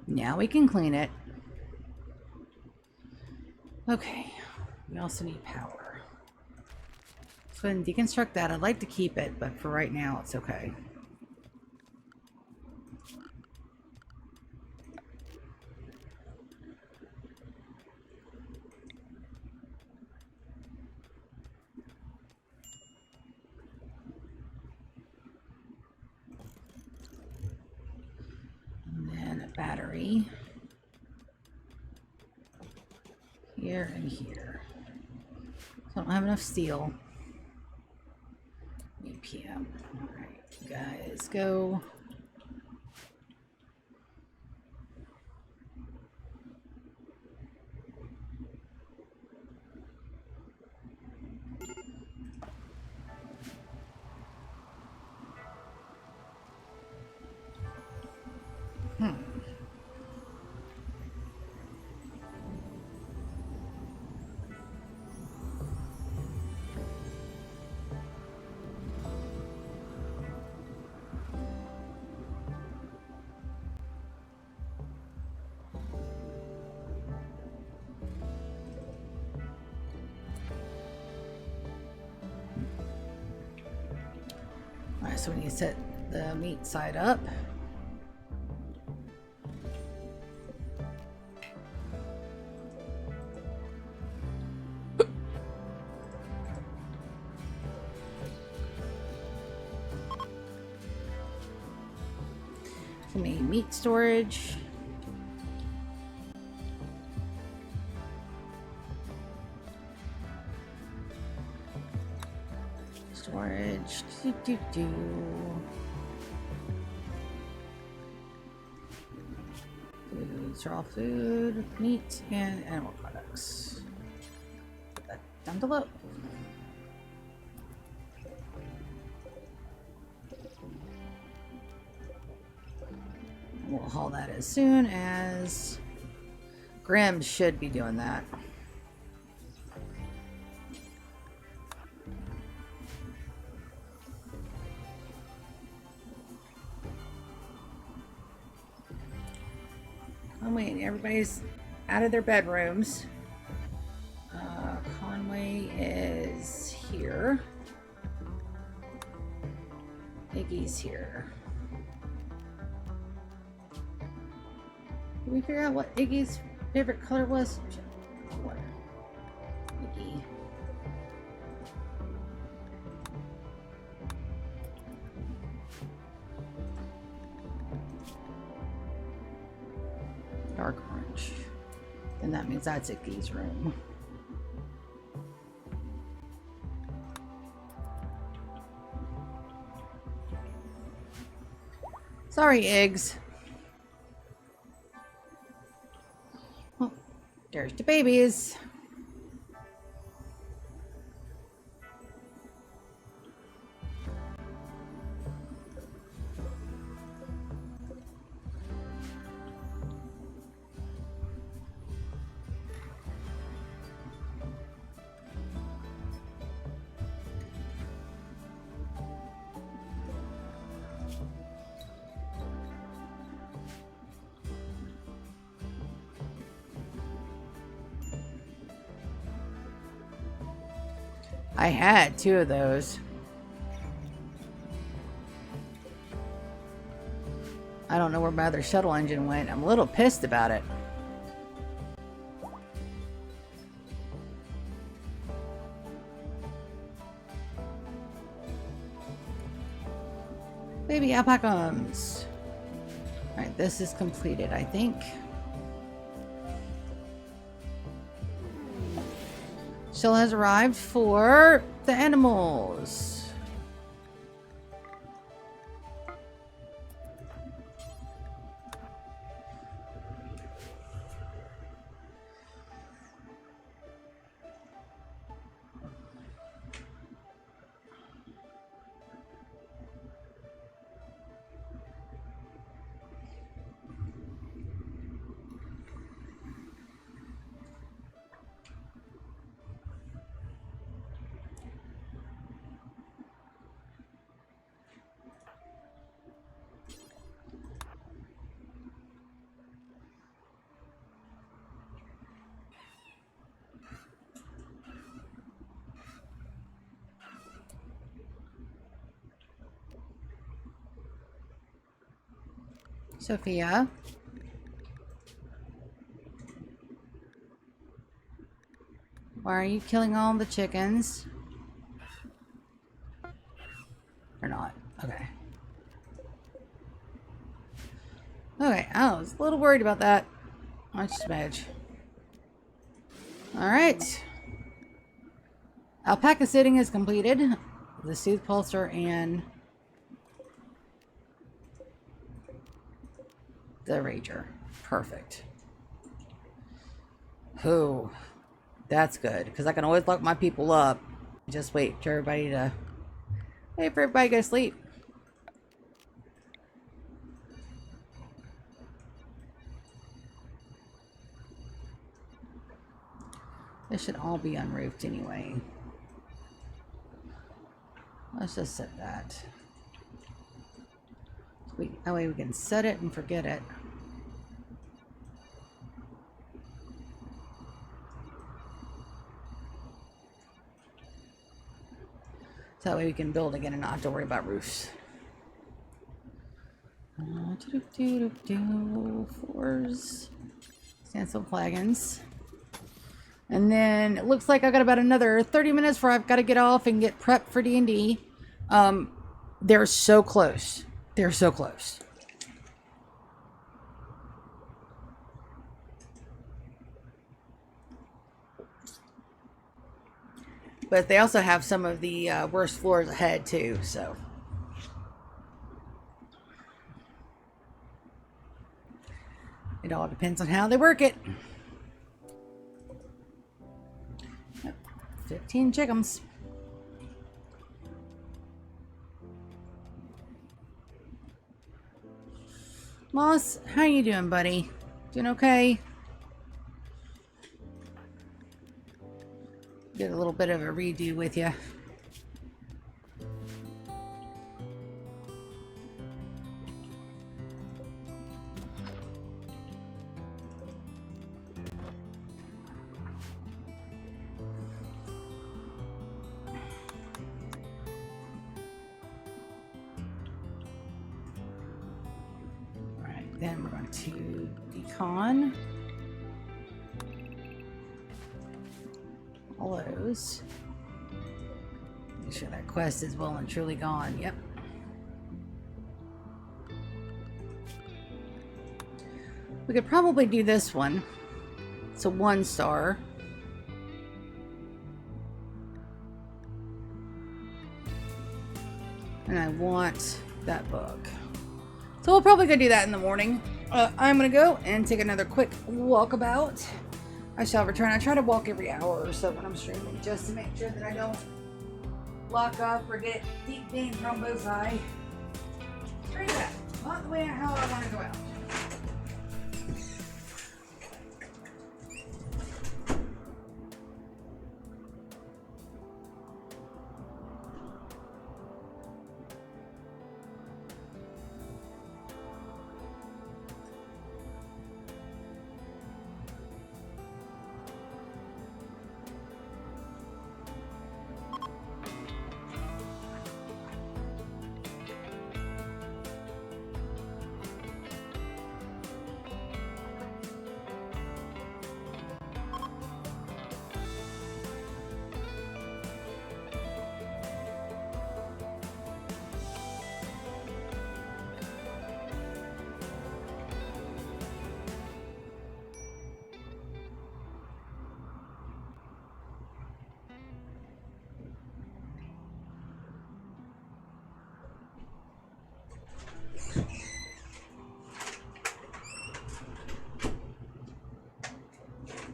Now we can clean it. Okay, we also need power. Let's go ahead and deconstruct that. I'd like to keep it, but for right now, it's okay. Battery here and here. So I don't have enough steel. 8 p.m. Alright, you guys go. Alright, so we need to set the meat side up. For me, meat storage. Storage. Foods, raw food, meat, and animal products. Put that down below. We'll haul that as soon as Grim should be doing that. Oh wait, everybody's out of their bedrooms. Conway is here. Iggy's here. Did we figure out what Iggy's favorite color was? What? Iggy. Dark orange. And that means that's Iggy's room. Sorry, eggs. Oh, there's the babies. I had 2 of those. I don't know where my other shuttle engine went. I'm a little pissed about it. Baby alpacums. Alright, this is completed, I think. Shell has arrived for the animals. Sophia. Why are you killing all the chickens? Or not? Okay. Okay, I was a little worried about that. Much smidge. Alright. Alpaca sitting is completed. The Soothe Pulsar and the Rager. Perfect. Oh, that's good. Because I can always lock my people up. Just wait for everybody to go to sleep. This should all be unroofed anyway. Let's just set that. That way we can set it and forget it. So that way we can build again and not have to worry about roofs. Floors. Sandstone flagons. And then it looks like I got about another 30 minutes before I've got to get off and get prepped for D&D. They're so close. They're so close. But they also have some of the worst floors ahead too, so. It all depends on how they work it. 15 chickens. Moss, how you doing, buddy? Doing okay? Get a little bit of a redo with you. Then we're going to decon all those. Make sure that quest is well and truly gone. Yep. We could probably do this one. It's a 1-star. And I want that book. So we'll probably go do that in the morning. I'm going to go and take another quick walkabout. I shall return. I try to walk every hour or so when I'm streaming just to make sure that I don't lock up or get deep vein thrombosis. Straight back. Not the way how I want to go out.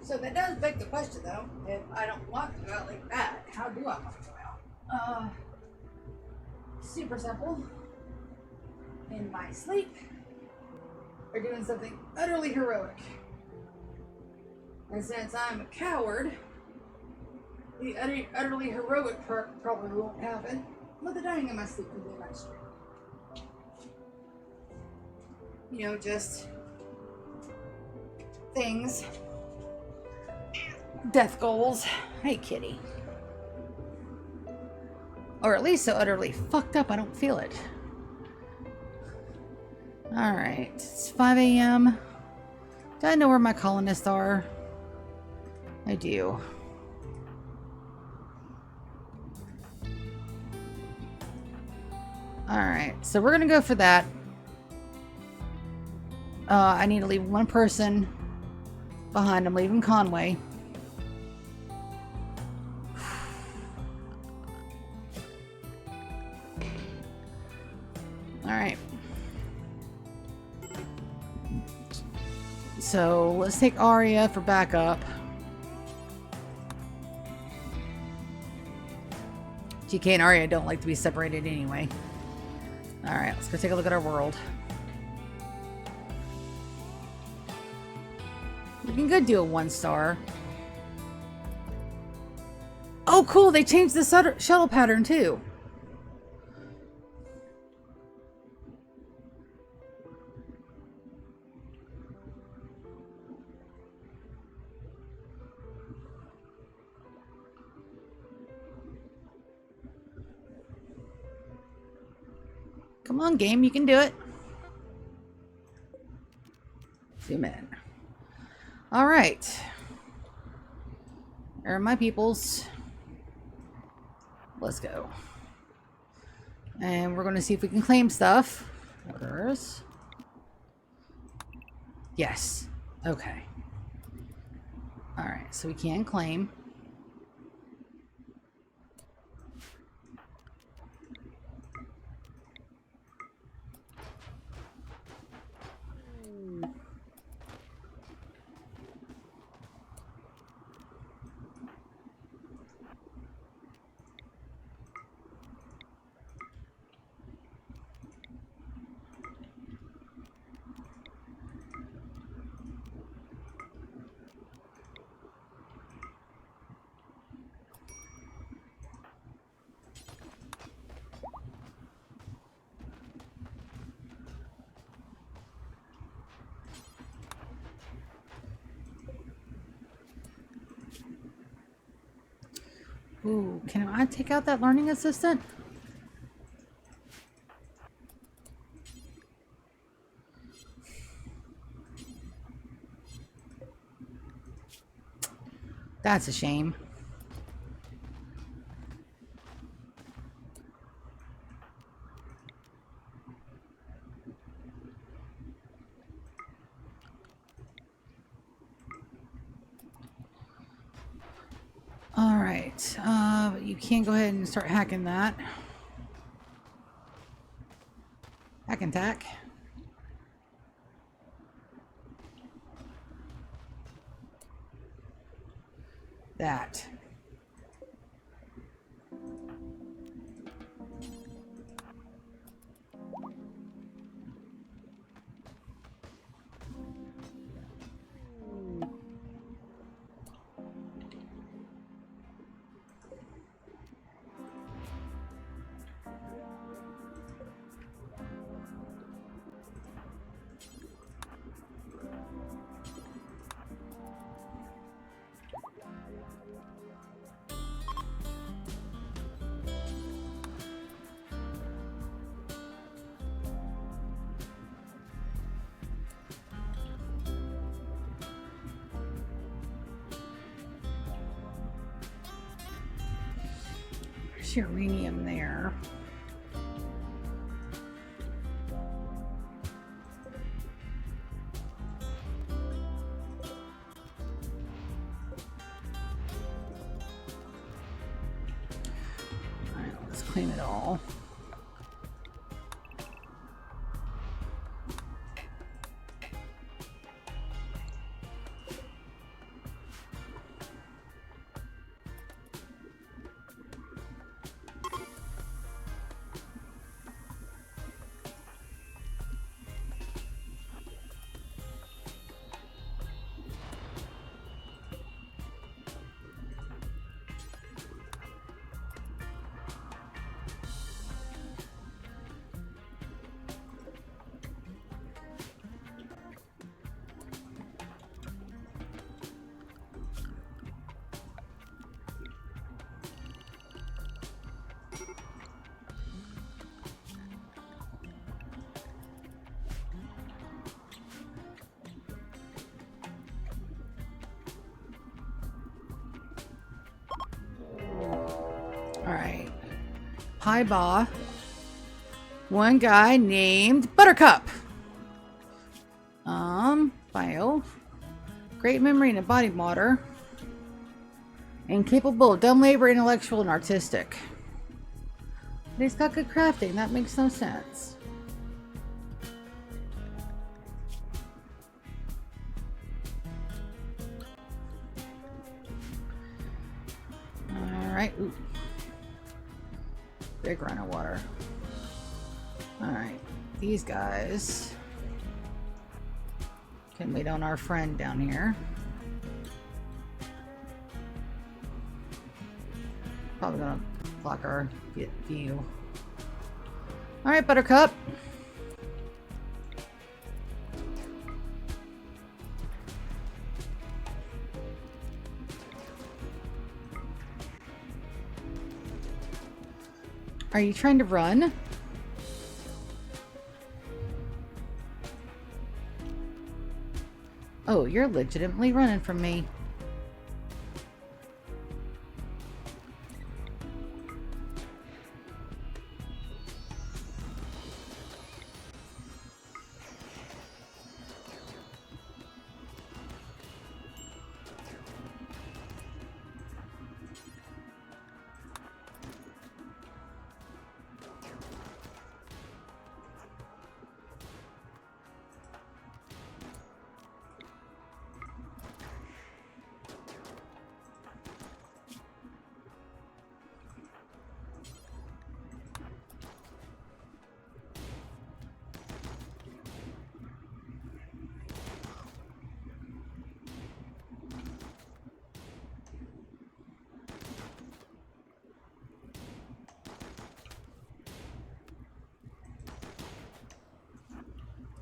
So that does beg the question, though. If I don't want to go out like that, how do I want to go out? Super simple. In my sleep, or doing something utterly heroic. And since I'm a coward, the utterly heroic part probably won't happen. But the dying in my sleep can be a nice dream. You know, just things. Death goals. Hey, kitty. Or at least so utterly fucked up I don't feel it. Alright, it's 5 a.m. Do I know where my colonists are? I do. Alright, so we're gonna go for that. I need to leave one person behind. I'm leaving Conway. Alright. So, let's take Aria for backup. GK and Aria don't like to be separated anyway. Alright, let's go take a look at our world. We can go do a 1-star. Oh, cool! They changed the shuttle pattern, too. Come on, game, you can do it. Zoom in. Alright. There are my peoples. Let's go. And we're going to see if we can claim stuff. Orders. Yes. Okay. Alright, so we can claim. Ooh, can I take out that learning assistant? That's a shame. Alright, but you can go ahead and start hacking that. Hack and tack. That. Uranium there. All right, let's clean it all. Alright. Pi Ba. One guy named Buttercup. Bio. Great memory and a body motor. Incapable of dumb labor, intellectual, and artistic. But he's got good crafting. That makes no sense. Alright. Ooh. Big run of water. Alright. These guys can wait on our friend down here. Probably gonna block our view. Alright, Buttercup. Are you trying to run? Oh, you're legitimately running from me.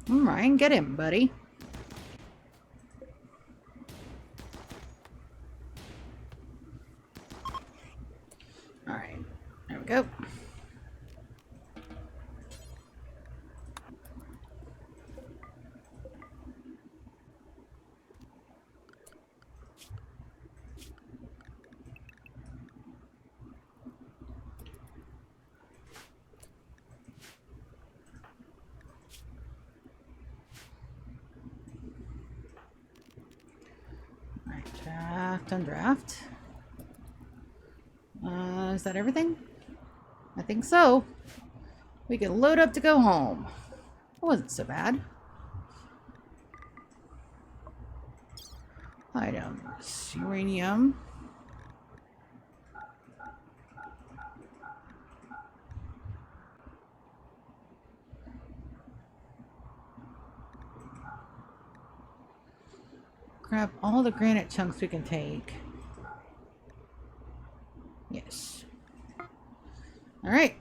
Alright, get him, buddy. Alright, there we go. Draft on draft. Is that everything? I think so. We can load up to go home. It wasn't so bad. Items. Uranium. Grab all the granite chunks we can take. Yes. All right.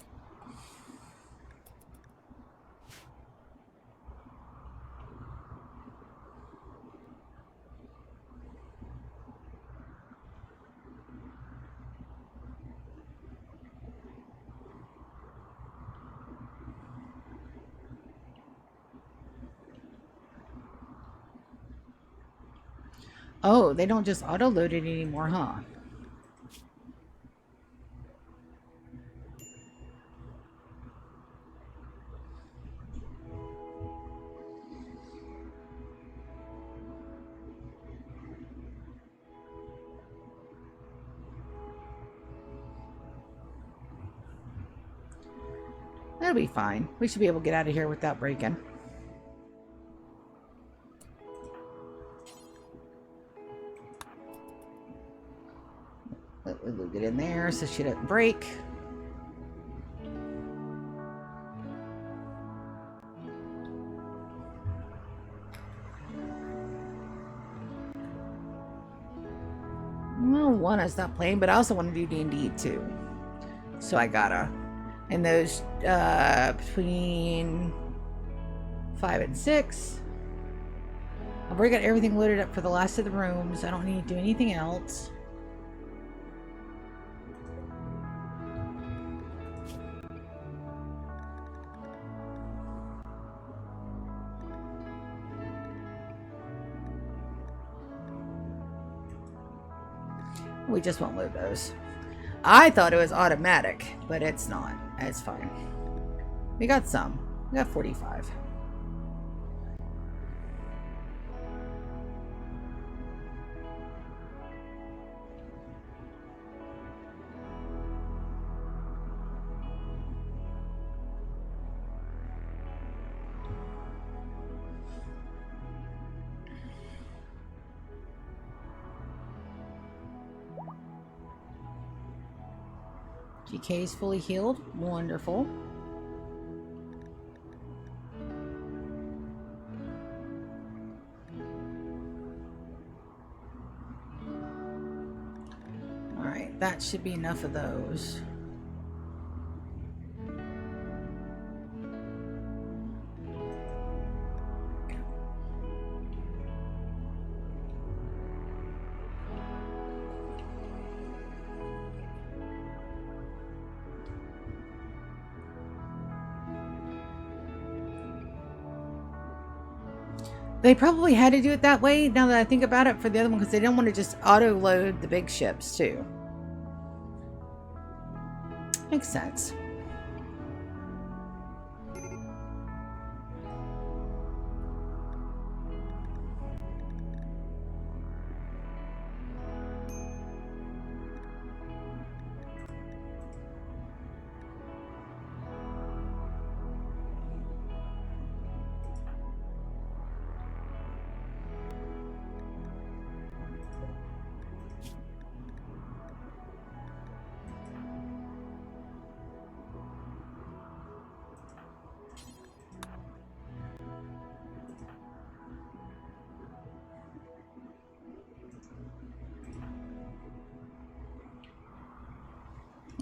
Oh, they don't just auto-load it anymore, huh? That'll be fine. We should be able to get out of here without breaking. Let Lulu get in there so she doesn't break. Well, one, I stopped playing, but I also want to do D&D too. So I gotta. And those between 5 and 6. I've already got everything loaded up for the last of the rooms. I don't need to do anything else. We just won't load those. I thought it was automatic, but it's not. It's fine. We got some. We got 45. GK is fully healed. Wonderful. Alright, that should be enough of those. They probably had to do it that way, now that I think about it, for the other one, because they didn't want to just auto-load the big ships, too. Makes sense.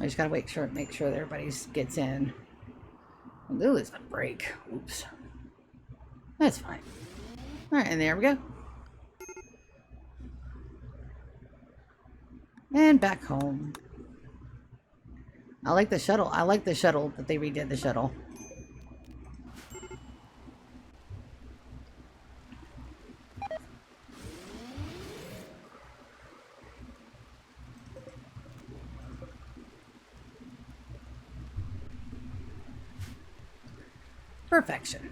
I just gotta make sure that everybody gets in. Lulu's gonna break. Oops. That's fine. Alright, and there we go. And back home. I like the shuttle. I like the shuttle that they redid the shuttle. Perfection.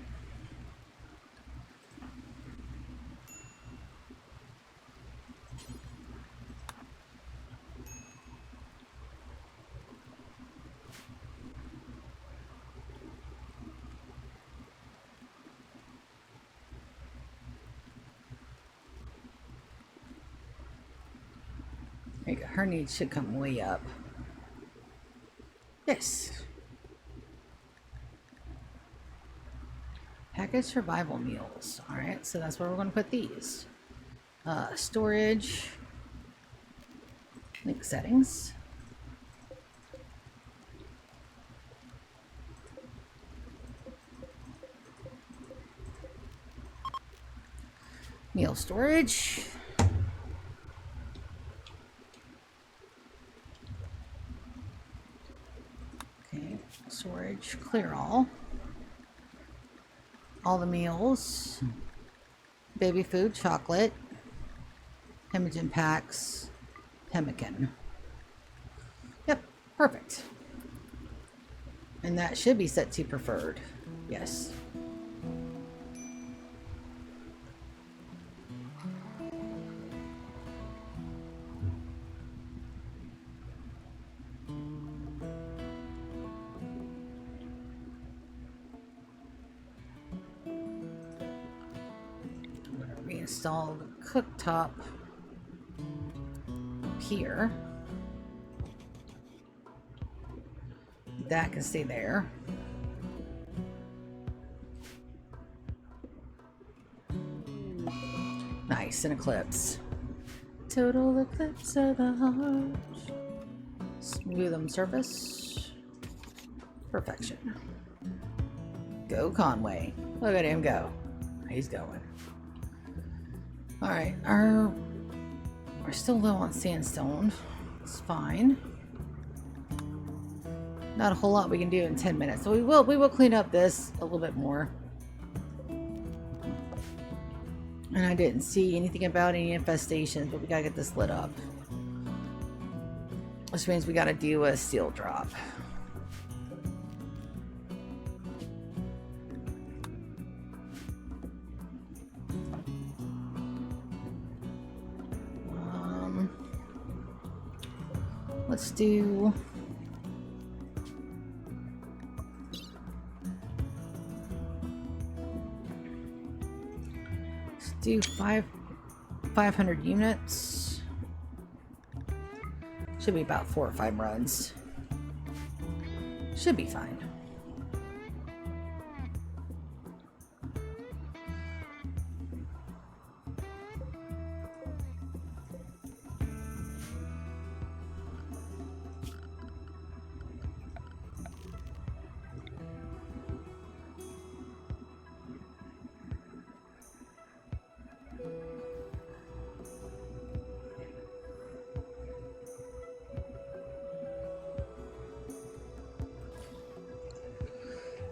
There you go. Her needs should come way up. Yes. Package survival meals. Alright, so that's where we're going to put these. Storage. Link settings. Meal storage. Okay, storage, clear all. All the meals, baby food, chocolate, Hemagen packs, pemmican. Yep, perfect. And that should be set to preferred. Yes. Install the cooktop up here. That can stay there. Nice, an eclipse. Total eclipse of the heart. Smooth them surface. Perfection. Go Conway. Look at him go. He's going. Alright, we're still low on sandstone. It's fine. Not a whole lot we can do in 10 minutes. So we will clean up this a little bit more. And I didn't see anything about any infestations, but we gotta get this lit up. Which means we gotta do a steel drop. Let's do... Let's do 500 units. Should be about 4 or 5 runs. Should be fine.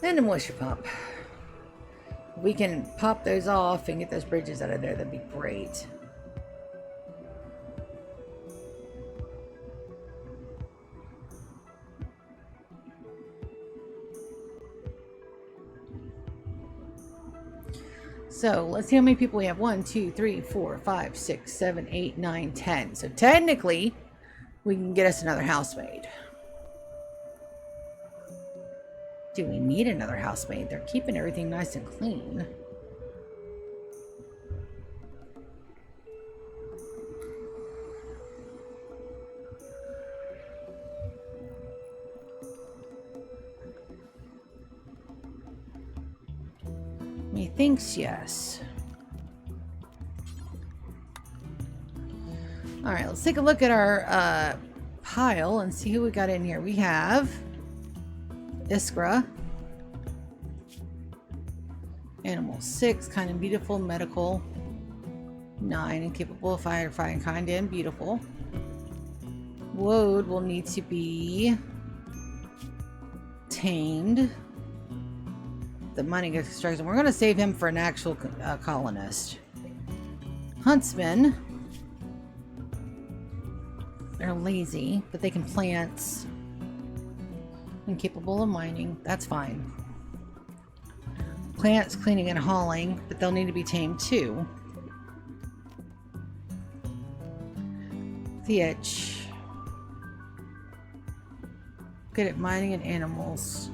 And a moisture pump. We can pop those off and get those bridges out of there. That'd be great. So let's see how many people we have. 1, 2, 3, 4, 5, 6, 7, 8, 9, 10. So technically, we can get us another housemaid. Do we need another housemaid? They're keeping everything nice and clean. Methinks yes. All right, let's take a look at our pile and see who we got in here. We have Iskra. Animal 6, kind and beautiful. Medical 9, incapable of firefighting, kind and beautiful. Woad will need to be tamed. The mining extraction. We're going to save him for an actual colonist. Huntsmen. They're lazy, but they can plant. Incapable of mining. That's fine. Plants, cleaning, and hauling, but they'll need to be tamed too. The itch. Good at mining and animals.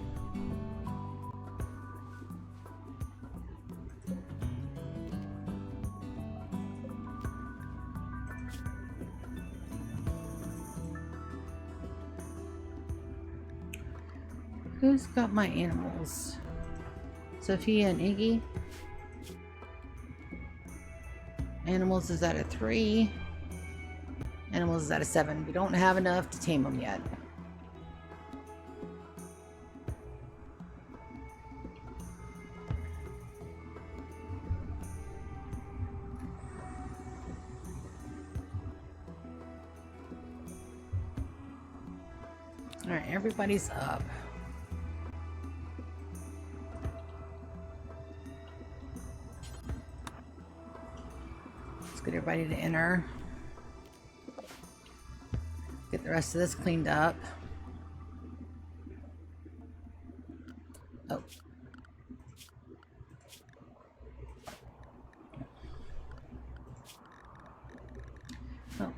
Who's got my animals? Sophia and Iggy. Animals is at a 3. Animals is at a 7. We don't have enough to tame them yet. All right, everybody's up. Get everybody to enter. Get the rest of this cleaned up. Oh. Oh.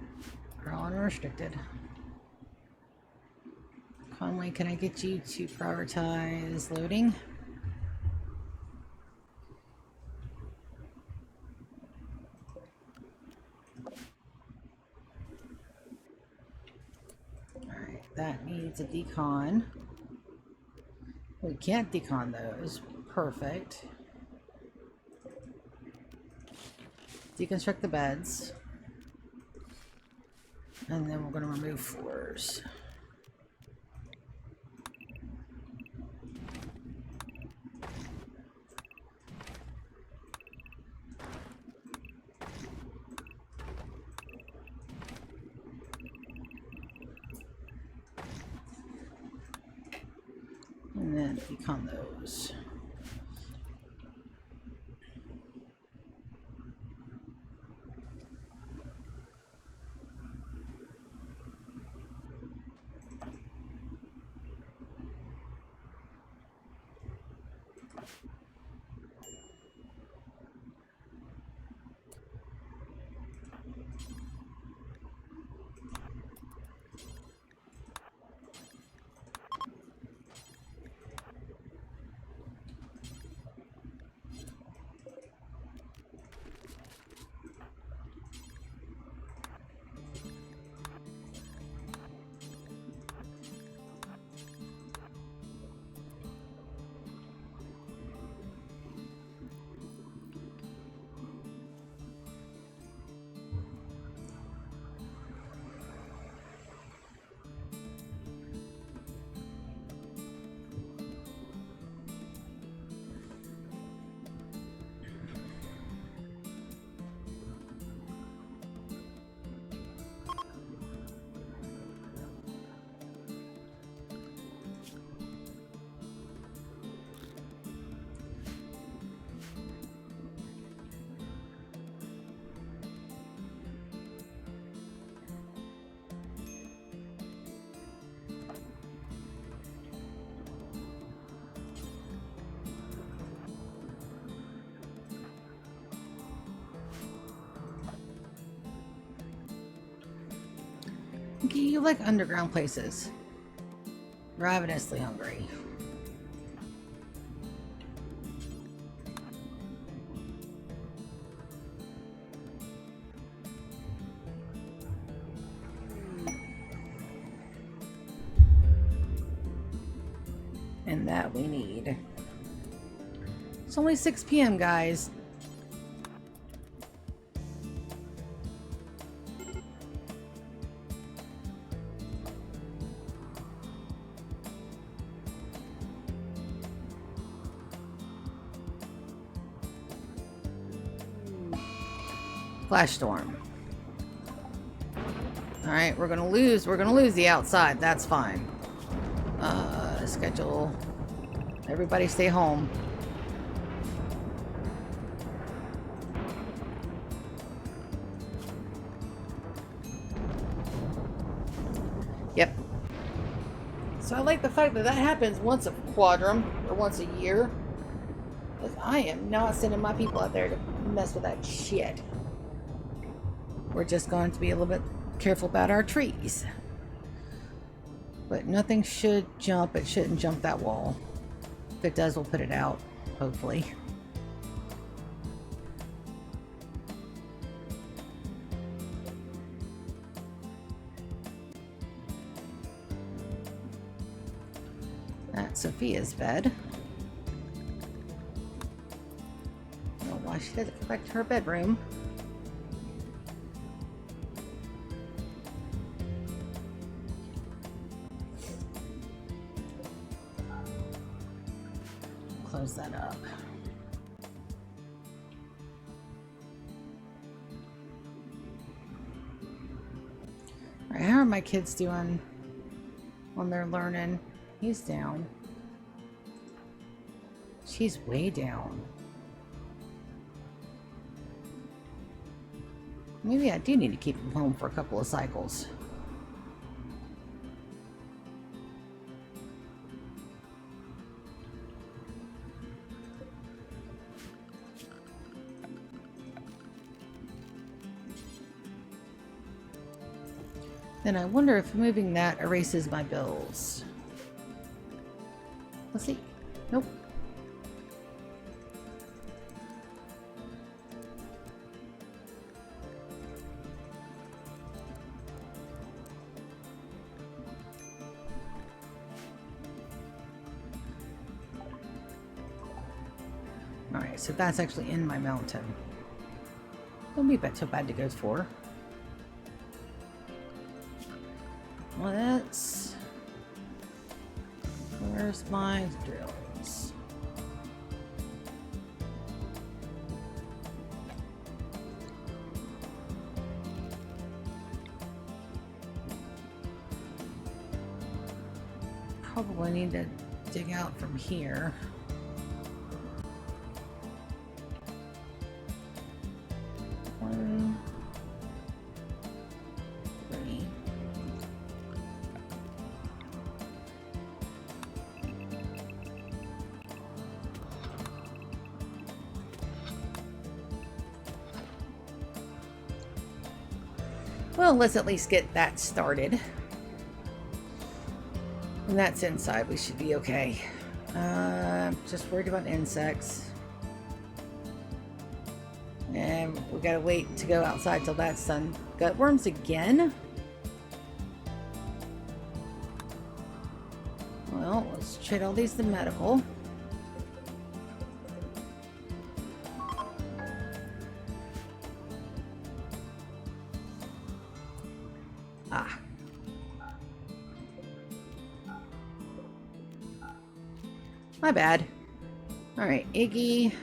We're all unrestricted. Conway, can I get you to prioritize loading? That needs a decon. We can't decon those. Perfect. Deconstruct the beds. And then we're going to remove floors. And then decon those. Pinky, you like underground places. Ravenously hungry. And that we need. It's only 6 p.m., guys. Flash storm. All right, we're gonna lose the outside. That's fine. Schedule. Everybody stay home. Yep. So I like the fact that that happens once a quadrum or once a year. Because I am not sending my people out there to mess with that shit. We're just going to be a little bit careful about our trees. But nothing should jump. It shouldn't jump that wall. If it does, we'll put it out, hopefully. That's Sophia's bed. I don't know why she doesn't go back to her bedroom. Close that up. Alright, how are my kids doing when they're learning? He's down. She's way down. Maybe I do need to keep him home for a couple of cycles. Then I wonder if moving that erases my bills. Let's see. Nope. Alright, so that's actually in my mountain. Don't be so bad to go for. Well, that's... Where's my drills? Probably need to dig out from here. Well, let's at least get that started. And that's inside. We should be okay. Just worried about insects. And we gotta wait to go outside till that's done. Got worms again? Well, let's trade all these to medical. Ah. My bad. Alright, Iggy.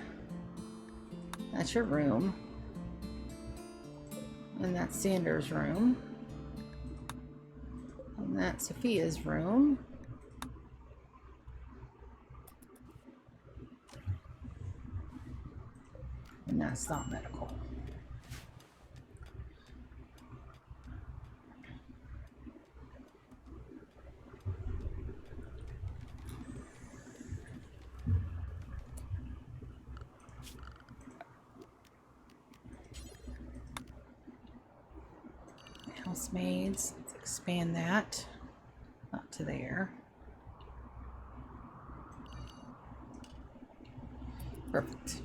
That's your room. And that's Sanders' room. And that's Sophia's room. And that's not medical. Housemaids. Expand that up to there. Perfect.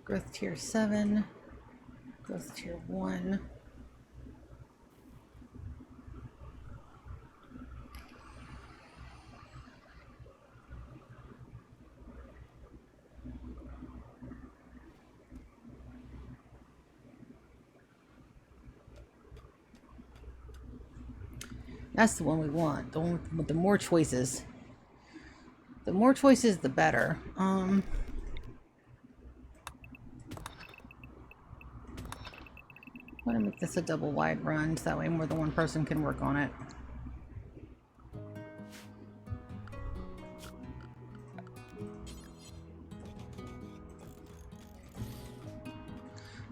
Growth tier 7, growth tier 1. That's the one we want, the one with the more choices. The more choices, the better. I want to make this a double wide run, so that way more than one person can work on it.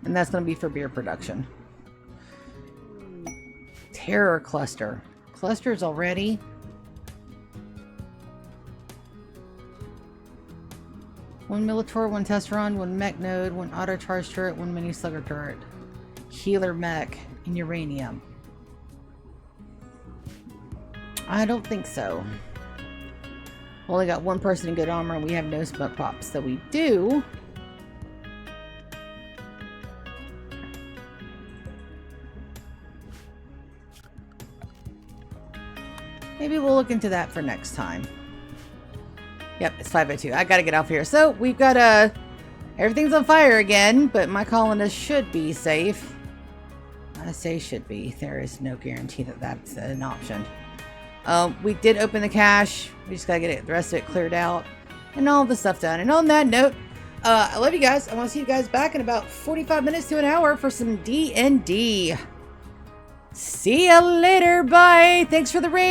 And that's going to be for beer production. Terror cluster. Clusters already. One Militor, one Testron, one mech node, one auto charge turret, one mini slugger turret. Healer mech and uranium. I don't think so. Only got one person in good armor and we have no smoke pops. So we do. Maybe we'll look into that for next time. Yep, it's 5:02. I gotta get off here. So we've got everything's on fire again, but my colonists should be safe. I say should be. There is no guarantee that that's an option. We did open the cache. We just gotta get the rest of it cleared out and all the stuff done. And on that note, I love you guys. I want to see you guys back in about 45 minutes to an hour for some D&D. See ya later. Bye. Thanks for the raid.